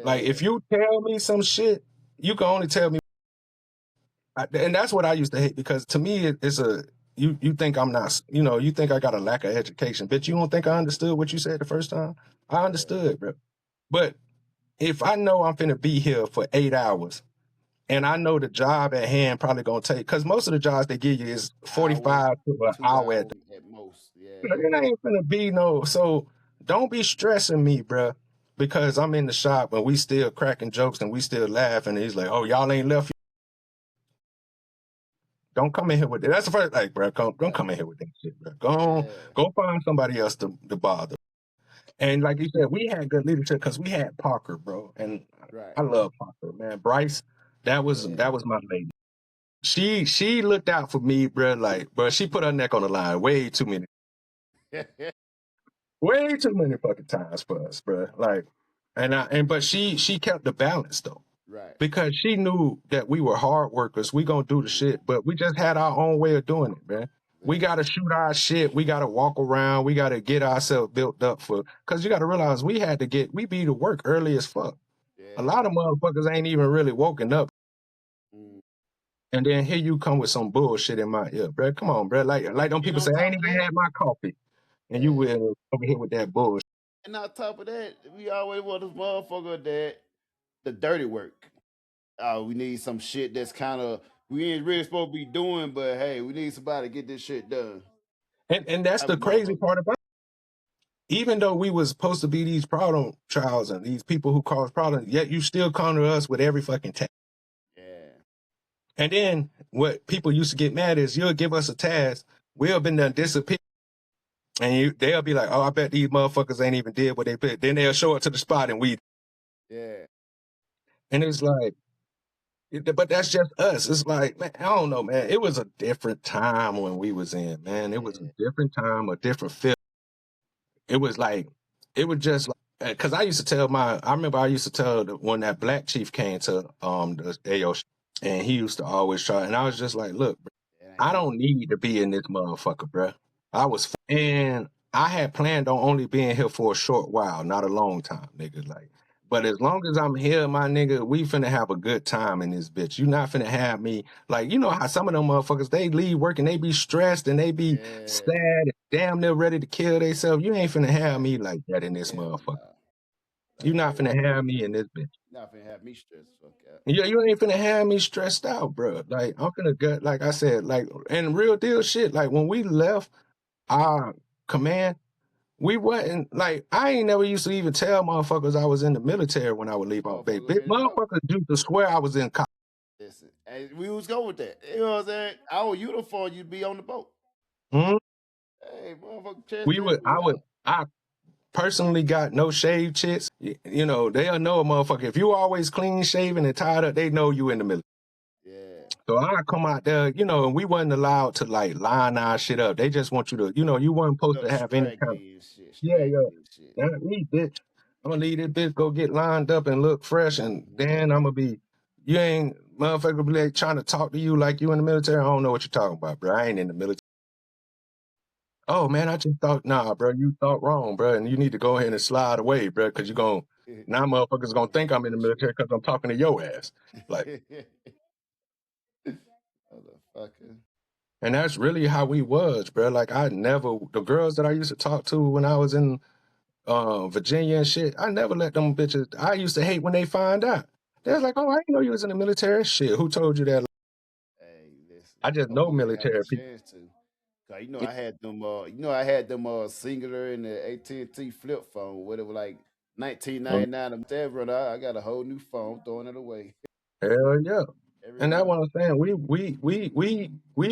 D: Like if
C: Yeah,
D: you tell me some shit, you can only tell me, and that's what I used to hate because to me it's a you think I'm not, you know, you think I got a lack of education, but you don't think I understood what you said the first time. I
C: yeah,
D: understood, bro. But if I know I'm finna be here for 8 hours, and I know the job at hand probably gonna take, because most of the jobs they give you is
C: hour,
D: 45 to an
C: 2
D: hour
C: hours at most. Yeah,
D: it ain't gonna be no. So don't be stressing me, bruh, because I'm in the shop and we still cracking jokes and we still laughing. And he's like, "Oh, y'all ain't left. Don't come in here with that." That's the first, like, bruh, don't come in here with that shit, bruh.
C: yeah,
D: Go find somebody else to bother. And like you said, we had good leadership because we had Parker, bro, and
C: right,
D: I love Parker, man. Bryce, that was my lady. She looked out for me, bruh. Like, bruh, she put her neck on the line
C: yeah,
D: way too many fucking times for us, bro. Like, but she kept the balance though,
C: right,
D: because she knew that we were hard workers. We gonna do the shit, but we just had our own way of doing it, man. We
C: yeah,
D: gotta shoot our shit. We gotta walk around. We gotta get ourselves built up for. Cause you gotta realize we be to work early as fuck. A
C: yeah.
D: lot of motherfuckers ain't even really woken up,
C: Mm.
D: and then here you come with some bullshit in my ear, bro. Come on, bro. Like them
C: And
D: people
C: on
D: say, I
C: top
D: ain't
C: of
D: even
C: that,
D: had my coffee, and you
C: yeah.
D: will over here with that bullshit.
C: And on top of that, we always want this motherfucker that the dirty work. We need some shit that's kind of we ain't really supposed to be doing, but hey, we need somebody to get this shit done.
D: And that's
C: Type
D: the
C: of
D: crazy
C: motherfucker.
D: part about it. Even though we was supposed to be these problem childs and these people who cause problems, yet you still come to us with every fucking task.
C: Yeah,
D: And then what people used to get mad is you'll give us a task, we'll been done disappear, and they'll be like, "Oh, I bet these motherfuckers ain't even did what they put." Then they'll show up to the spot
C: yeah,
D: and it's like, but that's just us. It's like, man, I don't know, man. It was a different time when we was in, man. It was a
C: yeah.
D: different time, a different feel. It was like, it was just like, because I remember I used to tell when that black chief came to the AO, and he used to always try, and I was just like, look, bro,
C: It ain't
D: I
C: gonna
D: don't
C: work.
D: need to be in this motherfucker, bro. and I had planned on only being here for a short while, not a long time, nigga. Like, but as long as I'm here, my nigga, we finna have a good time in this bitch. You not finna have me like, you know how some of them motherfuckers they leave work and they be stressed and they be sad and damn near ready to kill themselves. You ain't finna have me like that in this motherfucker. You not finna have me in this bitch.
C: Not finna have me stressed. Fuck out.
D: Yeah, you ain't finna have me stressed out, bro. Like I'm finna get, like I said, like and real deal shit. Like when we left our command, we wasn't like I ain't never used to even tell motherfuckers I was in the military when I would leave off base. Big motherfuckers used to swear I was in college.
C: Listen, hey, we was going with that. You know what I'm saying? Our uniform, you'd be on the boat.
D: Hmm?
C: Hey, motherfucker,
D: I personally got no shave chits. You know, they'll know a motherfucker. If you always clean shaven and tied up, they know you in the military.
C: Yeah.
D: So I come out there, you know, and we wasn't allowed to like line our shit up. They just want you to, you know, you weren't supposed to have any kind of
C: shit.
D: yeah. Not me, bitch. I'm gonna leave this bitch go get lined up and look fresh, and then I'm gonna be. You ain't motherfucker be like trying to talk to you like you in the military. I don't know what you're talking about, bro. I ain't in the military. Oh man, I just thought, nah, bro, you thought wrong, bro, and you need to go ahead and slide away, bro, because you're gonna now motherfuckers gonna think I'm in the military because I'm talking to your ass, like.
C: Motherfucker.
D: And that's really how we was, bro. Like the girls that I used to talk to when I was in Virginia and shit, I never let them bitches. I used to hate when they find out. They was like, "Oh, I didn't know you was in the military." Shit, who told you that?
C: Hey, listen.
D: I just know military people.
C: Cause I had them. I had them singular and the AT&T flip phone. Whatever, like 1999. I got a whole new phone, throwing it away.
D: Hell yeah. And that's what I'm saying. We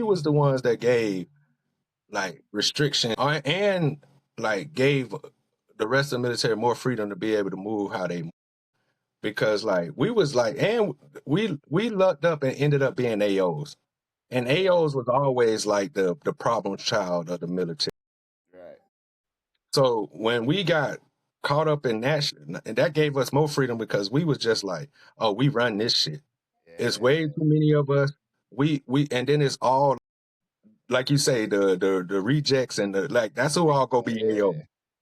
D: was the ones that gave like restriction and like gave the rest of the military more freedom to be able to move how they move. Because like we was like, and we lucked up and ended up being AOs. And AOs was always like the problem child of the military.
C: Right.
D: So when we got caught up in that shit, and that gave us more freedom because we was just like, oh, we run this shit. Yeah. It's way too many of us. We and then it's all like you say, the rejects and the like that's who all go be AO.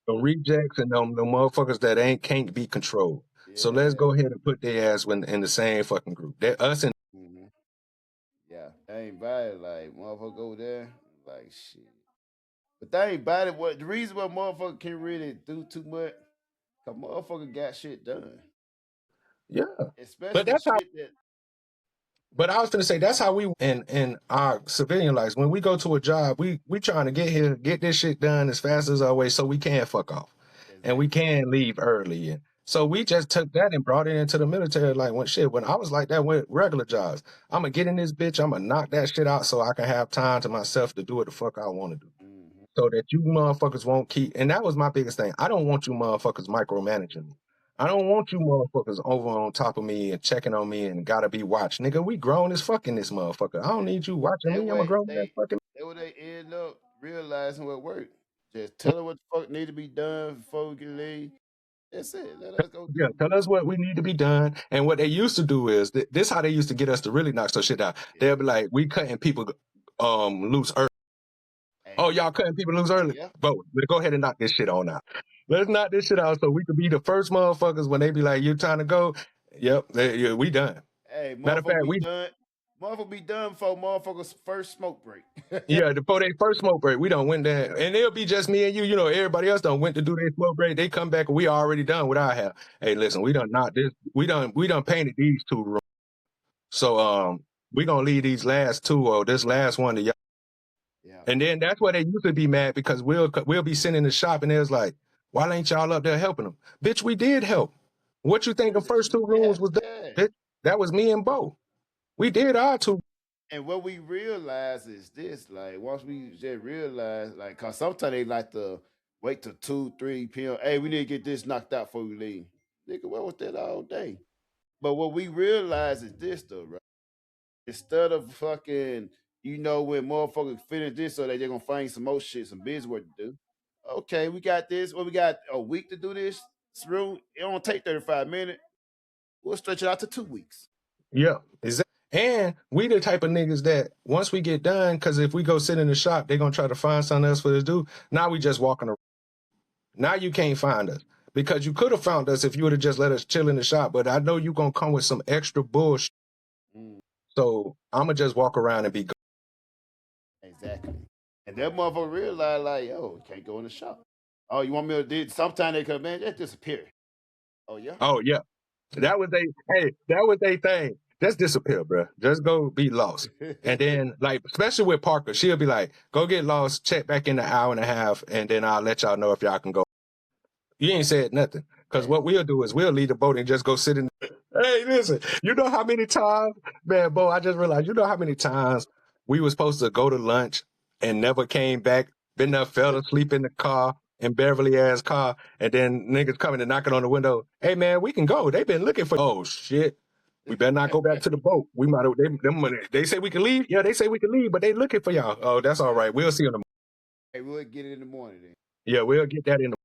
D: The rejects and them the motherfuckers that can't be controlled. Yeah. So let's go ahead and put their ass in the same fucking group. They're us and
C: yeah, they ain't bad. Like motherfucker go there, like shit. But they ain't bad. What the reason why motherfucker can't really do too much? Cause motherfucker got shit done.
D: Yeah,
C: especially but that's shit that.
D: But I was gonna say that's how we in our civilian lives. When we go to a job, we trying to get here, get this shit done as fast as always, so we can fuck off, and we can leave early. And so we just took that and brought it into the military. Like when I was like that with regular jobs, I'm gonna get in this bitch, I'm gonna knock that shit out so I can have time to myself to do what the fuck I want to do. Mm-hmm. So that you motherfuckers won't keep. And that was my biggest thing. I don't want you motherfuckers micromanaging me. I don't want you motherfuckers over on top of me and checking on me and gotta be watched. Nigga, we grown as fuck in this motherfucker. I don't need you watching me. I'm a grown ass fucking.
C: That's what they end up realizing what worked. Just tell them what the fuck need to be done before we can leave. That's it. Let us go.
D: Yeah, tell us what we need to be done. And what they used to do is this how they used to get us to really knock some shit out. Yeah. They'll be like, we cutting people loose early. Oh, y'all cutting people loose early? Yeah. But go ahead and knock this shit on out. Let's knock this shit out so we could be the first motherfuckers when they be like, "You're trying to go." Yep, we done.
C: Hey, matter of fact, we done. Motherfucker be done before motherfuckers' first smoke break.
D: Yeah, before they first smoke break, we done went there, and it'll be just me and you. You know, everybody else done went to do their smoke break. They come back, and we already done what I have. Hey, listen, we done knocked this. We done painted these 2 rooms. So we gonna leave these last 2 or this last one to y'all. Yeah. And then that's why they used to be mad because we'll be sitting in the shop and there's like, why ain't y'all up there helping them? Bitch, we did help. What you think the first 2 rooms was done? Bitch, that was me and Bo. We did our 2.
C: And what we realize is this, like once we just realize, like, cause sometimes they like to wait till 2, 3 p.m. Hey, we need to get this knocked out before we leave. Nigga, what was that all day? But what we realize is this though, right? Instead of fucking, when motherfuckers finish this, so they're gonna find some more shit, some business work to do. Okay, we got this. Well, we got a week to do this. It don't take 35 minutes. We'll stretch it out to 2 weeks.
D: Yeah, exactly. And we the type of niggas that once we get done, because if we go sit in the shop, they're gonna try to find something else for us to do. Now we just walking around. Now you can't find us. Because you could have found us if you would have just let us chill in the shop. But I know you're gonna come with some extra bullshit. So I'ma just walk around and be good.
C: Exactly. And that motherfucker realized, like, yo, can't go in the shop. Oh, you want me to do? Sometimes they come, man, just disappear. Oh yeah.
D: Oh yeah. That was they thing. Just disappear, bro. Just go be lost. And then, like, especially with Parker, she'll be like, go get lost, check back in an hour and a half, and then I'll let y'all know if y'all can go. You ain't said nothing. Because what we'll do is we'll leave the boat and just go sit in. Hey, listen, you know how many times, man, Bo, I just realized, you know how many times we were supposed to go to lunch and never came back, been there, fell asleep in the car, in Beverly ass car, and then niggas coming and knocking on the window. Hey, man, we can go. They've been looking for. Oh shit, we better not go back to the boat. We might have. They say we can leave. Yeah, they say we can leave, but they looking for y'all. Oh, that's all right. We'll see you in the morning.
C: Hey, we'll get it in the morning then.
D: Yeah, we'll get that in the.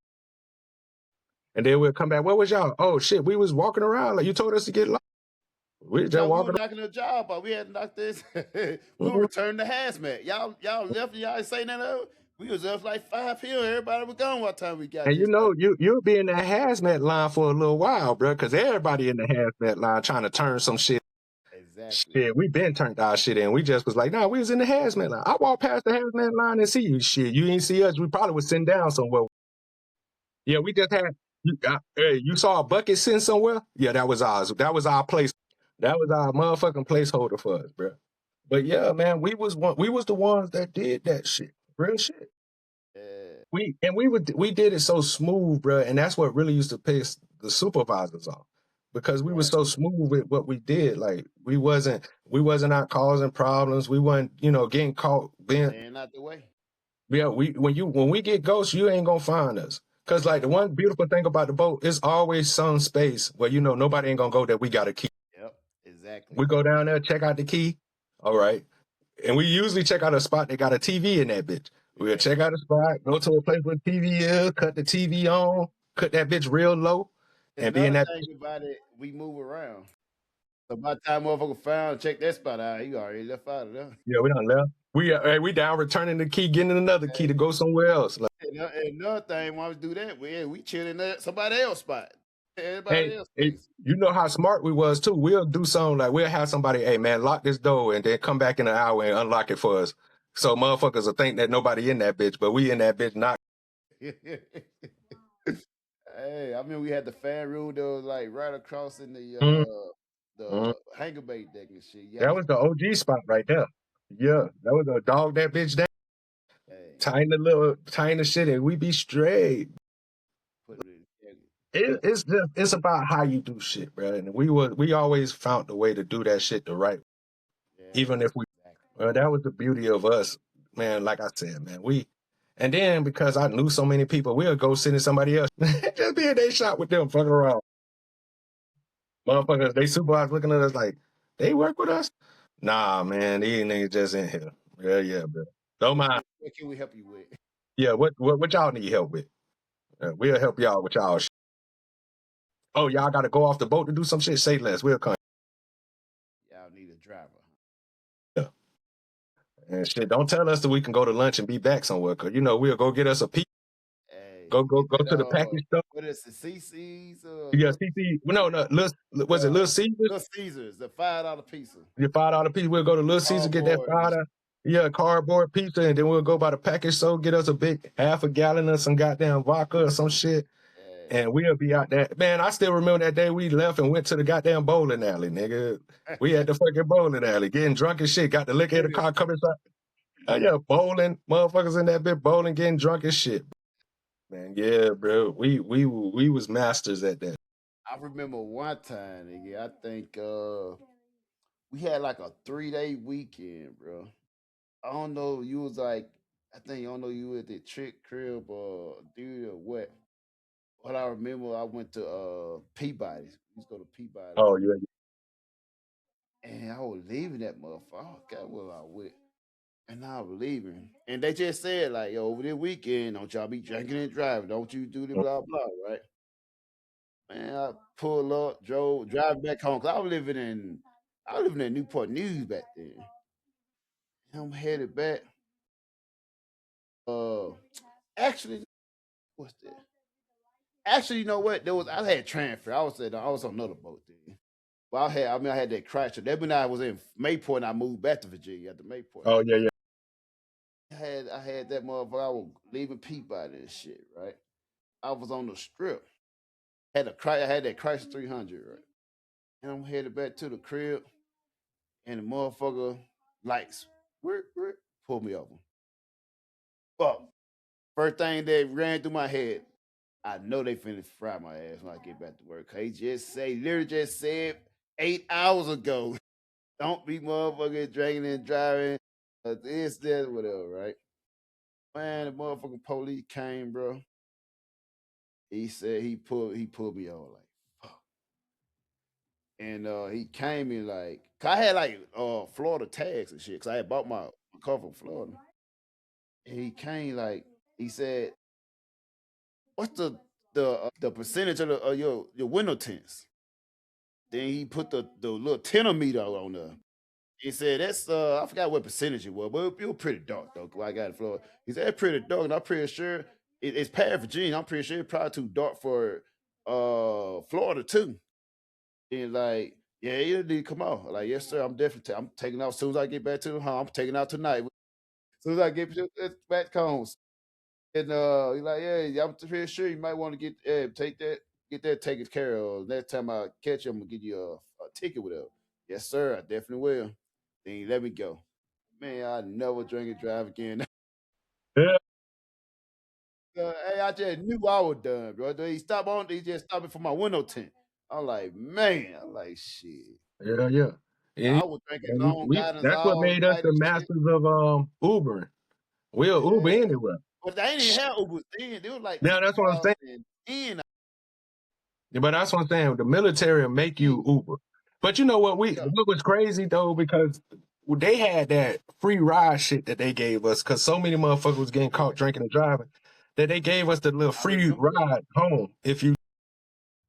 D: And then we'll come back. Where was y'all? Oh shit, we was walking around like you told us to get lost. We just walking.
C: We were knocking the job off. We had to knock this. We were returning the hazmat. Y'all left. Y'all ain't say nothing else. We was up like 5 p.m. Everybody was gone by the time we got.
D: And you know, you'll be in that hazmat line for a little while, bro, because everybody in the hazmat line trying to turn some shit.
C: Exactly.
D: Shit, we been turned our shit in. We just was like, nah, we was in the hazmat line. I walked past the hazmat line and see you. Shit, you ain't see us. We probably was sitting down somewhere. Yeah, we just had. You saw a bucket sitting somewhere? Yeah, that was ours. That was our place. That was our motherfucking placeholder for us, bro. But yeah, man, we was the ones that did that shit. Real shit. We did it so smooth, bro, and that's what really used to piss the supervisors off. Because we were so smooth with what we did. Like we wasn't out causing problems. We wasn't, getting caught
C: being out the way.
D: Yeah, when we get ghosts, you ain't gonna find us. Cause like the one beautiful thing about the boat is always some space where nobody ain't gonna go that we got a key.
C: Yep, exactly.
D: We go down there, check out the key. All right. And we usually check out a spot that got a TV in that bitch. We'll check out a spot, go to a place where TV is, cut the TV on, cut that bitch real low, and be in that.
C: Thing about it, we move around. So by the time motherfucker found, check that spot out, he already left out of there.
D: Yeah, we done left. We down returning the key, getting another key to go somewhere else. Like,
C: and another thing, when we do that, we chilling at somebody else spot.
D: Everybody else. You know how smart we was too. We'll do something like we'll have somebody, hey man, lock this door and then come back in an hour and unlock it for us. So motherfuckers will think that nobody in that bitch, but we in that bitch not.
C: Hey, I mean we had the fan room that was like right across in the hangar bait deck and shit.
D: That was the OG spot right there. Yeah, that was a dog that bitch down. Hey. Tiny shit, and we be straight. It's about how you do shit, bro. And we always found the way to do that shit the right way. Yeah, even if that was the beauty of us, man. Like I said, man, and then because I knew so many people, we'll go sit in somebody else, just be in their shop with them, fucking around. Motherfuckers, they supervise looking at us like, they work with us? Nah, man, these niggas just in here. Yeah, bro. Don't mind.
C: What can we help you with?
D: Yeah, what y'all need help with? We'll help y'all with y'all shit. Oh, y'all got to go off the boat to do some shit? Say less. We'll come.
C: Y'all need a driver.
D: Yeah. And shit, don't tell us that we can go to lunch and be back somewhere, because, we'll go get us a pizza. Hey, go to the package stuff.
C: What is it, CC's?
D: Yeah, CC. No, was it Little Caesars?
C: Little Caesars, the $5 pizza.
D: The $5 pizza. We'll go to Little Caesars, get that $5. Yeah, cardboard pizza, and then we'll go by the package store, get us a big half a gallon of some goddamn vodka or some shit. And we'll be out there. Man, I still remember that day we left and went to the goddamn bowling alley, nigga. We had the fucking bowling alley, getting drunk and shit. Got the liquor in the car coming inside. Yeah, bowling. Motherfuckers in that bit bowling, getting drunk and shit. Man, yeah, bro. We was masters at that.
C: I remember one time, nigga, I think we had like a 3-day weekend, bro. I don't know, you was like, I don't know you were at the Trick Crib or dude or what. What I remember, I went to Peabody's. We used to go to Peabody's.
D: Oh, yeah.
C: And I was leaving that motherfucker. Oh, God, where I went. And I was leaving. And they just said, like, yo, over the weekend, don't y'all be drinking and driving. Don't you do the blah, blah, right? Man, I pulled up, drove back home. Because I was living in I was living in Newport News back then. I'm headed back. Actually, what's that? Actually, you know what? I had transfer. I was on another boat then. Well, I had that crash. That when I was in Mayport and I moved back to Virginia at the Mayport.
D: Oh yeah, yeah.
C: I had that motherfucker. I was leaving Peabody and shit, right? I was on the strip. I had that Chrysler 300, right? And I'm headed back to the crib, and the motherfucker lights pulled me over. Fuck. First thing that ran through my head, I know they finna fry my ass when I get back to work. He literally just said 8 hours ago, don't be motherfucking drinking and driving. This, that, whatever, right? Man, the motherfucking police came, bro. He said he pulled me over like fuck. And he came in like, 'cause I had like Florida tags and shit, cause I had bought my car from Florida. And he came like, he said, what's the percentage of your window tints? Then he put the little tenometer on there. He said that's I forgot what percentage it was, but it was pretty dark though. 'Cause I got it Florida. He said it's pretty dark, and I'm pretty sure it's past Virginia. I'm pretty sure it's probably too dark for Florida too. And like, yeah, you need to come out. Like, yes, sir. I'm definitely I'm taking out as soon as I get back to the home. I'm taking out tonight. As soon as I get back home. And he's like, yeah, I'm pretty sure you might want to get that taken care of. Next time I catch you, I'm gonna give you a ticket with it. Yes, sir, I definitely will. Then he let me go. Man, I never drink and drive again.
D: Yeah,
C: Hey, I just knew I was done, bro. He just stopped me for my window tint. I'm like, man, I'm like, shit.
D: yeah, yeah. And
C: I was drinking
D: and
C: Long
D: we
C: Island's
D: that's what
C: all
D: made us
C: night
D: the
C: and shit.
D: masters of Ubering. We'll Uber
C: Yeah.
D: anywhere.
C: But they didn't have Ubers then. They was like
D: Now that's what I'm saying.
C: 2010.
D: But that's what I'm saying. The military will make you Uber. But you know what?
C: Yeah.
D: What was crazy though, because they had that free ride shit that they gave us, because so many motherfuckers was getting caught drinking and driving, that they gave us the little free ride home.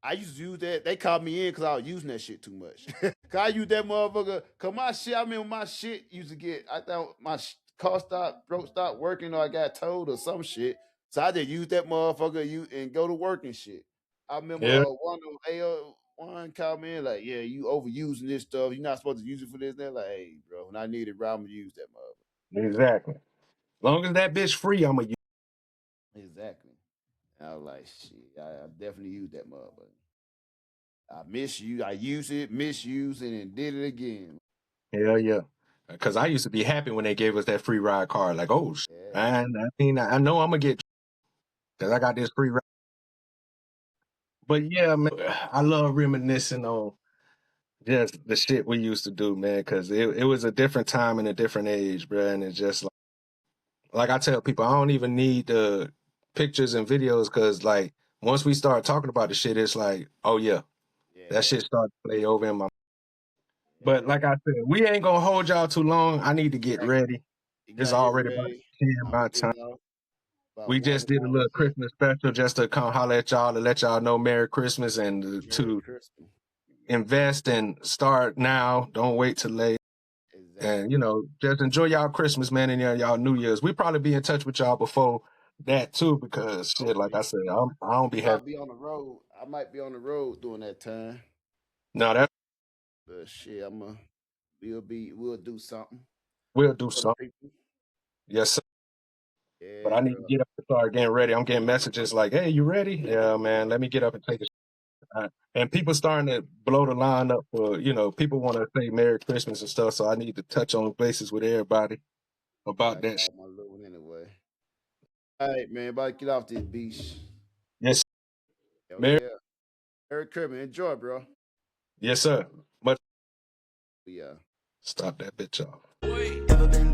C: I used to use that. They called me in because I was using that shit too much. Cause I used that motherfucker. Cause my shit, I remember my shit used to get. I thought my car stopped working, or I got towed or some shit. So I just used that motherfucker and go to work and shit. I remember
D: Yeah,
C: one of one called me in like, yeah, you overusing this stuff. You're not supposed to use it for this. And they're like, hey, bro, when I need it, bro, I'm gonna use that motherfucker.
D: exactly. Long as that bitch free, I'm gonna use.
C: Exactly. And I was like, shit, I definitely use that motherfucker. I used it, misused it, and did it again.
D: Hell yeah. Because I used to be happy when they gave us that free ride card. Like, oh,
C: Yeah.
D: and I mean, I know I'm gonna get, because I got this free ride. But yeah, man, I love reminiscing on just the shit we used to do, man, because it was a different time and a different age, bro. And it's just like I tell people, I don't even need the pictures and videos, because like once we start talking about the shit, it's like, oh yeah, that shit started to play over in my. But like I said, we ain't gonna hold y'all too long. I need to get ready.
C: You
D: It's
C: got here
D: already about
C: ready.
D: 10
C: I'm
D: my time.
C: getting off about
D: We just did a little
C: 1
D: Christmas special just to come holler at y'all to let y'all know Merry Christmas, and
C: Merry
D: to
C: Christmas.
D: invest and start now. Don't wait till late.
C: Exactly.
D: And just enjoy y'all Christmas, man, and y'all New Year's. We probably be in touch with y'all before that too, because shit, like I said, I don't be
C: You
D: having.
C: might be on the road. I might be on the road during that time.
D: No, that
C: But shit, we'll do something
D: we'll do
C: for the
D: something.
C: people.
D: Yes, sir. But
C: Yeah,
D: I need to
C: bro.
D: get up and start getting ready. I'm getting messages like, "Hey, you ready?" Yeah, man. Let me get up and take a. And people starting to blow the line up for, people want to say Merry Christmas and stuff. So I need to touch on bases with everybody
C: I
D: about that shit.
C: got my little one anyway. All right, man. About to get off this beach.
D: Yes,
C: Hell
D: Merry.
C: yeah. Merry Christmas. Enjoy, bro.
D: Yes, sir. But
C: Yeah.
D: stop that bitch off.
B: Ever been